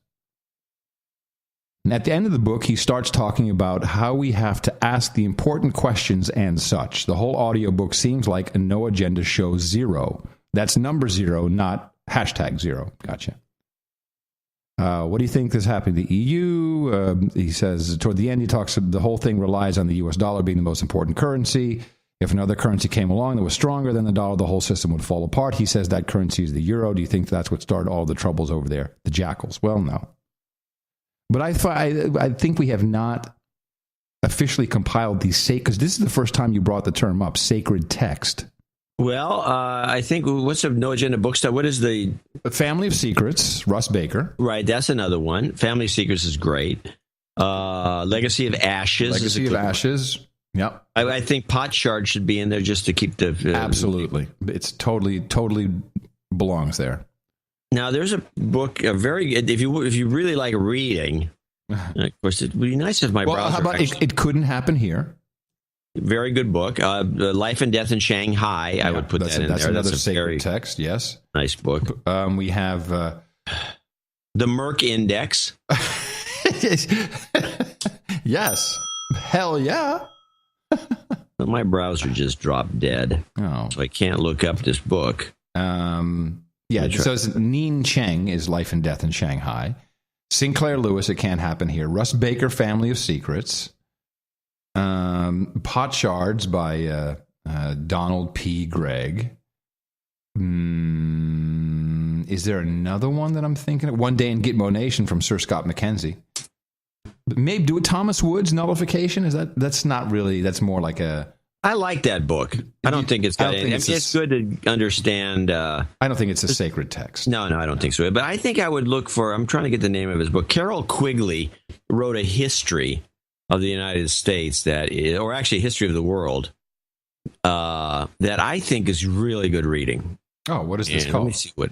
And at the end of the book, he starts talking about how we have to ask the important questions and such. The whole audiobook seems like a No Agenda show 0. That's number 0, not #0. Gotcha. What do you think is happening? The EU, he says, toward the end, he talks, the whole thing relies on the US dollar being the most important currency. If another currency came along that was stronger than the dollar, the whole system would fall apart. He says that currency is the euro. Do you think that's what started all the troubles over there? The jackals? Well, no. But I think we have not officially compiled these because this is the first time you brought the term up, sacred text. Well, I think, what's the No Agenda bookstore? What is the Family of Secrets, Russ Baker. Right, that's another one. Family of Secrets is great. Legacy of Ashes. Legacy of Ashes. Yep. I think Potsherd should be in there just to keep the... Absolutely. It's totally belongs there. Now, there's a book, a very good, if you really like reading, of course, it would be nice if my browser... How about it couldn't happen here? Very good book. Life and Death in Shanghai, yeah, I would put that in there. That's another sacred text, yes. Nice book. We have... The Merck Index. Yes. Hell yeah. My browser just dropped dead. Oh. So I can't look up this book. Yeah, it says Neen Cheng is Life and Death in Shanghai. Sinclair Lewis, It Can't Happen Here. Russ Baker, Family of Secrets. Potsherds by Donald P. Gregg. Is there another one that I'm thinking of? One Day in Gitmo Nation from Sir Scott McKenzie. Maybe do it. Thomas Wood's Nullification? That's not really, that's more like a... I like that book. I don't think it's got anything. It's good to understand. I don't think it's a sacred text. No, I don't think so. But I think I would look for, I'm trying to get the name of his book. Carol Quigley wrote a history of the United States or actually history of the world, that I think is really good reading. Oh, what is this called? Let me see what.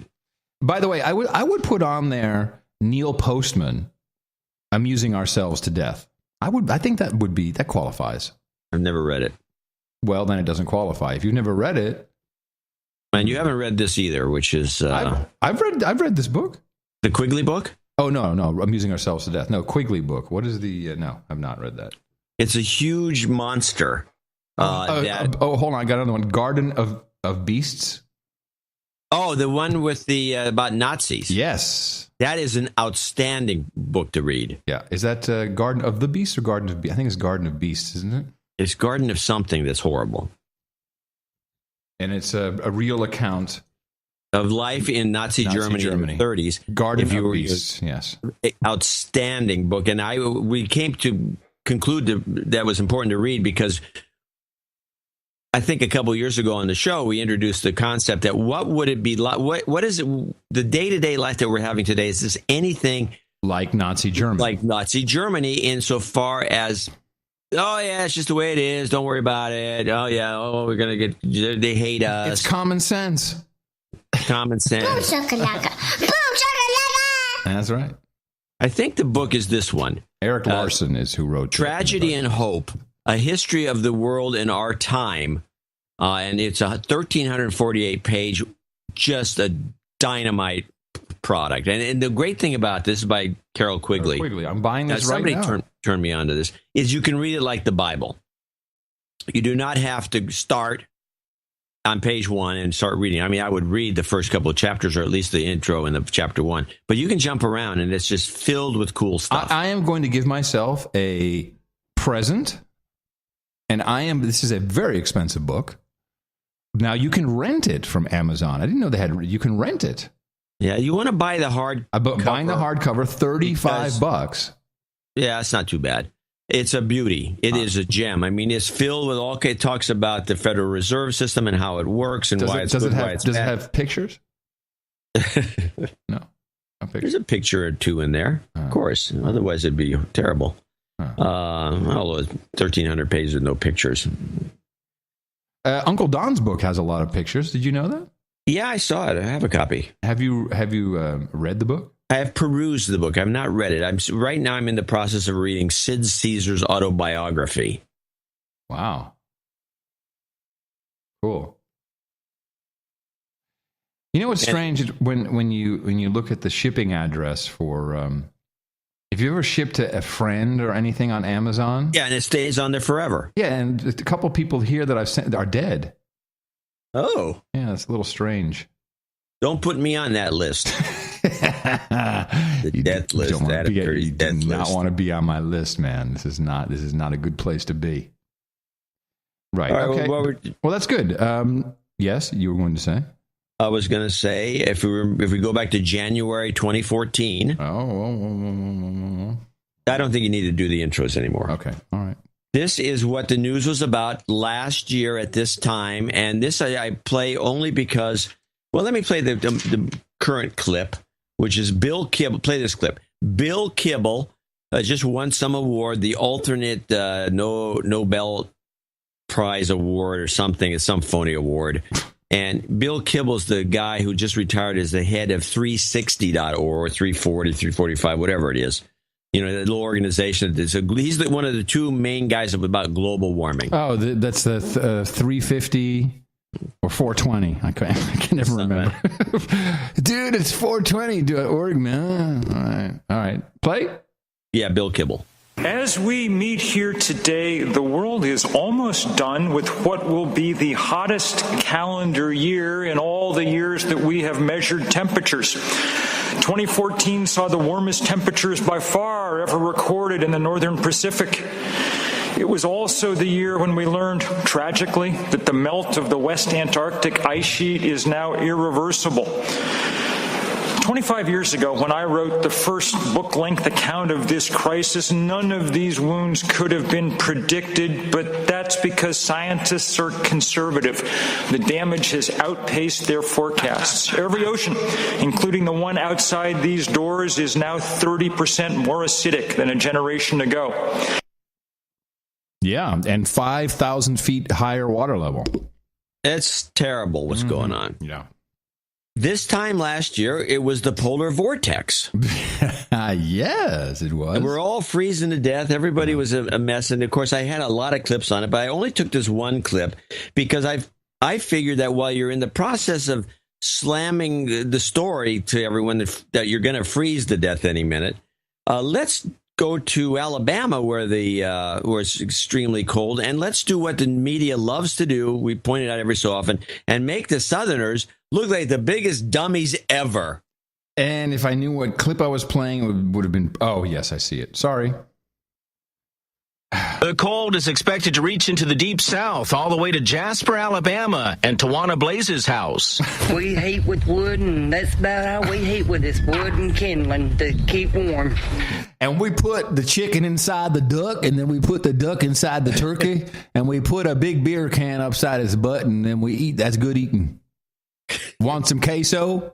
By the way, I would put on there Neil Postman, Amusing Ourselves to Death. I think that qualifies. I've never read it. Well, then it doesn't qualify. If you've never read it, and you haven't read this either, which is I've read this book, the Quigley book. Oh no, Amusing Ourselves to Death. No, Quigley book. What is the? No, I've not read that. It's a huge monster. Hold on, I got another one. Garden of Beasts. Oh, the one with the about Nazis. Yes, that is an outstanding book to read. Yeah, is that Garden of the Beasts or Garden of Beasts? I think it's Garden of Beasts, isn't it? It's Garden of something that's horrible. And it's a real account of life in Nazi Germany in the 30s. Garden of Beasts, yes. Outstanding book. And we came to conclude that was important to read because I think a couple years ago on the show, we introduced the concept that what would it be like? What is it? The day-to-day life that we're having today, is this anything like Nazi Germany? Like Nazi Germany insofar as... Oh, yeah, it's just the way it is. Don't worry about it. Oh, yeah. Oh, we're going to get... They hate us. It's common sense. Common sense. Boom shakalaka. Boom shakalaka. That's right. I think the book is this one. Eric Larson is who wrote Tragedy and Hope, A History of the World in Our Time. And it's a 1,348 page, just a dynamite product. And the great thing about this is by Carol Quigley. I'm buying this right now. Somebody turned me on to this. Is you can read it like the Bible. You do not have to start on page 1 and start reading. I mean, I would read the first couple of chapters, or at least the intro in the chapter 1. But you can jump around, and it's just filled with cool stuff. I am going to give myself a present, and this is a very expensive book. Now, you can rent it from Amazon. I didn't know you can rent it. Yeah, you want to buy the hardcover. Buying the hardcover, $35. Yeah, it's not too bad. It's a beauty. It is a gem. I mean, it's filled with it talks about the Federal Reserve System and how it works and why it's good, why it's bad. Does it have pictures? No. There's a picture or two in there, of course. Otherwise, it'd be terrible. Although 1,300 pages with no pictures. Uncle Don's book has a lot of pictures. Did you know that? Yeah, I saw it. I have a copy. Have you read the book? I have perused the book. I've not read it. Right now I'm in the process of reading Sid Caesar's autobiography. Wow. Cool. You know what's strange when you look at the shipping address for if you ever ship to a friend or anything on Amazon? Yeah, and it stays on there forever. Yeah, and a couple people here that I've sent are dead. Oh. Yeah, it's a little strange. Don't put me on that list. The death list. You do not want to be on my list, man. This is not a good place to be. Right. Okay. Well, that's good. Yes, you were going to say? I was going to say, if we go back to January 2014. I don't think you need to do the intros anymore. Okay. All right. This is what the news was about last year at this time. And this I play only because, well, let me play the current clip, which is Bill Kibble. Play this clip. Bill Kibble just won some award, the alternate Nobel Prize award or something. It's some phony award. And Bill Kibble's the guy who just retired as the head of 360.org, 340, 345, whatever it is. You know, that little organization. He's one of the two main guys about global warming. Oh, that's the 350 or 420. I can never remember. Dude, it's 420.org, man. All right. Play? Yeah, Bill Kibble. As we meet here today, the world is almost done with what will be the hottest calendar year in all the years that we have measured temperatures. 2014 saw the warmest temperatures by far ever recorded in the northern Pacific. It was also the year when we learned, tragically, that the melt of the West Antarctic ice sheet is now irreversible. 25 years ago, when I wrote the first book-length account of this crisis, none of these wounds could have been predicted, but that's because scientists are conservative. The damage has outpaced their forecasts. Every ocean, including the one outside these doors, is now 30% more acidic than a generation ago. Yeah, and 5,000 feet higher water level. It's terrible what's going on. Yeah. This time last year, it was the polar vortex. Yes, it was. And we're all freezing to death. Everybody was a mess. And, of course, I had a lot of clips on it, but I only took this one clip because I figured that while you're in the process of slamming the story to everyone that you're going to freeze to death any minute, let's go to Alabama where it's extremely cold, and let's do what the media loves to do. We point it out every so often, and make the Southerners look like the biggest dummies ever. And if I knew what clip I was playing, it would have been... Oh, yes, I see it. Sorry. The cold is expected to reach into the deep south, all the way to Jasper, Alabama, and Tawana Blaze's house. We heat with wood, and that's about how we heat with this wood and kindling to keep warm. And we put the chicken inside the duck, and then we put the duck inside the turkey, and we put a big beer can upside his butt, and then we eat. That's good eating. Want some queso?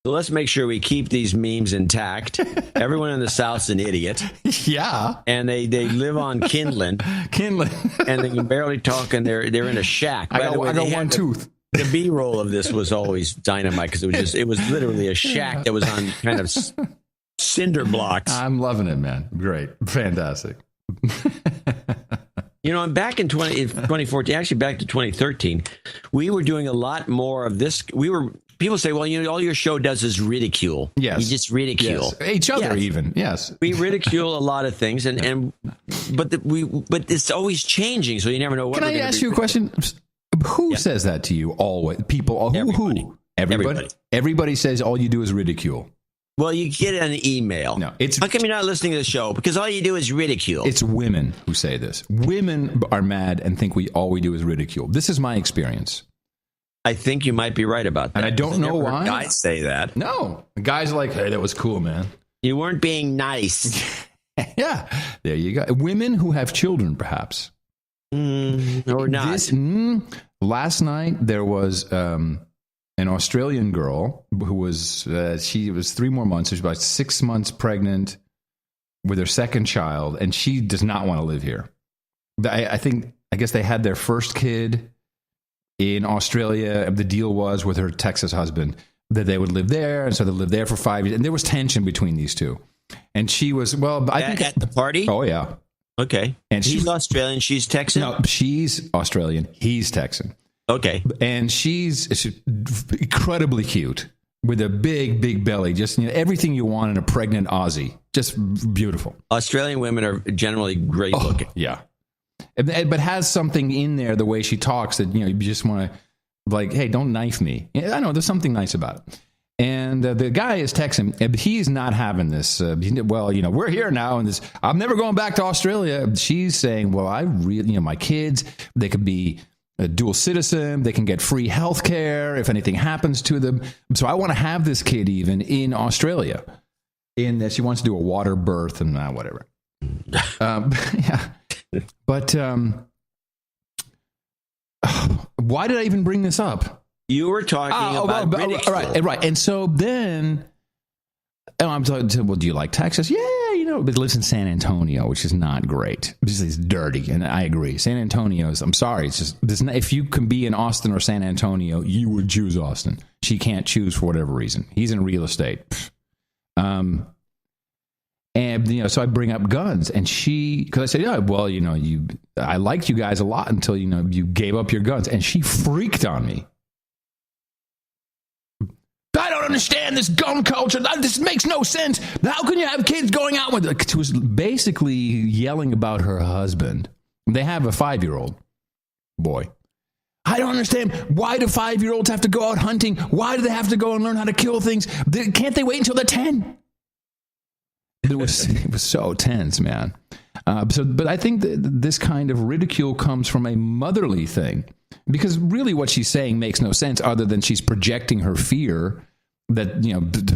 So let's make sure we keep these memes intact. Everyone in the South's an idiot. Yeah. And they live on kindling. And they can barely talk, and they're in a shack. I got one tooth. The B-roll of this was always dynamite because it was literally a shack that was on kind of cinder blocks. I'm loving it, man. Great. Fantastic. You know, back in 2014, actually back to 2013, we were doing a lot more of this. People say, well, you know, all your show does is ridicule. Yes. You just ridicule. Yes. Each other even. Yes. We ridicule a lot of things, but it's always changing, so you never know what. Can I ask you a question? Who says that to you always? People, who? Everybody. Everybody says all you do is ridicule. Well, you get an email. No, how come you're not listening to the show? Because all you do is ridicule. It's women who say this. Women are mad and think all we do is ridicule. This is my experience. I think you might be right about that. And I don't know why. Guys say that. No. The guys are like, hey, that was cool, man. You weren't being nice. Yeah. There you go. Women who have children, perhaps. Or not. Last night, there was an Australian girl who was, she was 3 more months, so she was about 6 months pregnant with her second child, and she does not want to live here. I guess they had their first kid in Australia. The deal was with her Texas husband that they would live there, and so they lived there for 5 years, and there was tension between these two. And she was, I think at the party. Oh yeah, okay. And he's Australian, she's Texan. No, she's Australian, he's Texan. Okay, and she's incredibly cute with a big belly, just everything you want in a pregnant Aussie, just beautiful. Australian women are generally great looking. Yeah, but has something in there the way she talks that you just want to hey, don't knife me. I know there's something nice about it. And the guy is Texan, but he's not having this. We're here now, and I'm never going back to Australia. She's saying, well, I really, my kids, they could be a dual citizen. They can get free health care if anything happens to them. So I want to have this kid even in Australia. In that she wants to do a water birth and whatever. Yeah. But why did I even bring this up? You were talking about ridicule. Right. And so then I'm talking, well, do you like Texas? Yeah, but it lives in San Antonio, which is not great. It's dirty, and I agree. San Antonio is, I'm sorry, it's just, if you can be in Austin or San Antonio, you would choose Austin. She can't choose for whatever reason. He's in real estate. And, so I bring up guns, and because I said, yeah, well, I liked you guys a lot until, you gave up your guns, and she freaked on me. I don't understand this gun culture. This makes no sense. How can you have kids going out with it? She was basically yelling about her husband. They have a 5-year-old boy. I don't understand. Why do 5-year-olds have to go out hunting? Why do they have to go and learn how to kill things? Can't they wait until they're 10? It was so tense, man. But I think that this kind of ridicule comes from a motherly thing. Because really what she's saying makes no sense other than she's projecting her fear that,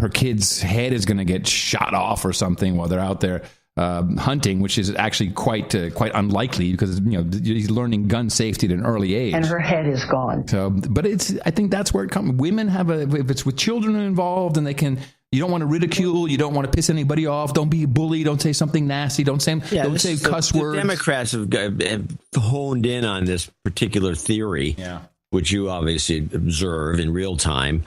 her kid's head is going to get shot off or something while they're out there hunting, which is actually quite unlikely because, he's learning gun safety at an early age. And her head is gone. So, but I think that's where it comes. Women if it's with children involved and you don't want to ridicule. You don't want to piss anybody off. Don't be a bully. Don't say something nasty. Don't say cuss words. The Democrats have honed in on this particular theory, which you obviously observe in real time,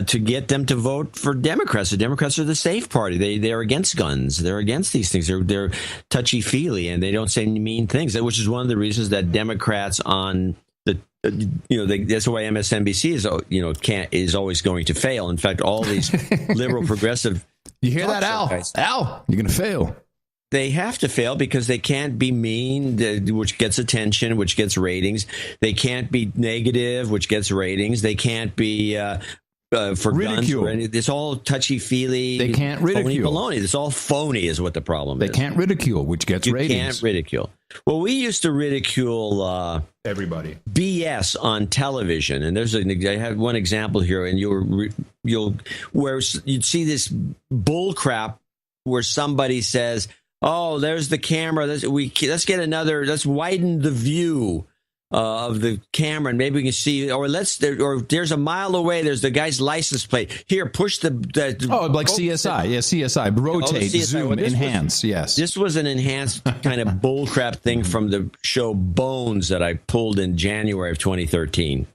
to get them to vote for Democrats. The Democrats are the safe party. They're against guns. They're against these things. They're touchy-feely, and they don't say mean things, which is one of the reasons that Democrats on the that's why MSNBC is always going to fail. In fact, all these liberal progressive. You hear that, Al? Al, you're going to fail. They have to fail because they can't be mean, which gets attention, which gets ratings. They can't be negative, which gets ratings. They can't be for ridicule. Guns. It's all touchy-feely. They can't ridicule. Baloney. It's all phony is what the problem is. They can't ridicule, which gets ratings. You can't ridicule. Well, we used to ridicule everybody BS on television, and I have one example here, and where you'd see this bull crap where somebody says, "Oh, there's the camera. Let's widen the view of the camera, and maybe we can see, or there's a mile away. There's the guy's license plate. Here, push the like CSI, CSI, rotate, CSI. Zoom, enhance. Yes, this was an enhanced kind of bullcrap thing from the show Bones that I pulled in January of 2013.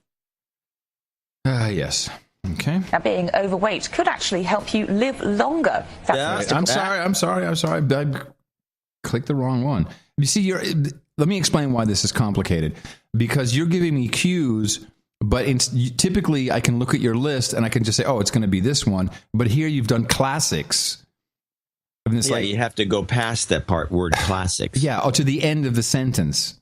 Yes. Okay. Now, being overweight could actually help you live longer. I'm sorry. I clicked the wrong one. You see, let me explain why this is complicated. Because you're giving me cues, but typically I can look at your list and I can just say, oh, it's going to be this one. But here you've done classics. I mean, you have to go past that word classics. To the end of the sentence.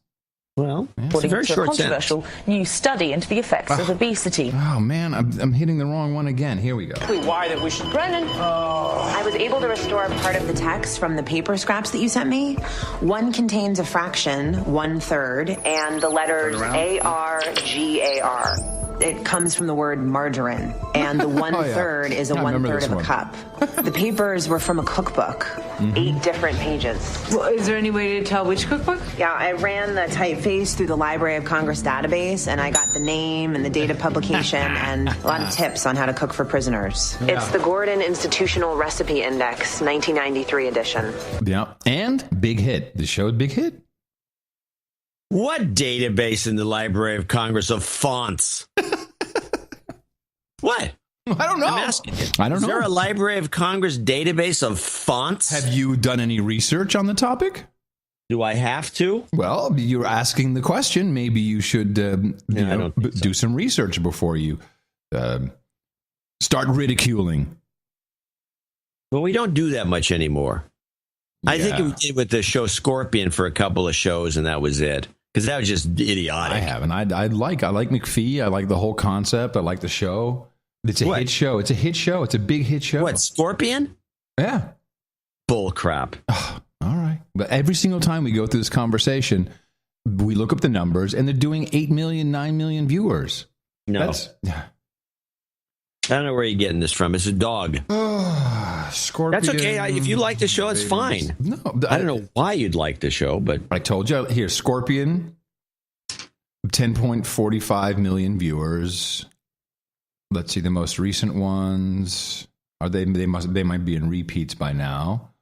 Well, it's a very short controversial new study into the effects of obesity. Oh, man, I'm hitting the wrong one again. Here we go. Why that we should... Brennan! I was able to restore part of the text from the paper scraps that you sent me. One contains a fraction, 1/3, and the letters ARGAR. it comes from the word margarine, and the 1/3 is a 1/3 of a cup. The papers were from a cookbook, 8 different pages. Well, is there any way to tell which cookbook? Yeah, I ran the typeface through the Library of Congress database, and I got the name and the date of publication and a lot of tips on how to cook for prisoners. Yeah. It's the Gordon Institutional Recipe Index, 1993 edition. Yeah, and big hit. The show, big hit. What database in the Library of Congress of fonts? What? I don't know. I'm asking you. I don't know. Is there a Library of Congress database of fonts? Have you done any research on the topic? Do I have to? Well, you're asking the question. Maybe you should do some research before you start ridiculing. Well, we don't do that much anymore. I think we did with the show Scorpion for a couple of shows, and that was it. Because that was just idiotic. I haven't. I like McPhee. I like the whole concept. I like the show. It's a hit show. It's a hit show. It's a big hit show. What, Scorpion? Yeah. Bull crap. Oh, all right. But every single time we go through this conversation, we look up the numbers, and they're doing 8 million, 9 million viewers. No. I don't know where you're getting this from. It's a dog. Scorpion. That's okay. If you like the show, it's fine. No, I don't know why you'd like the show, but I told you. Here, Scorpion, 10.45 million viewers. Let's see the most recent ones. Are they might be in repeats by now.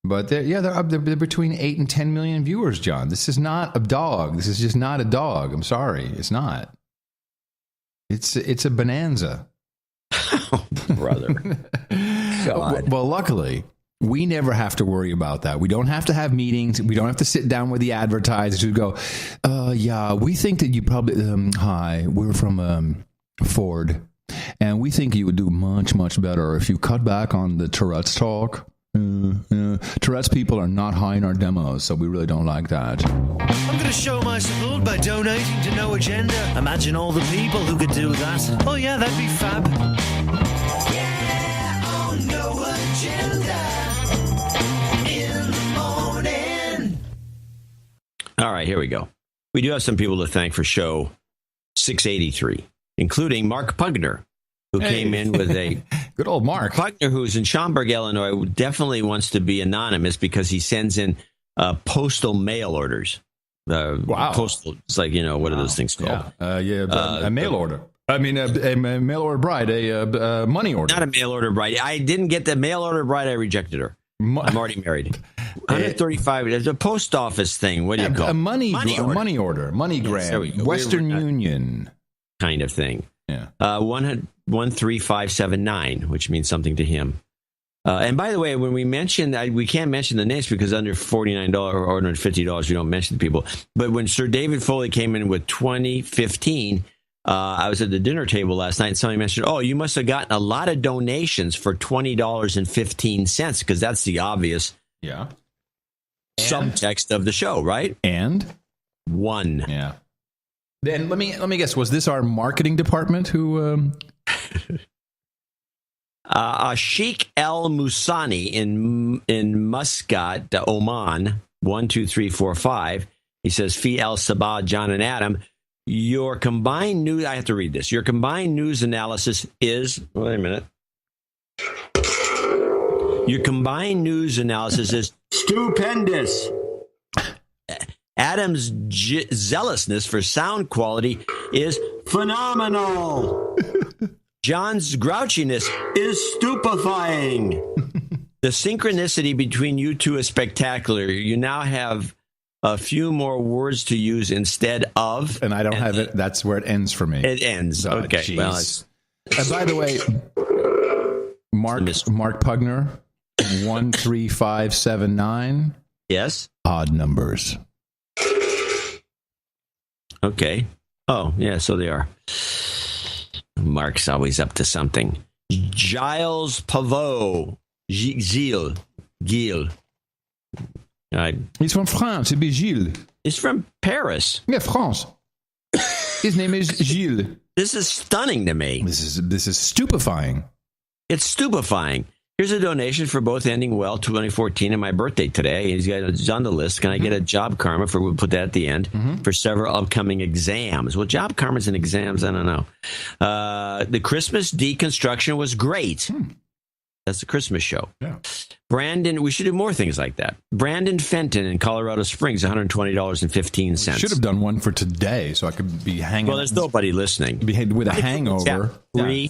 But they're between 8 and 10 million viewers, John. This is not a dog. This is just not a dog. I'm sorry. It's not. It's a bonanza. Oh, brother. God. Well, luckily, we never have to worry about that. We don't have to have meetings. We don't have to sit down with the advertisers who go, yeah, we think that you probably, hi, we're from Ford, and we think you would do much, much better if you cut back on the Tourette's talk. Tourette's people are not high in our demos, so we really don't like that. I'm going to show my support by donating to No Agenda. Imagine all the people who could do that. Oh yeah, that'd be fab. Yeah, on No Agenda in the morning. All right, here we go. We do have some people to thank for show 683, including Mark Pugner, who came in with a... Good old Mark. Pugner, who's in Schaumburg, Illinois, definitely wants to be anonymous because he sends in postal mail orders. Wow. Postal, it's like, what are those things called? A mail order. I mean, a mail order bride, a money order. Not a mail order bride. I didn't get the mail order bride. I rejected her. I'm already married. 135. It's a post office thing. What do you call it? A money order. MoneyGram. Western Union. Kind of thing. Yeah. 13579, which means something to him. And by the way, when we mention that, we can't mention the names because under $49 or under $50, we don't mention the people. But when Sir David Foley came in with 2015, I was at the dinner table last night and somebody mentioned, oh, you must have gotten a lot of donations for $20.15 because that's the obvious subtext of the show, right? And? One. Yeah. Then let me guess. Was this our marketing department who? Sheikh El Musani in Muscat, Oman, 12345. He says, Fi El Sabah, John and Adam. Your combined news. I have to read this. Your combined news analysis is. Wait a minute. Your combined news analysis is stupendous. Adam's zealousness for sound quality is phenomenal. John's grouchiness is stupefying. The synchronicity between you two is spectacular. You now have a few more words to use instead of. And I don't have it. That's where it ends for me. It ends. Okay. Geez. Well, and by the way, Mark Pugner, 13579. Yes. Odd numbers. Okay. Oh, yeah, so they are. Mark's always up to something. Giles Pavot. Gilles. He's from France. It'd be Gilles. He's from Paris. Yeah, France. His name is Gilles. This is stunning to me. This is stupefying. It's stupefying. Here's a donation for both ending well 2014 and my birthday today. He's on the list. Can I get a job karma for, we'll put that at the end, for several upcoming exams? Well, job karmas and exams, I don't know. The Christmas deconstruction was great. That's the Christmas show. Yeah. Brandon, we should do more things like that. Brandon Fenton in Colorado Springs, $120.15. Should have done one for today so I could be hanging. Well, there's nobody listening. With a hangover. Yeah.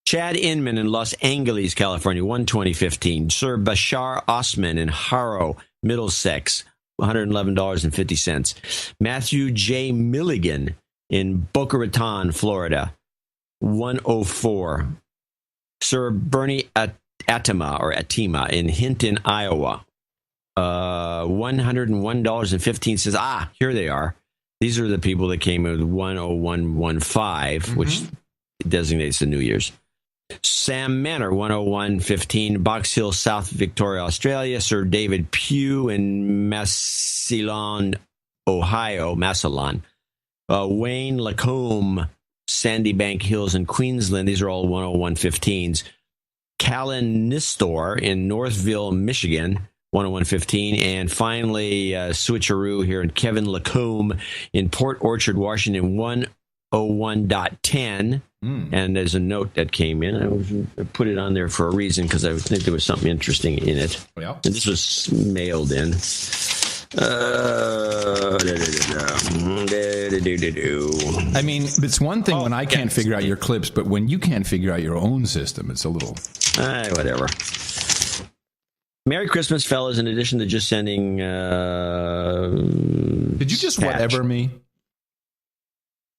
Chad Inman in Los Angeles, California, $120.15. Sir Bashar Osman in Harrow, Middlesex, $111.50. Matthew J. Milligan in Boca Raton, Florida, $104. Sir Bernie Atima in Hinton, Iowa, $101.15. Here they are. These are the people that came in with 10115, which designates the New Year's. Sam Manor, 101.15, Box Hill, South Victoria, Australia. Sir David Pugh in Massillon, Ohio, Wayne Lacombe, Sandy Bank Hills in Queensland. These are all 101.15s. Callan Nistor in Northville, Michigan, 101.15. And finally, Switcheroo here in Kevin Lacombe in Port Orchard, Washington, 101.10. And there's a note that came in. I put it on there for a reason because I think there was something interesting in it. Yeah. And this was mailed in. I mean, it's one thing when I can't figure out your clips, but when you can't figure out your own system, it's a little... whatever. Merry Christmas, fellas, in addition to just sending... Did you just whatever me?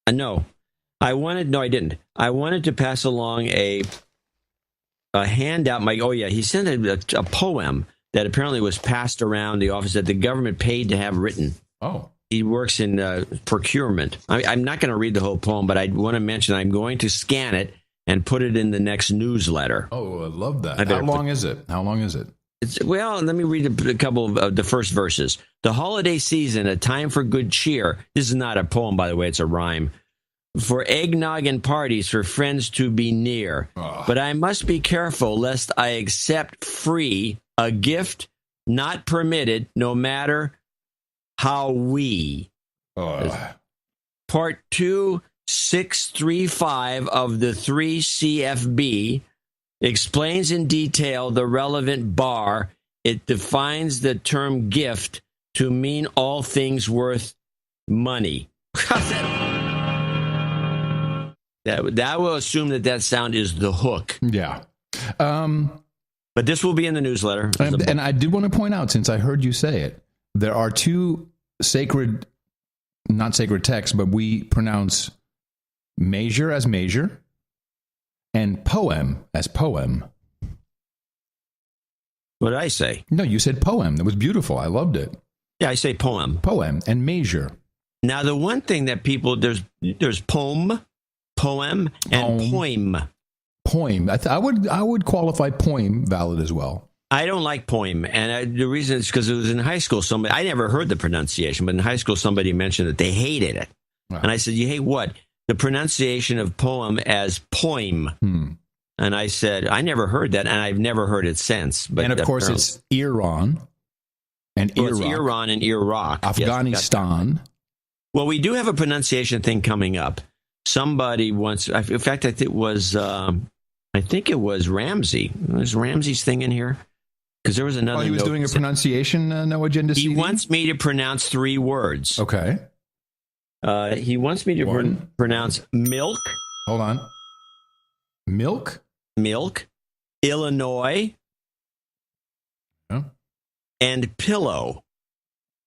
No. I didn't. I wanted to pass along a handout. He sent a poem that apparently was passed around the office that the government paid to have written. Oh. He works in procurement. I'm not going to read the whole poem, but I want to mention I'm going to scan it and put it in the next newsletter. Oh, I love that. How long is it? Let me read a couple of the first verses. The holiday season, a time for good cheer. This is not a poem, by the way. It's a rhyme. For eggnog and parties, for friends to be near. But I must be careful lest I accept free a gift not permitted, no matter how we. Part 2635 of the 3 CFB explains in detail the relevant bar. It defines the term gift to mean all things worth money. That will assume that sound is the hook. Yeah. But this will be in the newsletter. And I did want to point out, since I heard you say it, there are two not sacred texts, but we pronounce measure as measure and poem as poem. What did I say? No, you said poem. That was beautiful. I loved it. Yeah, I say poem. Poem and measure. Now, the one thing that people, there's poem, and poem. Poem. I would qualify poem valid as well. I don't like poem, and the reason is because it was in high school. I never heard the pronunciation, but in high school somebody mentioned that they hated it, and I said, "You hate what?" The pronunciation of poem as poem. And I said, "I never heard that, and I've never heard it since." But and of course, it's Iran and Iraq. It's Iran and Iraq, Afghanistan. Yes, well, we do have a pronunciation thing coming up. Somebody once, in fact, I think it was Ramsey. Was Ramsey's thing in here? Because there was another. Oh, he was doing a pronunciation no agenda. He wants me to pronounce 3 words. Okay. He wants me to pronounce milk. Hold on. Milk, Illinois, and pillow.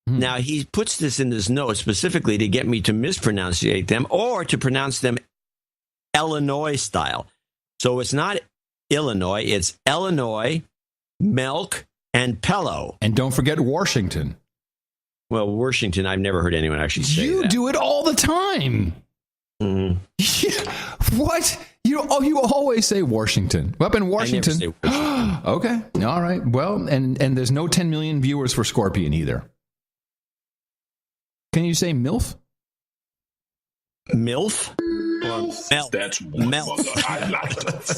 Now, he puts this in his note specifically to get me to mispronunciate them or to pronounce them Illinois style. So it's not Illinois, it's Illinois, milk, and pillow. And don't forget Washington. Well, Washington, I've never heard anyone actually say that. You do it all the time. Mm-hmm. Yeah. What? You always say Washington. Up in Washington. I never say Washington. Okay. All right. Well, and there's no 10 million viewers for Scorpion either. Can you say MILF? MILF? That's MILF. I like that.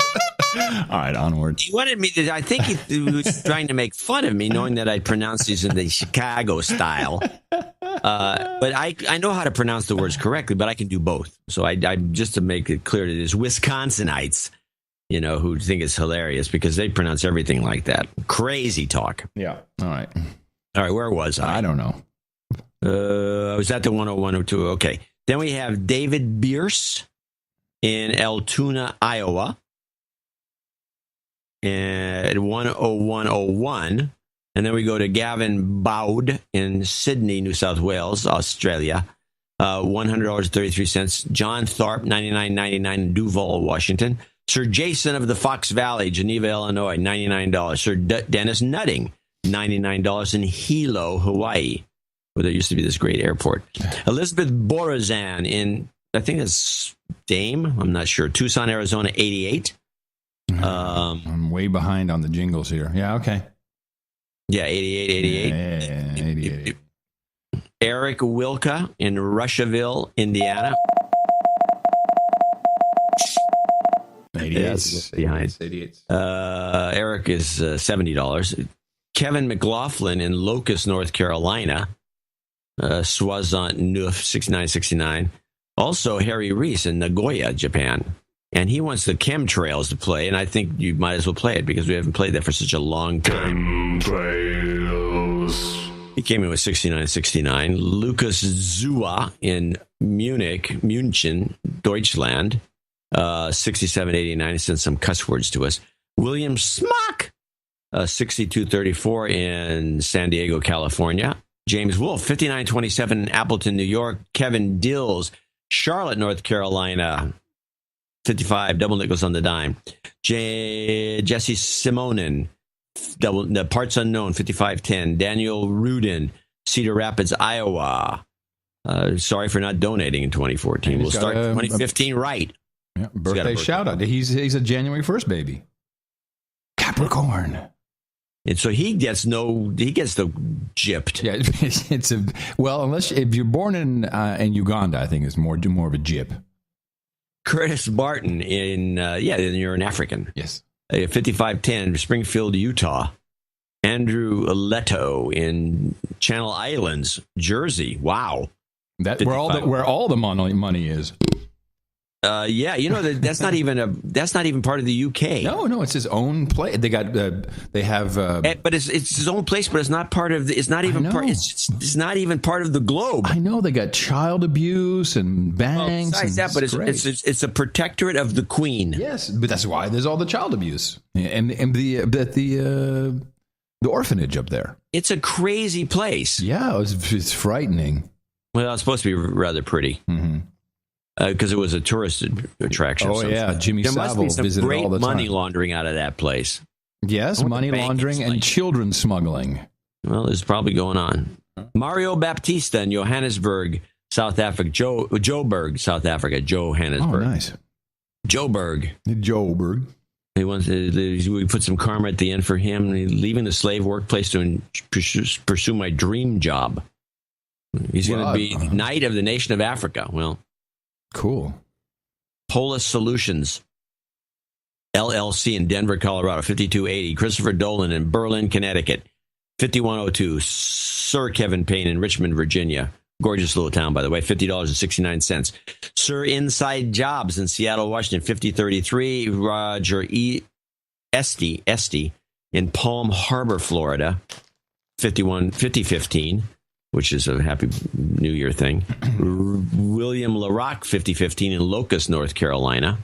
All right, onward. He wanted me to. I think he was trying to make fun of me, knowing that I pronounce these in the Chicago style. But I know how to pronounce the words correctly, but I can do both. So I just to make it clear to these Wisconsinites, who think it's hilarious because they pronounce everything like that. Crazy talk. Yeah. All right. Where was I? I don't know. I was at the 10102. Okay. Then we have David Bierce in Altoona, Iowa, at 10101. And then we go to Gavin Bowd in Sydney, New South Wales, Australia, $100.33. John Tharp, $99.99 in Duval, Washington. Sir Jason of the Fox Valley, Geneva, Illinois, $99. Sir Dennis Nutting, $99 in Hilo, Hawaii, where there used to be this great airport. Elizabeth Borazan in, I think it's Dame, I'm not sure, Tucson, Arizona, $88. I'm way behind on the jingles here. Yeah, okay. Yeah, 88. Yeah, 88. Eric Wilka in Russiaville, Indiana. 88. Behind. 88. Eric is $70. Kevin McLaughlin in Locust, North Carolina. Swazant Nuf, $69.69. Also, Harry Reese in Nagoya, Japan. And he wants the chemtrails to play, and I think you might as well play it because we haven't played that for such a long time. Chemtrails. He came in with $69.69. Lucas Zua in München, Deutschland, $67.89. He sent some cuss words to us. William Smock, $62.34 in San Diego, California. James Wolfe, $59.27 in Appleton, New York. Kevin Dills, Charlotte, North Carolina, 55, double nickels on the dime. Jesse Simonin, the parts unknown, 55.10. Daniel Rudin, Cedar Rapids, Iowa. Sorry for not donating in 2014. We'll start 2015 right. Yeah, birthday shout out. He's a January 1st baby. Capricorn. And so he gets the gypped. Yeah, unless if you're born in Uganda, I think it's more of a gyp. Curtis Barton then you're an African. Yes. 5510, Springfield, Utah. Andrew Leto in Channel Islands, Jersey. Wow. That's where all the money is. That's not even part of the UK. No, it's his own place. They have. But it's his own place, but it's not part of. It's not even part. It's not even part of the globe. I know they got child abuse and banks. Besides that, but it's a protectorate of the Queen. Yes, but that's why there's all the child abuse and the orphanage up there. It's a crazy place. Yeah, it's frightening. Well, it's supposed to be rather pretty. Mm-hmm. Because it was a tourist attraction. Oh, yeah. Jimmy Savile visited all the time. Money laundering out of that place. Yes, money laundering and children smuggling. Well, there's probably going on. Mario Baptista in Johannesburg, South Africa. Joburg, South Africa. Johannesburg. Oh, nice. Joburg. He wants we put some karma at the end for him. Leaving the slave workplace to pursue my dream job. He's going to be Knight of the Nation of Africa. Well, cool. Polis Solutions, LLC in Denver, Colorado, 5280. Christopher Dolan in Berlin, Connecticut, 5102. Sir Kevin Payne in Richmond, Virginia. Gorgeous little town, by the way, $50.69. Sir Inside Jobs in Seattle, Washington, 5033. Roger Esty in Palm Harbor, Florida, 5015. Which is a Happy New Year thing. William LaRock, 5015 in Locust, North Carolina.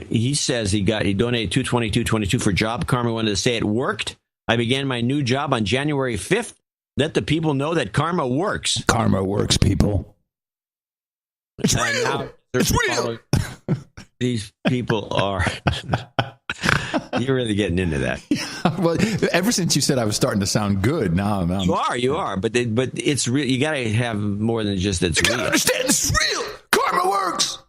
He says he donated $222.22 for job karma. Wanted to say it worked. I began my new job on January 5th. Let the people know that karma works. Karma works, people. It's real. It's real. These people are... You're really getting into that. Well, ever since you said I was starting to sound good, now you are. But it's real. You got to have more than just it's real. You got to understand it's real. Karma works.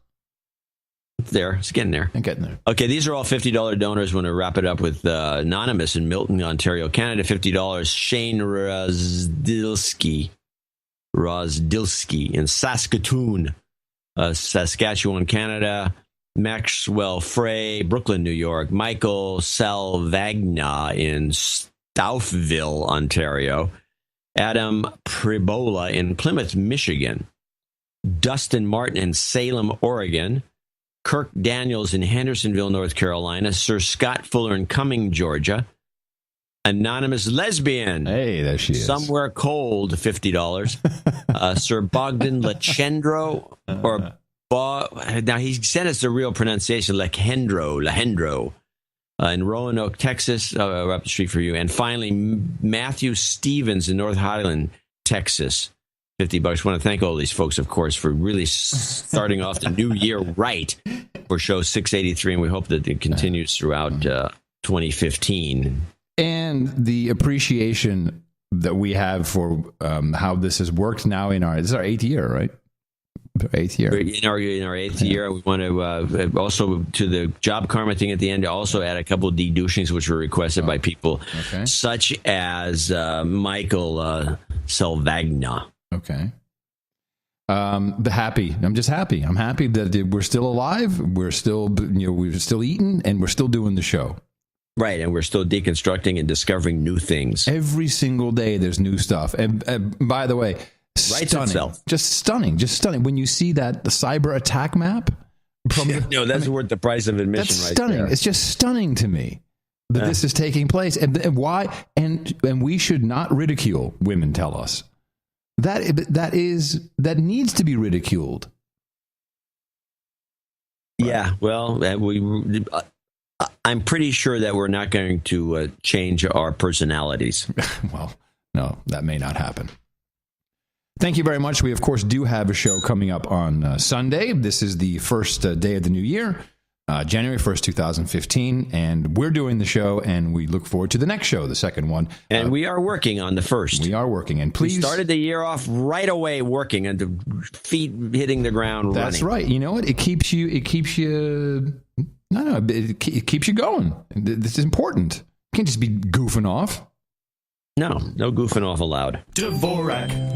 It's there. It's getting there. I'm getting there. Okay, these are all $50 donors. Want to wrap it up with Anonymous in Milton, Ontario, Canada, $50. Shane Rozdilski in Saskatoon, Saskatchewan, Canada. Maxwell Frey, Brooklyn, New York. Michael Salvagna in Stouffville, Ontario. Adam Pribola in Plymouth, Michigan. Dustin Martin in Salem, Oregon. Kirk Daniels in Hendersonville, North Carolina. Sir Scott Fuller in Cumming, Georgia. Anonymous Lesbian. Hey, there she is. Somewhere Cold, $50. Sir Bogdan Lechendro, or now he sent us the real pronunciation, Lehendro. In Roanoke, Texas, up the street for you. And finally, Matthew Stevens in North Highland, Texas, $50. I want to thank all these folks, of course, for really starting off the new year right for show 683, and we hope that it continues throughout 2015. And the appreciation that we have for how this has worked now this is our 8th year, right? 8th year. In our 8th year, we want to also, to the job karma thing at the end, also add a couple of dedouchings which were requested by people, such as Michael Salvagna. Okay. Happy. I'm just happy. I'm happy that we're still alive. We're still, we're still eating, and we're still doing the show. Right, and we're still deconstructing and discovering new things. Every single day, there's new stuff. And by the way, stunning. Just stunning. When you see the cyber attack map. That's worth the price of admission. That's right stunning. There. It's just stunning to me that this is taking place. And why? And we should not ridicule, women tell us. That needs to be ridiculed. Yeah, well, I'm pretty sure that we're not going to change our personalities. Well, no, that may not happen. Thank you very much. We, of course, do have a show coming up on Sunday. This is the first day of the new year, January 1st, 2015. And we're doing the show, and we look forward to the next show, the second one. And we are working on the first. We are working. And please. We started the year off right away working, and the feet hitting the ground running. That's right. You know what? It keeps you. It keeps you going. This is important. You can't just be goofing off. No goofing off allowed. Dvorak.org/NA.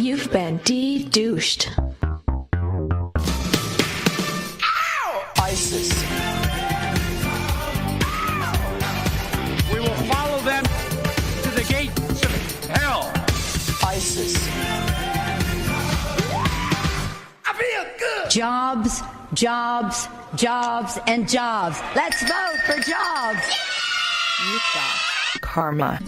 You've been de-douched. ISIS. We will follow them to the gates of hell. ISIS. I feel good. Jobs, jobs, jobs, and jobs. Let's vote for jobs. You've got karma.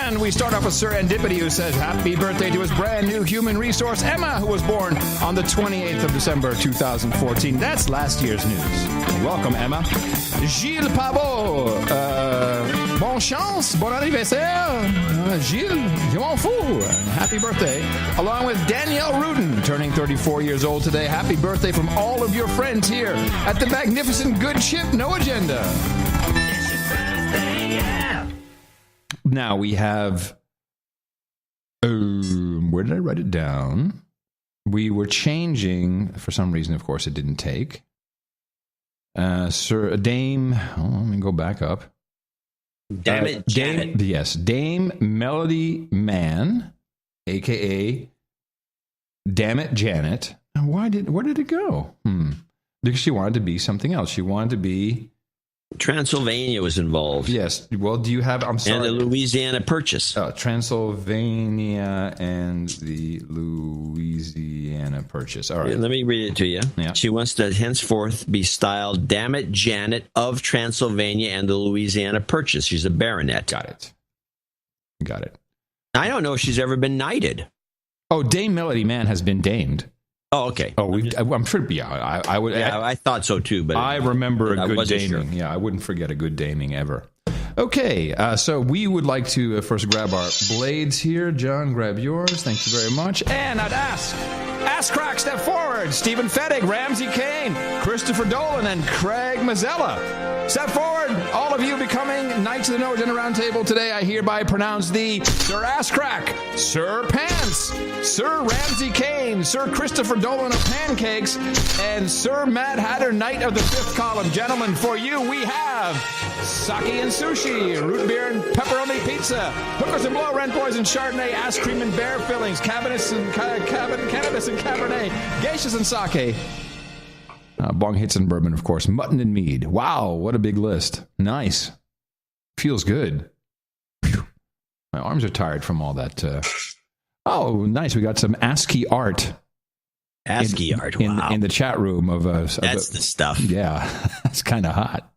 And we start off with Serendipity, who says happy birthday to his brand new human resource, Emma, who was born on the 28th of December, 2014. That's last year's news. Welcome, Emma. Gilles Pavot, bon chance, bon anniversaire. Gilles, je m'en fous. Happy birthday. Along with Danielle Rudin, turning 34 years old today. Happy birthday from all of your friends here at the magnificent Good Ship No Agenda. Now we have, where did I write it down? We were changing, for some reason, of course, it didn't take. Sir Dame, let me go back up. Damn Janet. Yes, Dame Melody Mann, a.k.a. Damn It Janet. Where did it go? Because she wanted to be something else. She wanted to be... Transylvania was involved. Yes. Well, do you have... I'm sorry. And the Louisiana Purchase. Transylvania and the Louisiana Purchase. All right. Let me read it to you. Yeah. She wants to henceforth be styled Damn It Janet of Transylvania and the Louisiana Purchase. She's a baronet. Got it. I don't know if she's ever been knighted. Oh, Dame Melody Mann has been damed. Oh, okay. Oh, I'm sure. Yeah, I would. Yeah, I thought so too. But I remember a good daming. Sure. Yeah, I wouldn't forget a good daming ever. Okay, so we would like to first grab our blades here. John, grab yours. Thank you very much. And I'd ask Crack, step forward. Stephen Fettig, Ramsey Kane, Christopher Dolan, and Craig Mazzella. Step forward. aboard. All of you becoming Knights of the No Agenda Roundtable today, I hereby pronounce thee Sir Ass Crack, Sir Pants, Sir Ramsey Kane, Sir Christopher Dolan of Pancakes, and Sir Mad Hatter, Knight of the Fifth Column. Gentlemen, for you we have sake and sushi, root beer and pepperoni pizza, hookers and blow, rent boys and Chardonnay, ass cream and bear fillings, cannabis and Cabernet, geishas and sake. Bong hits and bourbon, of course. Mutton and mead. Wow, what a big list. Nice. Feels good. Whew. My arms are tired from all that. Oh, nice. We got some ASCII art. ASCII art, wow. In the chat room of us. That's the stuff. Yeah, that's kind of hot.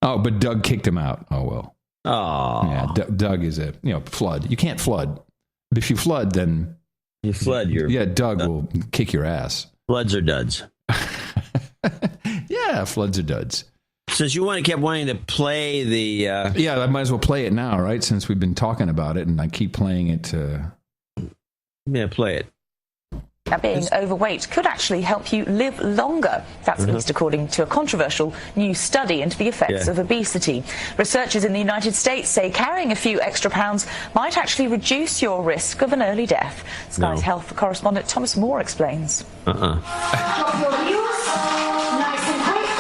Oh, but Doug kicked him out. Oh, well. Oh. Yeah, Doug is a, flood. You can't flood. If you flood, then... You flood, Doug will kick your ass. Floods or duds. Yeah, floods or duds. Since you kept wanting to play the... Yeah, I might as well play it now, right? Since we've been talking about it, and I keep playing it. Yeah, play it. Now, being overweight could actually help you live longer. That's at least according to a controversial new study into the effects of obesity. Researchers in the United States say carrying a few extra pounds might actually reduce your risk of an early death. Sky's health correspondent Thomas Moore explains.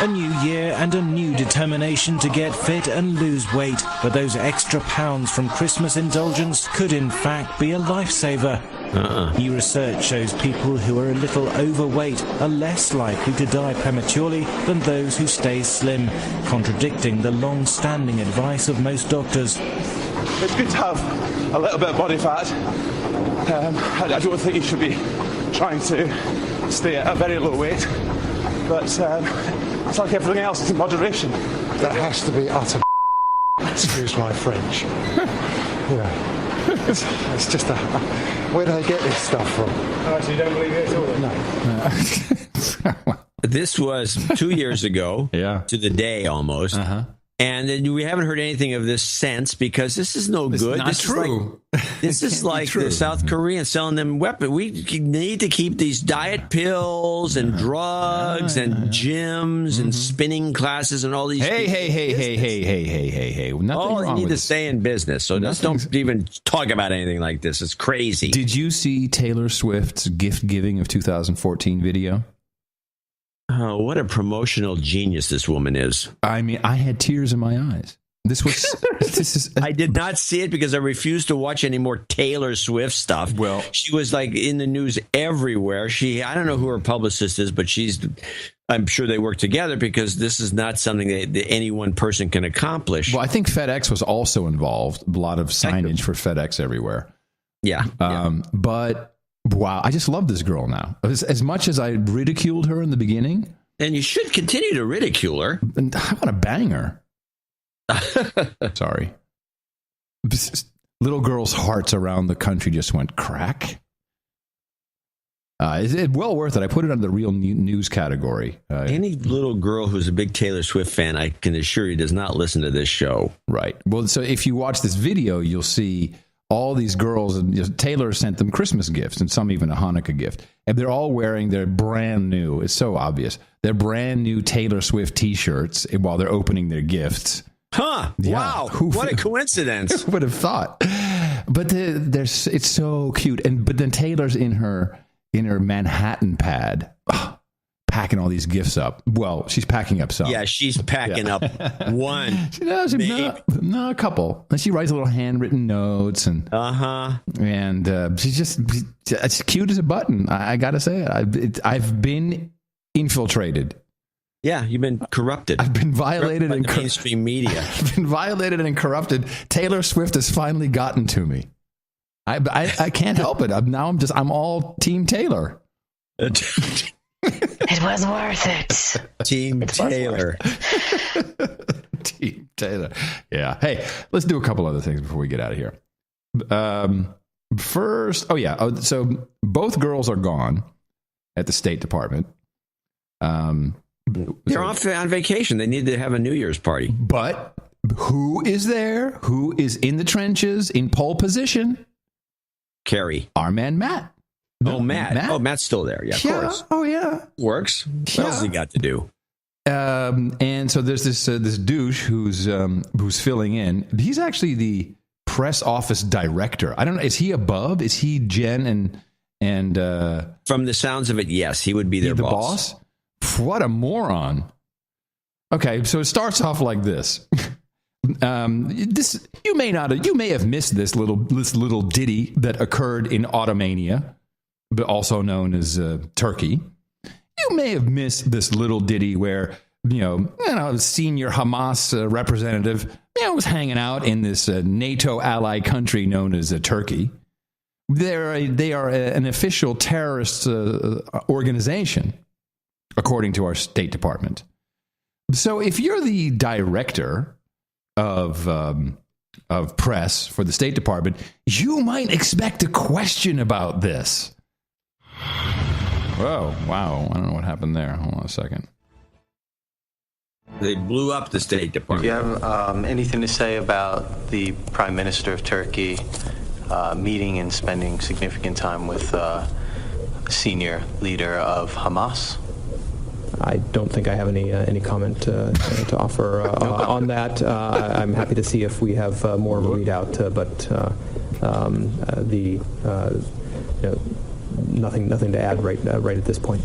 A new year and a new determination to get fit and lose weight. But those extra pounds from Christmas indulgence could in fact be a lifesaver. New research shows people who are a little overweight are less likely to die prematurely than those who stay slim, contradicting the long-standing advice of most doctors. It's good to have a little bit of body fat. I don't think you should be trying to stay at a very low weight, but it's like everything else, it's in moderation. That has to be utter excuse my French. Yeah. It's just where do they get this stuff from? Oh, so you don't believe it at all? No. This was 2 years ago, to the day almost. And then we haven't heard anything of this since because this is no good. This is true. This is like the South Koreans selling them weapons. We need to keep these diet pills and drugs and gyms and spinning classes and all these. Hey. Nothing all wrong need with to this. stay in business. So just don't even talk about anything like this. It's crazy. Did you see Taylor Swift's gift giving of 2014 video? Oh, what a promotional genius this woman is. I mean, I had tears in my eyes. This is. I did not see it because I refused to watch any more Taylor Swift stuff. Well, she was like in the news everywhere. I don't know who her publicist is, but I'm sure they work together because this is not something that any one person can accomplish. Well, I think FedEx was also involved. A lot of signage for FedEx everywhere. Yeah. But wow, I just love this girl now. As much as I ridiculed her in the beginning. And you should continue to ridicule her. And I want to bang her. Sorry. Little girls' hearts around the country just went crack. It's well worth it. I put it under the real news category. Any little girl who's a big Taylor Swift fan, I can assure you, does not listen to this show. Right. Well, so if you watch this video, you'll see all these girls, and Taylor sent them Christmas gifts and some even a Hanukkah gift. And they're all wearing their brand new, it's so obvious, their brand new Taylor Swift T-shirts while they're opening their gifts. Huh. Yeah. Wow. What a coincidence. Who would have thought? But it's so cute. But then Taylor's in her Manhattan pad, packing all these gifts up. Well, she's packing up some. Yeah, she's packing up one. No, a couple. And she writes little handwritten notes and and she's just as cute as a button. I gotta say it. I've been infiltrated. Yeah, you've been corrupted. I've been violated in mainstream media. I've been violated and corrupted. Taylor Swift has finally gotten to me. I can't help it. I'm all Team Taylor. It was worth it. Team Taylor. Team Taylor. Yeah. Hey, let's do a couple other things before we get out of here. First, so both girls are gone at the State Department. They're off on vacation. They need to have a New Year's party. But who is there? Who is in the trenches in pole position? Carrie. Our man, Matt. Oh, Matt. Oh, Matt's still there. Yeah, of course. Oh, yeah. Works. What else has he got to do? And so there's this douche who's filling in. He's actually the press office director. I don't know. Is he above? Is he Jen and from the sounds of it, yes, he would be their boss. What a moron. Okay, so it starts off like this. You may have missed this little ditty that occurred in Automania, but also known as Turkey. You may have missed this little ditty where senior Hamas representative was hanging out in this NATO ally country known as Turkey. They are an official terrorist organization, according to our State Department. So if you're the director of press for the State Department, you might expect a question about this. Whoa, wow. I don't know what happened there. Hold on a second. They blew up the State Department. Do you have anything to say about the Prime Minister of Turkey meeting and spending significant time with a senior leader of Hamas? I don't think I have any comment to offer on that. I'm happy to see if we have more of a readout, but nothing to add right at this point.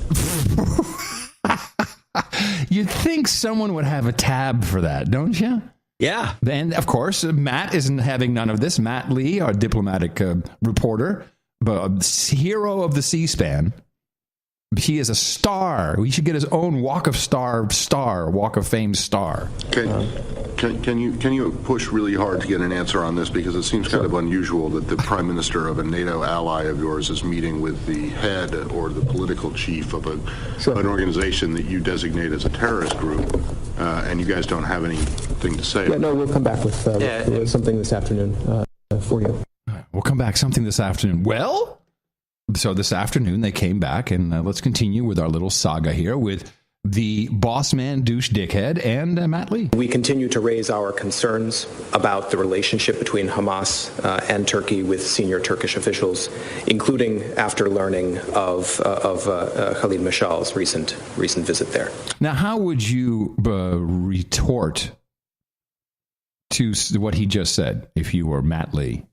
You'd think someone would have a tab for that, don't you? Yeah. And of course, Matt isn't having none of this. Matt Lee, our diplomatic reporter, but hero of the C-SPAN. He is a star. He should get his own Walk of Fame star. Can you push really hard to get an answer on this, because it seems kind of unusual that the prime minister of a NATO ally of yours is meeting with the head or the political chief of an organization that you designate as a terrorist group, and you guys don't have anything to say. Yeah, no, we'll come back with something this afternoon for you. We'll come back something this afternoon. Well. So this afternoon they came back, and let's continue with our little saga here with the boss man, douche dickhead, and Matt Lee. We continue to raise our concerns about the relationship between Hamas and Turkey with senior Turkish officials, including after learning of Khalid Mashal's recent visit there. Now, how would you retort to what he just said if you were Matt Lee?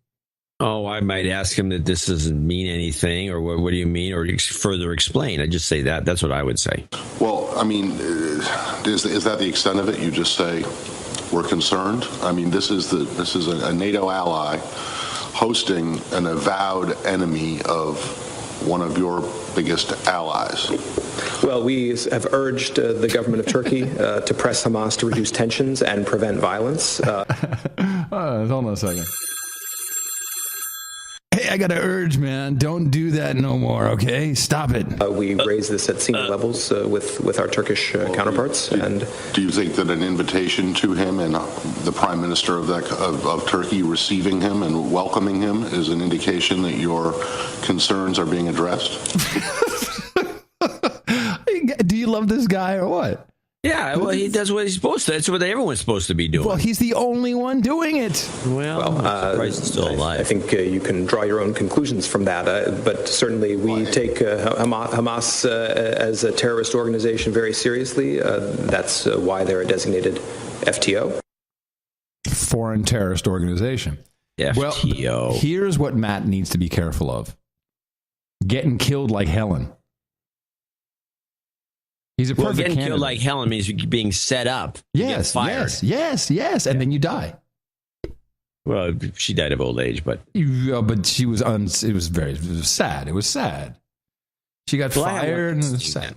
Oh, I might ask him that this doesn't mean anything, or what do you mean, or further explain. I just say that. That's what I would say. Well, I mean, is that the extent of it? You just say we're concerned. I mean, this is a NATO ally hosting an avowed enemy of one of your biggest allies. Well, we have urged the government of Turkey to press Hamas to reduce tensions and prevent violence. Hold on a second. Hey, I got to urge, man, don't do that no more, okay? Stop it. We raise this at senior levels with our Turkish counterparts. Do you think that an invitation to him and the prime minister of Turkey receiving him and welcoming him is an indication that your concerns are being addressed? Do you love this guy or what? Yeah, well, he does what he's supposed to. That's what everyone's supposed to be doing. Well, he's the only one doing it. Well, I'm surprised he's still alive. I think you can draw your own conclusions from that. But certainly we take Hamas as a terrorist organization very seriously. That's why they're a designated FTO. Foreign terrorist organization. FTO. Well, here's what Matt needs to be careful of. Getting killed like Helen. He's a perfect getting candidate. Killed like Helen means being set up. Yes, and then you die. Well, she died of old age, but she was it was sad. It was sad. She got fired, and it was sad.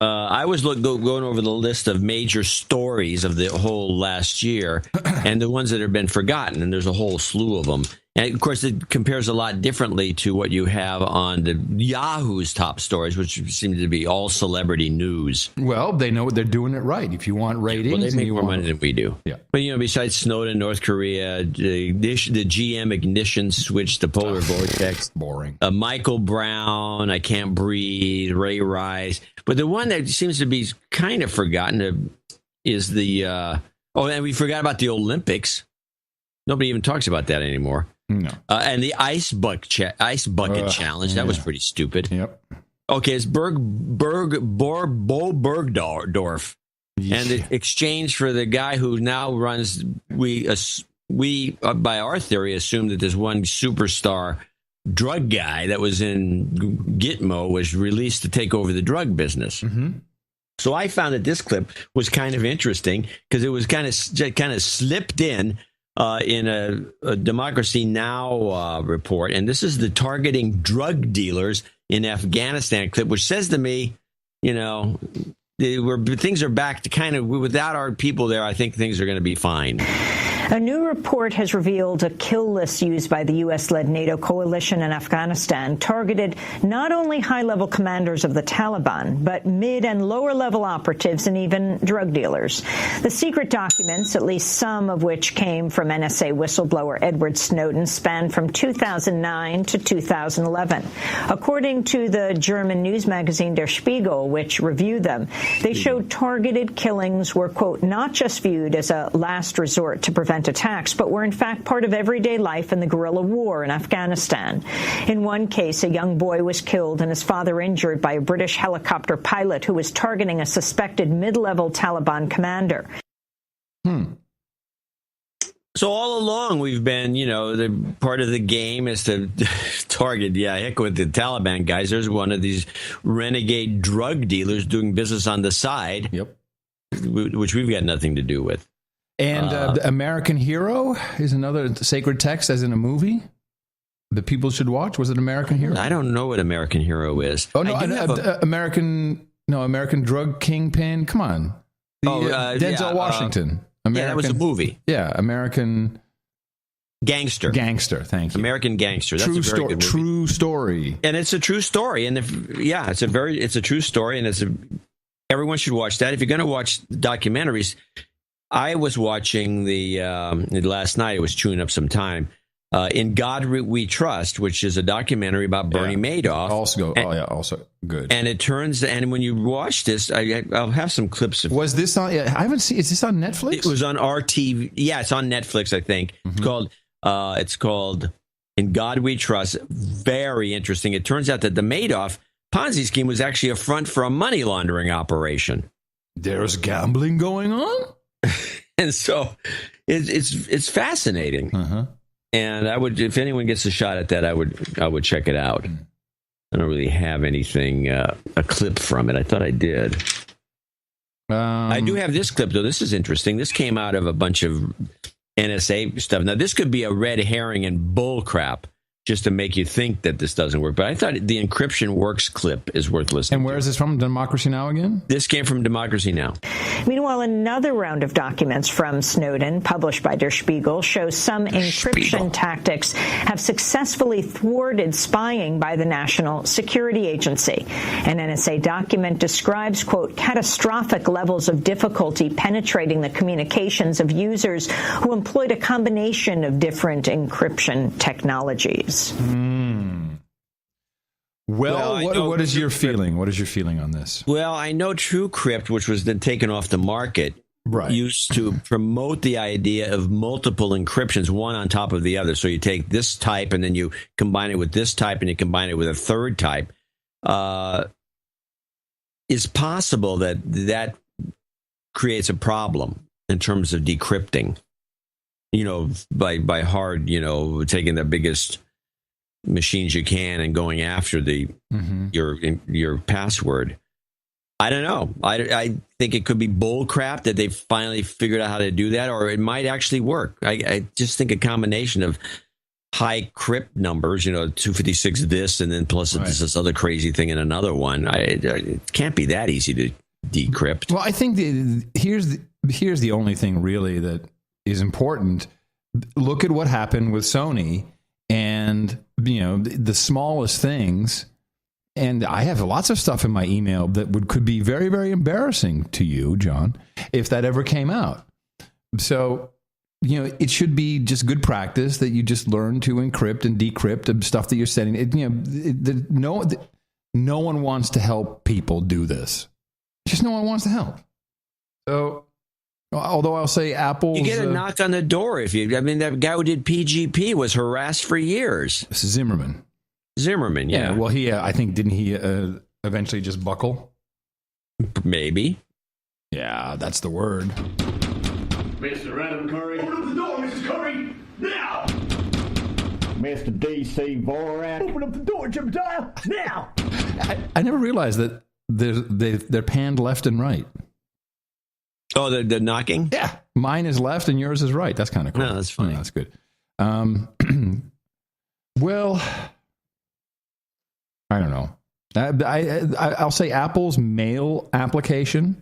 I was going over the list of major stories of the whole last year, and the ones that have been forgotten, and there's a whole slew of them. And, of course, it compares a lot differently to what you have on the Yahoo's top stories, which seem to be all celebrity news. Well, they know they're doing it right. If you want ratings... Well, they make more money than we do. Yeah. But, besides Snowden, North Korea, the GM ignition switch, the polar vortex. Boring. Michael Brown, I Can't Breathe, Ray Rice. But the one that seems to be kind of forgotten is the... and we forgot about the Olympics. Nobody even talks about that anymore. No. And the ice bucket challenge, that was pretty stupid. Yep. Okay, it's Bo Bergdorf. Yeah. And the exchange for the guy who now runs, we by our theory, assume that there's one superstar drug guy that was in Gitmo was released to take over the drug business. Mm-hmm. So I found that this clip was kind of interesting because it was kind of slipped in a Democracy Now! Report. And this is the targeting drug dealers in Afghanistan clip, which says to me, things are back to kind of, without our people there, I think things are going to be fine. A new report has revealed a kill list used by the U.S.-led NATO coalition in Afghanistan targeted not only high-level commanders of the Taliban, but mid- and lower-level operatives and even drug dealers. The secret documents, at least some of which came from NSA whistleblower Edward Snowden, spanned from 2009 to 2011. According to the German news magazine Der Spiegel, which reviewed them, they showed targeted killings were, quote, not just viewed as a last resort to prevent attacks, but were in fact part of everyday life in the guerrilla war in Afghanistan. In one case, a young boy was killed and his father injured by a British helicopter pilot who was targeting a suspected mid-level Taliban commander. So all along we've been, the part of the game is to target, heck with the Taliban guys. There's one of these renegade drug dealers doing business on the side, which we've got nothing to do with. And the American Hero is another sacred text, as in a movie that people should watch. Was it American Hero? I don't know what American Hero is. Oh no, American Drug Kingpin. Come on, Denzel Washington. That was a movie. Yeah, American Gangster. Thank you. American Gangster. That's true a very good movie. True story. And it's a true story. And it's a true story. And everyone should watch that. If you're going to watch documentaries. I was watching last night. I was chewing up some time. In God We Trust, which is a documentary about Bernie Madoff. Also good. And when you watch this, I'll have some clips of. Was this on? I haven't seen. Is this on Netflix? It was on RTV. Yeah, it's on Netflix. I think it's called In God We Trust. Very interesting. It turns out that the Madoff Ponzi scheme was actually a front for a money laundering operation. There's gambling going on. And so it's fascinating. And I would, if anyone gets a shot at that, I would check it out. I don't really have anything, a clip from it. I thought I did. I do have this clip, though. This is interesting. This came out of a bunch of NSA stuff. Now, this could be a red herring and bull crap just to make you think that this doesn't work. But I thought the encryption works clip is worth listening to. And where is this from? Democracy Now! Again? This came from Democracy Now! Meanwhile, another round of documents from Snowden, published by Der Spiegel, shows some encryption tactics have successfully thwarted spying by the National Security Agency. An NSA document describes, quote, catastrophic levels of difficulty penetrating the communications of users who employed a combination of different encryption technologies. Well, what is your feeling? What is your feeling on this? Well, I know TrueCrypt, which was then taken off the market, used to promote the idea of multiple encryptions, one on top of the other. So you take this type and then you combine it with this type and you combine it with a third type. It's possible that creates a problem in terms of decrypting, by hard, taking the biggest machines you can and going after your password. I don't know. I think it could be bull crap that they've finally figured out how to do that, or it might actually work. I just think a combination of high crypt numbers, 256 this, and then plus this other crazy thing in another one. It can't be that easy to decrypt. Well, I think here's the only thing really that is important. Look at what happened with Sony and the smallest things. And I have lots of stuff in my email that could be very, very embarrassing to you, John, if that ever came out. So, it should be just good practice that you just learn to encrypt and decrypt the stuff that you're sending. No one wants to help people do this. Just no one wants to help. So, although I'll say Apple, you get a knock on the door that guy who did PGP was harassed for years. Zimmerman, yeah. Well, I think didn't he eventually just buckle? Maybe. Yeah, that's the word. Mr. Adam Curry. Open up the door, Mrs. Curry, now! Mr. D.C. Dvorak. Open up the door, Jebediah, now! I never realized that they're panned left and right. Oh, the knocking? Yeah. Mine is left and yours is right. That's kind of cool. No, that's funny. Yeah, that's good. Well, I don't know. I'll say Apple's mail application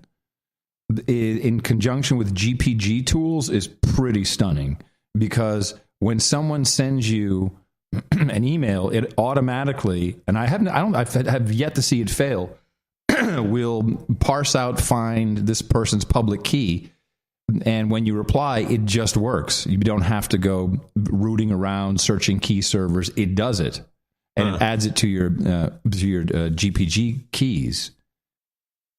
in conjunction with GPG tools is pretty stunning, because when someone sends you an email, it automatically, and I have yet to see it fail, will parse out, find this person's public key, and when you reply, it just works. You don't have to go rooting around searching key servers. It does it, and it adds it to your GPG keys.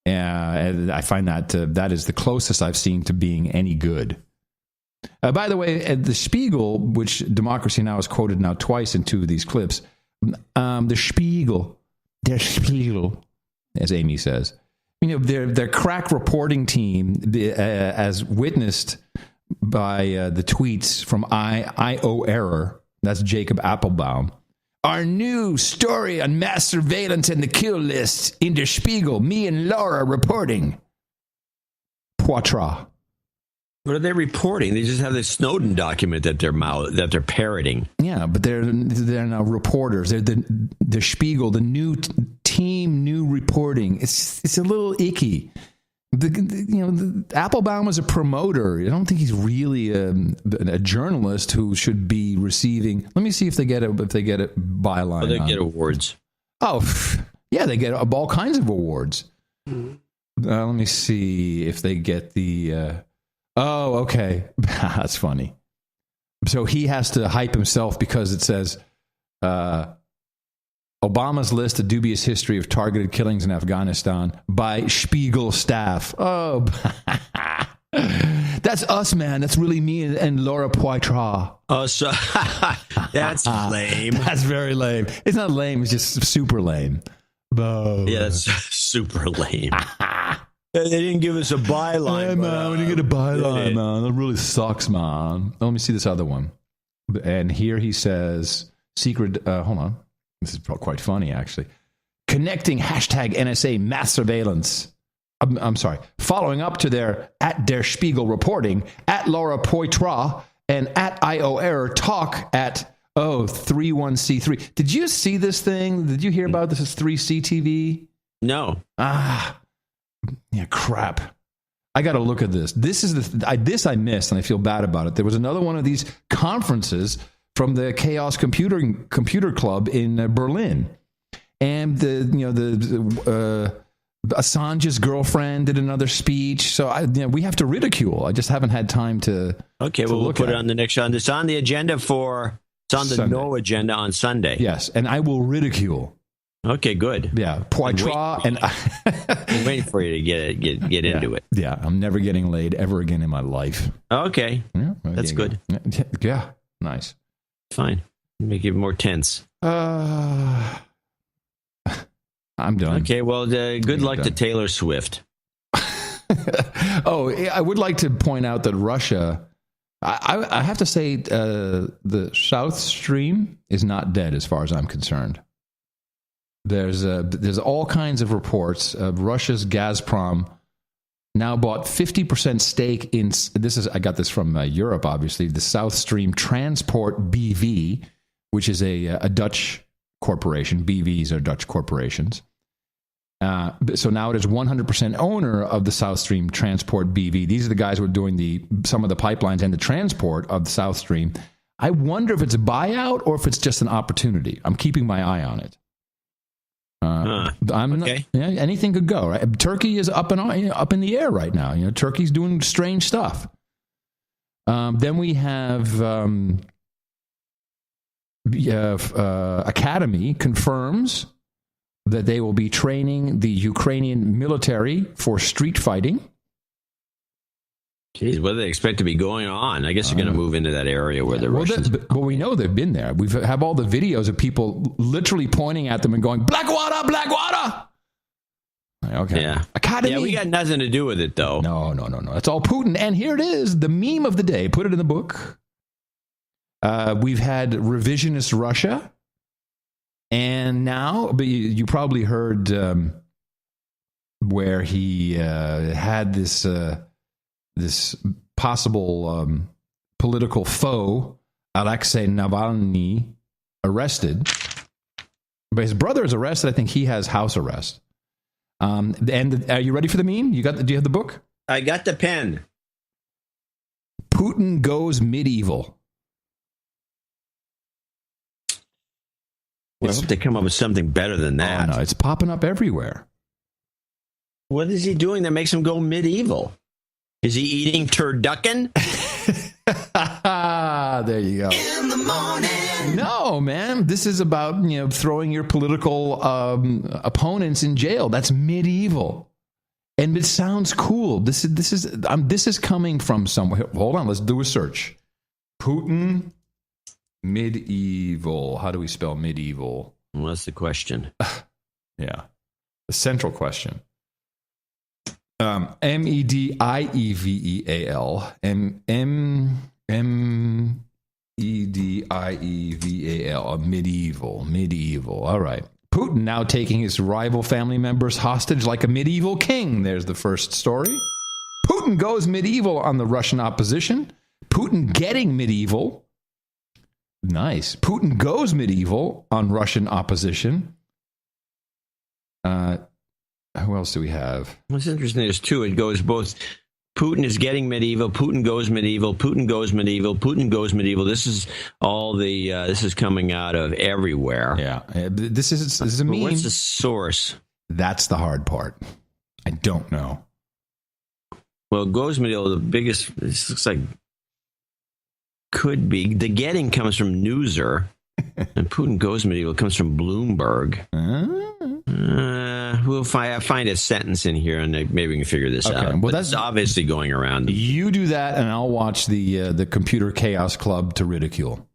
And I find that that is the closest I've seen to being any good. By the way, the Spiegel, which Democracy Now! Has quoted now twice in two of these clips, der Spiegel, as Amy says, their crack reporting team, as witnessed by the tweets from I.O. Error, that's Jacob Appelbaum. Our new story on mass surveillance and the kill list in Der Spiegel. Me and Laura reporting. Poitras. What are they reporting? They just have this Snowden document that they're parroting. Yeah, but they're now reporters. They're the Spiegel, the new team, new reporting. It's a little icky. Appelbaum is a promoter. I don't think he's really a journalist who should be receiving. Let me see if they get a byline. Oh, they get awards. Oh, yeah, they get all kinds of awards. Let me see if they get the. Oh, okay, that's funny. So he has to hype himself because it says. Obama's list, a dubious history of targeted killings in Afghanistan by Spiegel staff. Oh, that's us, man. That's really me and Laura Poitras. Oh, so that's lame. That's very lame. It's not lame. It's just super lame. Yeah, that's super lame. They didn't give us a byline. Hey, man, we didn't get a byline, man. That really sucks, man. Let me see this other one. And here he says, secret, hold on. This is quite funny, actually. Connecting hashtag NSA mass surveillance. I'm sorry. Following up to their at Der Spiegel reporting, at Laura Poitras, and at IO Error talk at 31C3. Did you see this thing? Did you hear about this as 3CTV? No. Yeah, crap. I got to look at this. This is this I missed, and I feel bad about it. There was another one of these conferences from the Chaos Computer Club in Berlin, and Assange's girlfriend did another speech. So we have to ridicule. I just haven't had time to. Okay, well, we'll put it on the next show. It's on the agenda for. It's on the Sunday. No agenda on Sunday. Yes, and I will ridicule. Okay, good. Yeah, Poitras and I'm waiting for you to get into it. Yeah, I'm never getting laid ever again in my life. Okay, yeah, that's good. Yeah, nice. Fine. Make it more tense. I'm done. Okay, well, good luck to Taylor Swift. Oh, I would like to point out that Russia, I have to say, the South Stream is not dead as far as I'm concerned. There's all kinds of reports of Russia's Gazprom now bought 50% stake in, I got this from Europe, obviously, the South Stream Transport BV, which is a Dutch corporation. BVs are Dutch corporations. So now it is 100% owner of the South Stream Transport BV. These are the guys who are doing some of the pipelines and the transport of the South Stream. I wonder if it's a buyout or if it's just an opportunity. I'm keeping my eye on it. Okay. Anything could go, right? Turkey is up in the air right now. Turkey's doing strange stuff. Then we have Academy confirms that they will be training the Ukrainian military for street fighting. Jeez, what do they expect to be going on? I guess you're going to move into that area where the Russians... Well, we know they've been there. We have all the videos of people literally pointing at them and going, black water, black water! Okay. Yeah. Academy. Yeah, we got nothing to do with it, though. No. It's all Putin. And here it is, the meme of the day. Put it in the book. We've had revisionist Russia. And now, but you probably heard where he had this possible political foe, Alexei Navalny, arrested. But his brother is arrested. I think he has house arrest. And are you ready for the meme? Do you have the book? I got the pen. Putin goes medieval. Well, I hope they come up with something better than that. Oh, no, it's popping up everywhere. What is he doing that makes him go medieval? Is he eating turducken? There you go. In the morning. No, man. This is about throwing your political opponents in jail. That's medieval, and it sounds cool. This is coming from somewhere. Hold on, let's do a search. Putin medieval. How do we spell medieval? Well, that's the question. Yeah, the central question. Medieval. Medieval. Medieval. All right. Putin now taking his rival family members hostage like a medieval king. There's the first story. Putin goes medieval on the Russian opposition. Putin getting medieval. Nice. Putin goes medieval on Russian opposition. Who else do we have? What's interesting is, too, it goes both. Putin is getting medieval. Putin goes medieval. Putin goes medieval. Putin goes medieval. This is all the. This is coming out of everywhere. Yeah, this is a meme. What's the source? That's the hard part. I don't know. Well, goes medieval. The biggest. This looks like could be the getting comes from Newser, and Putin goes medieval comes from Bloomberg. We'll find a sentence in here, and maybe we can figure this out. Well, that's obviously going around. You do that, and I'll watch the Computer Chaos Club to ridicule.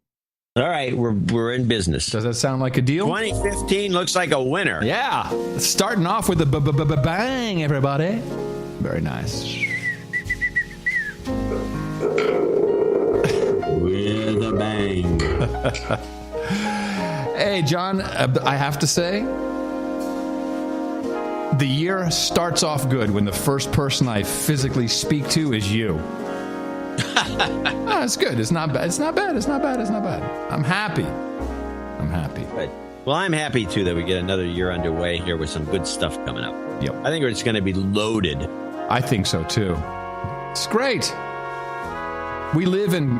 All right, we're in business. Does that sound like a deal? 2015 looks like a winner. Yeah, starting off with a bang, everybody. Very nice. With a bang. Hey, John, I have to say, the year starts off good when the first person I physically speak to is you. It's good. It's not bad. It's not bad. I'm happy. Right. Well, I'm happy, too, that we get another year underway here with some good stuff coming up. Yep. I think it's going to be loaded. I think so, too. It's great. We live in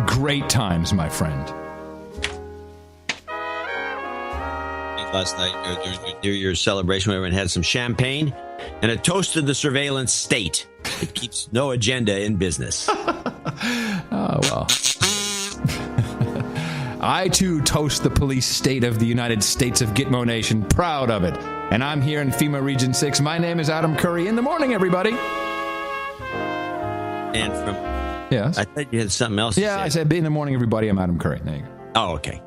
great times, my friend. Last night, during New Year's celebration, everyone had some champagne and a toast to the surveillance state. It keeps no agenda in business. Oh, well. I, too, toast the police state of the United States of Gitmo Nation. Proud of it. And I'm here in FEMA Region 6. My name is Adam Curry. In the morning, everybody. And from... Yes? I thought you had something else Yeah, I said, in the morning, everybody. I'm Adam Curry. There you go. Oh, okay.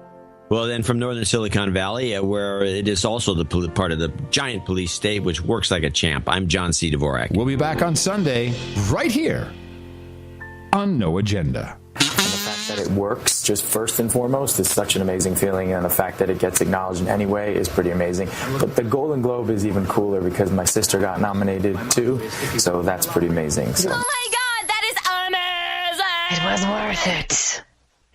Well, then from northern Silicon Valley, where it is also the part of the giant police state, which works like a champ, I'm John C. Dvorak. We'll be back on Sunday, right here on No Agenda. And the fact that it works, just first and foremost, is such an amazing feeling, and the fact that it gets acknowledged in any way is pretty amazing. But the Golden Globe is even cooler because my sister got nominated too, so that's pretty amazing. So. Oh my God, that is amazing! It was worth it.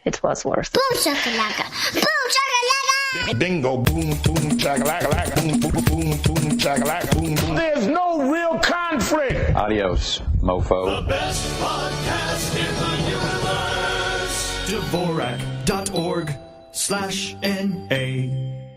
It was worth it. Boom shakalaka. Boom shakalaka. Dingo boom boom shakalaka. Boom boom boom boom shakalaka. Boom boom. There's no real conflict. Adios, mofo. The best podcast in the universe. Dvorak.org/NA